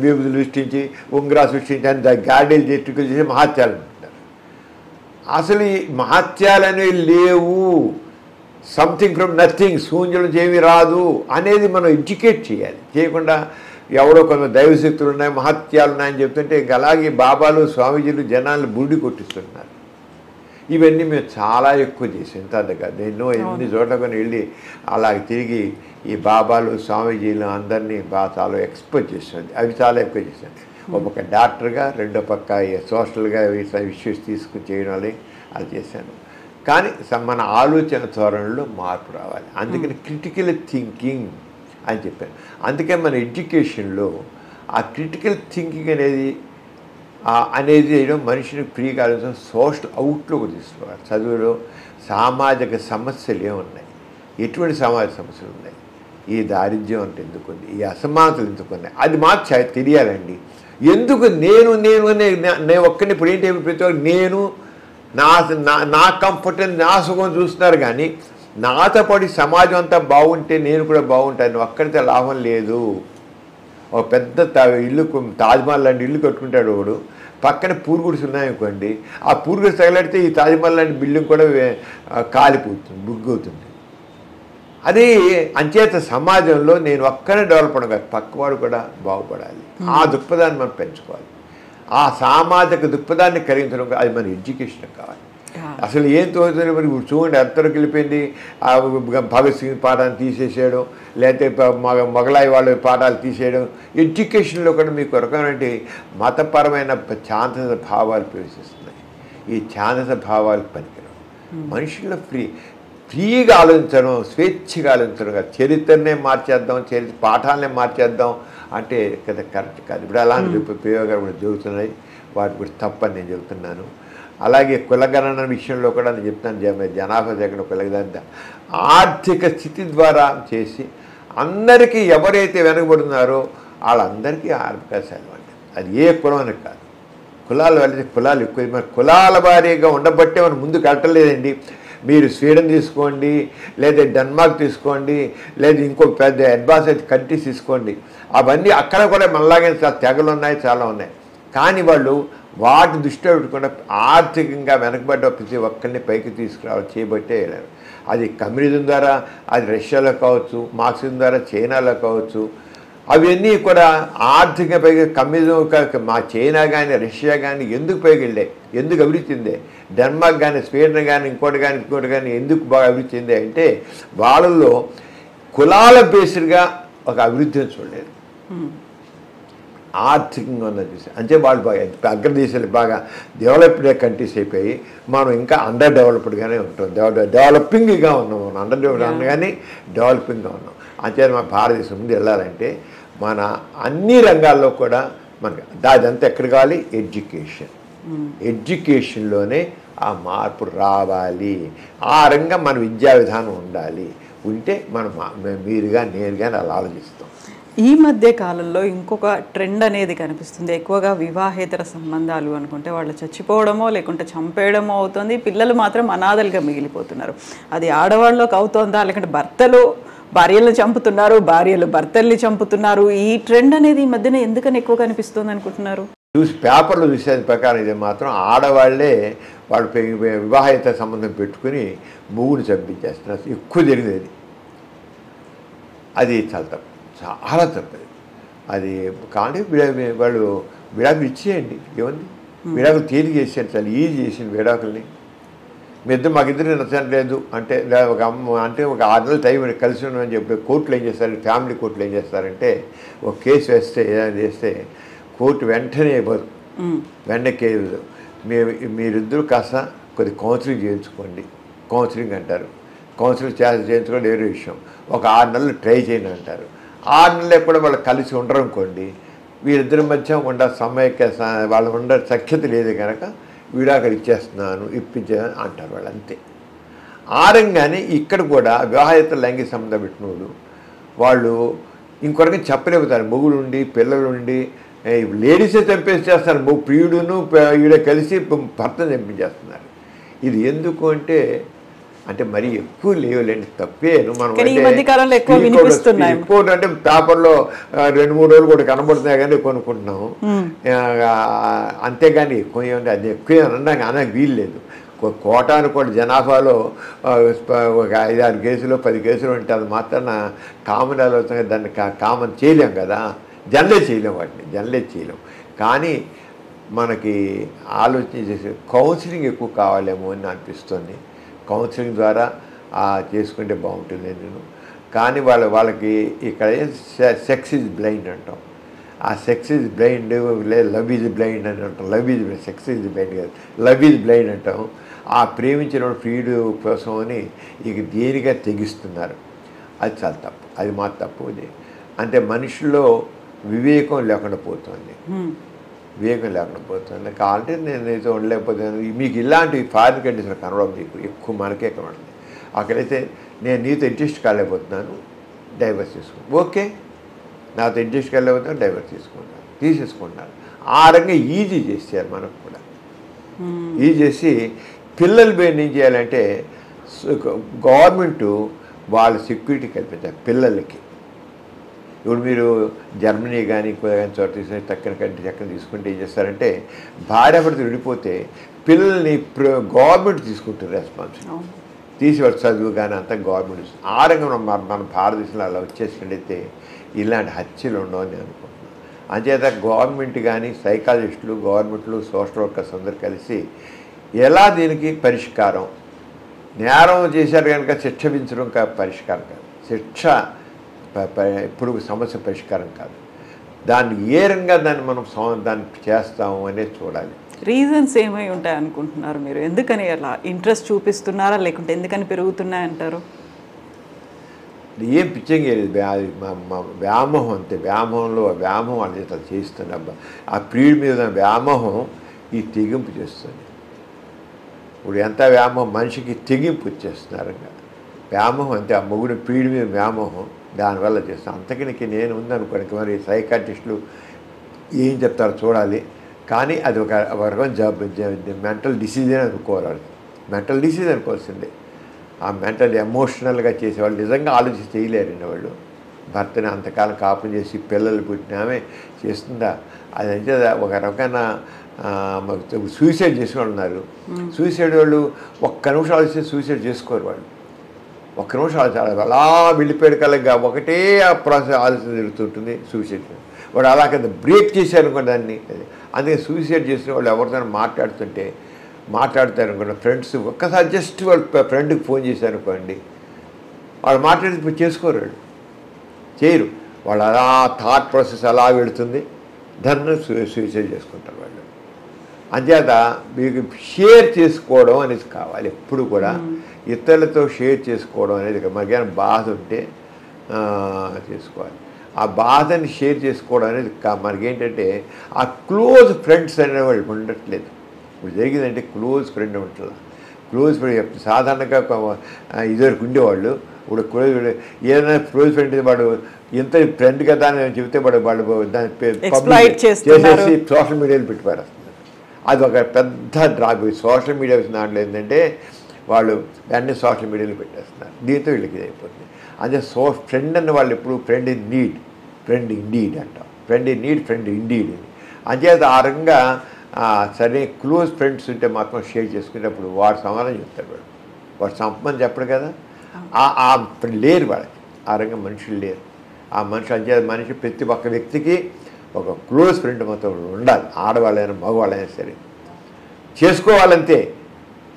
విభూతులు సృష్టించి ఉంగరా సృష్టించి అని గాడీలు చెట్టుకులు చేసి మహత్యాలు అంటారు. అసలు ఈ మహత్యాలు అనేవి లేవు. సంథింగ్ ఫ్రమ్ నథింగ్, శూన్యం నుంచి ఏమీ రాదు అనేది మనం ఎడ్యుకేట్ చేయాలి. చేయకుండా ఎవరో కొంత దైవశక్తులు ఉన్నాయి, మహత్యాలు ఉన్నాయని చెప్తుంటే ఇంకా అలాగే బాబాలు స్వామీజీలు జనాలు బుడి కొట్టిస్తున్నారు. ఇవన్నీ మేము చాలా ఎక్కువ చేసాం. ఇంత కాదు, ఎన్నో ఎన్ని చోట్ల వెళ్ళి అలాగే తిరిగి ఈ బాబాలు స్వామీజీలు అందరినీ బాగా చాలా ఎక్స్పోజ్ చేసాను. అవి చాలా ఎక్కువ చేశాను. ఒక పక్క డాక్టర్గా, రెండో పక్క సోషల్గా ఇష్యూస్ తీసుకుని చేయడం వల్ల అది చేశాను. కానీ మన ఆలోచన ధోరణిలో మార్పు రావాలి. అందుకని క్రిటికల్ థింకింగ్ అని చెప్పాను. అందుకే మన ఎడ్యుకేషన్లో ఆ క్రిటికల్ థింకింగ్ అనేది చేయడం మనిషిని ఫ్రీగా ఆలోచన సోషల్ అవుట్లోకి తీసుకోవాలి. చదువులో సామాజిక సమస్యలు ఏమున్నాయి, ఎటువంటి సామాజిక సమస్యలు ఉన్నాయి, ఈ దారిద్ర్యం అంటే ఎందుకుంది, ఈ అసమానతలు ఎందుకున్నాయి, అది మాకు తెలియాలండి. ఎందుకు నేను ఒక్కడిని ఇప్పుడు ఏంటి ప్రతి ఒక్కరు నేను నా కంఫర్ట్ అని నా సుఖం చూస్తున్నారు. కానీ నాతో పాటు సమాజం అంతా బాగుంటే నేను కూడా బాగుంటాను. ఒక్కడితే లాభం లేదు. ఒక పెద్ద ఇల్లు తాజ్మహల్ లాంటి ఇల్లు కట్టుకుంటాడు వాడు, పక్కన పూరుగుడిసి ఉన్నాయనుకోండి, ఆ పూరుగుడిసి తగలడితే ఈ తాజ్మహల్ లాంటి బిల్డింగ్ కూడా కాలిపోతుంది, బుగ్గవుతుంది. అది అంచేత సమాజంలో నేను ఒక్కనే డెవలప్ అవ్వడం కాదు, పక్కవాడు కూడా బాగుపడాలి. ఆ దృక్పథాన్ని మనం పెంచుకోవాలి. ఆ సామాజిక దృక్పథాన్ని కలిగించడం అది మన ఎడ్యుకేషన్ కావాలి. అసలు ఏం తోచుతుంది మరి చూడండి, ఎంతవరకు వెళ్ళిపోయింది. భగత్ సింగ్ పాఠాన్ని తీసేసేయడం, లేకపోతే మొగలాయి వాళ్ళ పాఠాలు తీసేయడం. ఎడ్యుకేషన్లో కూడా మీకు రకమైనటువంటి మతపరమైన ఛాందస భావాలు ప్రవేశిస్తున్నాయి. ఈ ఛాందస భావాలు పనికిరావు. మనుషుల్లో ఫ్రీగా ఆలోచించడం, స్వేచ్ఛగా ఆలోచించడం కాదు. చరిత్రనే మార్చేద్దాం, పాఠాలనే మార్చేద్దాం అంటే కదా కరెక్ట్ కాదు. ఇప్పుడు అలాంటి ప్రయోగాలు కూడా జరుగుతున్నాయి. వాటి కూడా తప్పని నేను చెబుతున్నాను. అలాగే కులగణన విషయంలో కూడా నేను చెప్తాను, జనాభా సేకరణ కులగణన ఆర్థిక స్థితి ద్వారా చేసి అందరికీ ఎవరైతే వెనకబడుతున్నారో వాళ్ళందరికీ అవకాశాలు ఇవ్వండి. అది ఏ కులం అని కాదు, కులాలు వెళ్ళి కులాలు ఎక్కువ. మరి కులాల వారీగా ఉండబట్టే మనం ముందుకు వెళ్ళలేదండి. మీరు స్వీడన్ తీసుకోండి, లేదా డెన్మార్క్ తీసుకోండి, లేదా ఇంకో పెద్ద అడ్వాన్స్డ్ కంట్రీస్ తీసుకోండి. అవన్నీ అక్కడ కూడా మనలాగే తెగలు ఉన్నాయి, చాలా ఉన్నాయి. కానీ వాళ్ళు వాటి దృష్టిలో పెట్టుకుండా ఆర్థికంగా వెనకబడ్డ ప్రతి ఒక్కరిని పైకి తీసుకురావాలి, చేయబట్టే వెళ్ళారు. అది కమ్యూనిజం ద్వారా, అది రష్యాలో కావచ్చు, మార్క్సిజం ద్వారా చైనాలో కావచ్చు. అవన్నీ కూడా ఆర్థిక పైగా కమ్యూనిజం మా చైనా కానీ రష్యా కానీ ఎందుకు పైకి వెళ్ళాయి, ఎందుకు అభివృద్ధి చెందాయి, డెన్మార్క్ కానీ స్వీడన్ కానీ ఇంకోటి కానీ ఎందుకు బాగా అభివృద్ధి చెందాయి అంటే వాళ్ళల్లో కులాల బేస్డ్గా ఒక అభివృద్ధిని చూడలేదు, ఆర్థికంగా ఉన్నది చూసి. అంటే వాళ్ళు బాగా అగ్రదేశాలు బాగా డెవలప్డ్ కంట్రీస్ అయిపోయి మనం ఇంకా అండర్ డెవలప్డ్గానే ఉంటాం. డెవలపింగ్గా ఉన్నాం. మనం అండర్ డెవలప్ కానీ డెవలపింగ్గా ఉన్నాం. అంతే మన భారతదేశం ముందు వెళ్ళాలంటే మన అన్ని రంగాల్లో కూడా మనకి దాదంతా ఎక్కడ కావాలి, ఎడ్యుకేషన్లోనే ఆ మార్పు రావాలి. ఆ రంగం మన విద్యా విధానం ఉండాలి. ఉంటే మనం మీరుగా నేను కానీ అలా ఆలోచిస్తాం. ఈ మధ్య కాలంలో ఇంకొక ట్రెండ్ అనేది కనిపిస్తుంది. ఎక్కువగా వివాహేతర సంబంధాలు అనుకుంటే వాళ్ళు చచ్చిపోవడమో లేకుంటే చంపేయడమో అవుతుంది. పిల్లలు మాత్రం అనాథలుగా మిగిలిపోతున్నారు. అది ఆడవాళ్ళకి అవుతుందా, లేకుంటే భర్తలు భార్యలను చంపుతున్నారు, భార్యలు భర్తల్ని చంపుతున్నారు. ఈ ట్రెండ్ అనేది ఈ మధ్యన ఎందుకని ఎక్కువ కనిపిస్తుంది అనుకుంటున్నారు? పేపర్లో చూసే ప్రకారం ఇది మాత్రం ఆడవాళ్లే వాళ్ళు వివాహేతర సంబంధం పెట్టుకుని మూగుని చంపించేస్తున్నారు. ఎక్కువ జరిగినది అది చాలా తప్పు, చాలా తప్పది అది. కానీ వాళ్ళు విడాకులు ఇచ్చేయండి, ఏముంది, విడాకులు తేలిక చేసేయండి, చాలా ఈజీ చేసింది విడాకుల్ని. మీ ఇద్దరు మాకిద్దరు నచ్చట్లేదు అంటే ఒక అమ్మ అంటే ఒక 6 నెలల టైం కలిసి ఉన్నామని చెప్పి కోర్టులు ఏం చేస్తారు, ఫ్యామిలీ కోర్టులు ఏం చేస్తారంటే ఒక కేసు వేస్తే ఏదైనా చేస్తే కోర్టు వెంటనే కేసు మీరిద్దరూ కాస్త కొద్ది కౌన్సిలింగ్ చేయించుకోండి, కౌన్సిలింగ్ అంటారు. కౌన్సిలింగ్ చేయించుకోవడం వేరే విషయం. ఒక 6 నెలలు ట్రై చేయండి అంటారు. 6 నెలలు కూడా వాళ్ళు కలిసి ఉండరు అనుకోండి, వీరిద్దరి మధ్య వాళ్ళు ఉండే సఖ్యత లేదు కనుక విడాకులు ఇచ్చేస్తున్నాను, ఇప్పించాను అంటారు వాళ్ళు, అంతే. ఆరంగానే ఇక్కడ కూడా వివాహేతర లైంగిక సంబంధం పెట్టినోళ్ళు వాళ్ళు ఇంకొకరికి చెప్పలేపుతారు. మొగుడు ఉండి పిల్లలుండి లేడీసే చంపేసేస్తారు, ప్రియుడును ఈడ కలిసి భర్తను చంపించేస్తున్నారు. ఇది ఎందుకు అంటే మరి ఎక్కువ లేవులేండి, తప్పేను. మనం ఎక్కువ అంటే పేపర్లో 2-3 రోజులు కూడా కనబడుతున్నాయి కానీ కొనుక్కుంటున్నాము, అంతేగాని ఎక్కువ ఏమంటే అది ఎక్కువ అనడానికి వీలు లేదు. కోటాను కూడా జనాభాలో ఒక 5-6 కేసులు 10 కేసులు ఉంటే అది మాత్రాన కామన్ ఆలోచన దాన్ని కామన్ చేయలేం కదా, జనరేట్ చేయలేం, వాటిని జనరేట్ చేయలేం. కానీ మనకి ఆలోచన చేసే కౌన్సిలింగ్ ఎక్కువ కావాలేమో అని అనిపిస్తుంది. కౌన్సిలింగ్ ద్వారా చేసుకుంటే బాగుంటుంది నేను. కానీ వాళ్ళకి ఇక్కడ సెక్స్ ఈజ్ బ్లైండ్ అంటాం. ఆ సెక్స్ ఈజ్ బ్లైండ్ లేదా లవ్ ఈజ్ బ్లైండ్ అని అంటాం. Love is sex is blind కాదు, లవ్ ఈజ్ బ్లైండ్ అంటాం. ఆ ప్రేమించిన ప్రియుడు కోసం అని ఇక దేనిగా తెగిస్తున్నారు. అది చాలా తప్పు, అది మా తప్పు. అంటే మనుషుల్లో వివేకం లేకుండా పోతుంది, వివేకం లేకుండా పోతుంది. కావాలంటే నేను అయితే ఉండలేకపోతాను. మీకు ఇలాంటి ఫారిన్ కండిషన్ కనడం మీకు ఎక్కువ మనకే కనబడుతుంది. అక్కడైతే నేను నీతో ఇంట్రెస్ట్ కాలేకపోతున్నాను, డైవర్స్ తీసుకుంటాను. ఓకే, నాతో ఇంట్రెస్ట్ కాలేకపోతున్నాను, డైవర్స్ తీసేసుకుంటాను. ఆ రకంగా ఈజీ చేశారు మనకు కూడా. ఈజీ చేసి పిల్లలు ఏం చేయాలంటే గవర్నమెంటు వాళ్ళ సెక్యూరిటీ కల్పించాలి పిల్లలకి. ఇప్పుడు మీరు జర్మనీ కానీ ఇంకో కానీ చోట తీసుకుని చక్కని తీసుకుంటే ఏం చేస్తారంటే భార్యాభర్త విడిపోతే పిల్లల్ని గవర్నమెంట్ తీసుకుంటుంది రెస్పాన్సిబిలిటీ, తీసివాడు చదువు కానీ అంతా గవర్నమెంట్. ఆ రంగంలో మన భారతదేశంలో అలా వచ్చేసినట్టయితే ఇలాంటి హత్యలు ఉండవని అనుకుంటున్నాను. అంచేత గవర్నమెంట్ కానీ సైకాలజిస్టులు, గవర్నమెంట్లు, సోషల్ వర్కర్స్ అందరూ కలిసి ఎలా దీనికి పరిష్కారం, నేరం చేశారు కనుక శిక్ష విధించడం పరిష్కారం కాదు, శిక్ష ఎప్పుడు సమస్య పరిష్కారం కాదు. దాన్ని ఏ రంగా దాన్ని చేస్తాము అనేది చూడాలి. రీజన్స్ ఏమై ఉంటాయి అనుకుంటున్నారు మీరు? ఎందుకని అలా ఇంట్రెస్ట్ చూపిస్తున్నారా, లేకుంటే ఎందుకని పెరుగుతున్నాయంటారు? ఏం పిచ్చంగా లేదు, వ్యామోహం అంతే. వ్యామోహం అనేది అలా చేస్తున్నా, ఆ ప్రియుడి మీద వ్యామోహం ఈ తెగింపు చేస్తుంది. ఇప్పుడు ఎంత వ్యామోహం, మనిషికి తెగింపు వచ్చేస్తున్నారు. వ్యామోహం అంతే, ఆ మొగుడు ప్రియుడి మీద వ్యామోహం, దానివల్ల చేస్తాను. అంతకనికి నేను ఉందనుకోనికి మరి సైకాట్రిస్టులు ఏం చెప్తారో చూడాలి. కానీ అది ఒక రకం మెంటల్ డిసీజ్ అనుకోవాలి, మెంటల్ డిసీజ్ అనుకోవాల్సిందే. ఆ మెంటల్ ఎమోషనల్గా చేసేవాళ్ళు నిజంగా ఆలోచించి చేయలేరండి. వాళ్ళు భర్తని అంతకాలం కాపురం చేసి పిల్లలు పుట్టినామే చేస్తుందా, అది అంటే ఒక రకమైన సూసైడ్ చేసిన వాళ్ళు ఉన్నారు. సూసైడ్ వాళ్ళు ఒక్క నిమిషం ఆలోచిస్తే సూసైడ్ చేసుకోరు. వాళ్ళు ఒక్క నిమిషం ఆలోచన అలా వెళ్ళిపోయాడు కల్లా ఒకటే ఆ ప్రాసెస్ ఆలోచన జరుగుతుంటుంది సూసైడ్. వాడు అలా కదా బ్రేక్ చేశారు అనుకోండి దాన్ని. అందుకే సూసైడ్ చేసిన వాళ్ళు ఎవరితో మాట్లాడతారు అనుకోండి, ఫ్రెండ్స్ ఒక్కసారి జస్ట్ వాళ్ళు ఫ్రెండ్కి ఫోన్ చేశారు అనుకోండి, వాళ్ళు మాట్లాడి చేసుకోరు, వాళ్ళు చేయరు. వాళ్ళు అలా థాట్ ప్రాసెస్ అలా వెళుతుంది, దాన్ని సూసైడ్ చేసుకుంటారు వాళ్ళు. అంచేత మీకు షేర్ చేసుకోవడం అనేది కావాలి ఎప్పుడు కూడా. ఇతరులతో షేర్ చేసుకోవడం అనేది మనకేమైనా బాధ ఉంటే చేసుకోవాలి. ఆ బాధని షేర్ చేసుకోవడం అనేది మనకేంటంటే ఆ క్లోజ్ ఫ్రెండ్స్ అనేవాళ్ళు ఉండట్లేదు. ఇప్పుడు జరిగిందంటే క్లోజ్ ఫ్రెండ్ ఉంటుందా, క్లోజ్ ఫ్రెండ్ సాధారణంగా ఇదివరకు ఉండేవాళ్ళు. ఇప్పుడు క్లోజ్ ఏదైనా క్లోజ్ ఫ్రెండ్ వాడు ఇంత ఫ్రెండ్ కదా అని చెబితే వాళ్ళు దాన్ని చేసేసి సోషల్ మీడియాలో పెట్టి పారేస్తున్నారు. అది ఒక పెద్ద డ్రాప్. సోషల్ మీడియా దాంట్లో ఏంటంటే వాళ్ళు వెంటనే సోషల్ మీడియాలో పెట్టేస్తున్నారు, దీంతో వీళ్ళకి ఇది అయిపోతుంది. అదే ఫ్రెండ్ అన్న వాళ్ళు ఎప్పుడు friend in need, friend indeed అంటాం. Friend in need, friend indeed అని. అంచేత ఆ రకంగా సరే క్లోజ్ ఫ్రెండ్స్ ఉంటే మాత్రం షేర్ చేసుకునేటప్పుడు వాడు సమాధానం చెప్తాడు. వాడు సంపమని చెప్పడు కదా, లేరు వాళ్ళకి. ఆ రకంగా మనుషులు లేరు. ఆ అంచేత మనిషి ప్రతి ఒక్క వ్యక్తికి ఒక క్లోజ్ ఫ్రెండ్ మొత్తం ఉండాలి. ఆడవాళ్ళైనా మగవాళ్ళైనా సరే చేసుకోవాలంతే.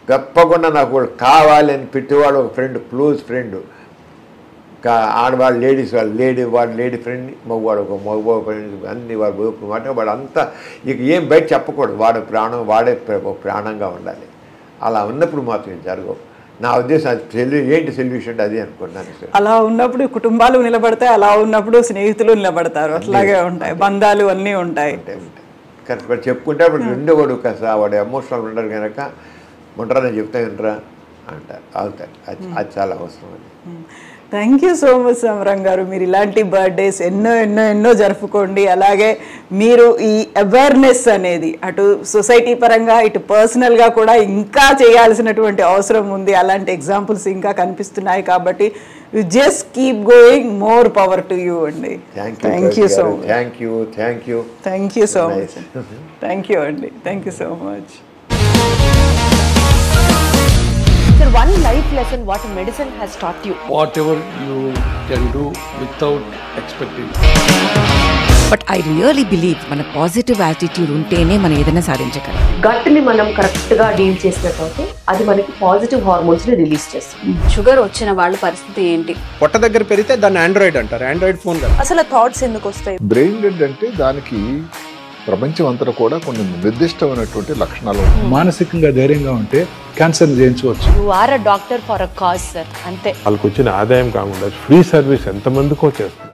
తప్పకుండా నాకు వాళ్ళు కావాలి అని పెట్టేవాడు ఒక ఫ్రెండ్, క్లోజ్ ఫ్రెండ్. ఆడవాళ్ళు లేడీస్ వాడు లేడీ ఫ్రెండ్, మగవాడు ఒక మగవాడు ఫ్రెండ్, అన్ని వాడు మాట వాడు అంతా ఇక ఏం బయట చెప్పకూడదు. వాడే ప్రాణంగా ఉండాలి. అలా ఉన్నప్పుడు మాత్రం జరగవు. నా ఉద్దేశం ఏంటి సొల్యూషన్ అది అనుకుంటున్నాను. అలా ఉన్నప్పుడు కుటుంబాలు నిలబడతాయి, అలా ఉన్నప్పుడు స్నేహితులు నిలబడతారు, అట్లాగే ఉంటాయి, బంధాలు అన్నీ ఉంటాయి. కరెక్ట్. వాడు చెప్పుకుంటే అప్పుడు రెండోవాడు కాస్త వాడు ఎమోషనల్ ఉండరు కనుక ఉంటారని చెప్తా వినరా అంటారు, అవుతారు. అది చాలా అవసరం. అది థ్యాంక్ యూ సో మచ్ సమరం గారు. మీరు ఇలాంటి బర్త్డేస్ ఎన్నో ఎన్నో ఎన్నో జరుపుకోండి. అలాగే మీరు ఈ అవేర్నెస్ అనేది అటు సొసైటీ పరంగా ఇటు పర్సనల్గా కూడా ఇంకా చేయాల్సినటువంటి అవసరం ఉంది. అలాంటి ఎగ్జాంపుల్స్ ఇంకా కనిపిస్తున్నాయి కాబట్టి you just keep going. More power to you అండి. Thank you so much. Thank you so much. Thank you అండి. Thank you so much. Sir, one life lesson what medicine has taught you. Whatever you can do without expecting. But I really believe మన positive attitude ఉంటేనే మనం ఏదైనా సాధించగలం. గట్ని మనం కరెక్ట్గా deal చేసినట్లయితే అది మనకి పాజిటివ్ హార్మోన్స్ని రిలీజ్ చేస్తుంది. షుగర్ వచ్చిన వాళ్ళ పరిస్థితి ఏంటి? పొట్ట దగ్గర పెరిగితే దాన్ని ఆండ్రాయిడ్ అంటారు. ఆండ్రాయిడ్ ఫోన్ కదా. అసలు థాట్స్ ఎందుకు వస్తాయి? బ్రెయిన్ డెడ్ అంటే దానికి ప్రపంచం అంతా కూడా కొన్ని నిర్దిష్టమైనటువంటి లక్షణాలు. మానసికంగా ధైర్యంగా ఉంటే క్యాన్సర్ జయించవచ్చు. You are a doctor for a cause, sir. అంతే. వాళ్ళకు వచ్చిన ఆదాయం కాకుండా ఫ్రీ సర్వీస్ ఎంతమందికో చేస్తారు.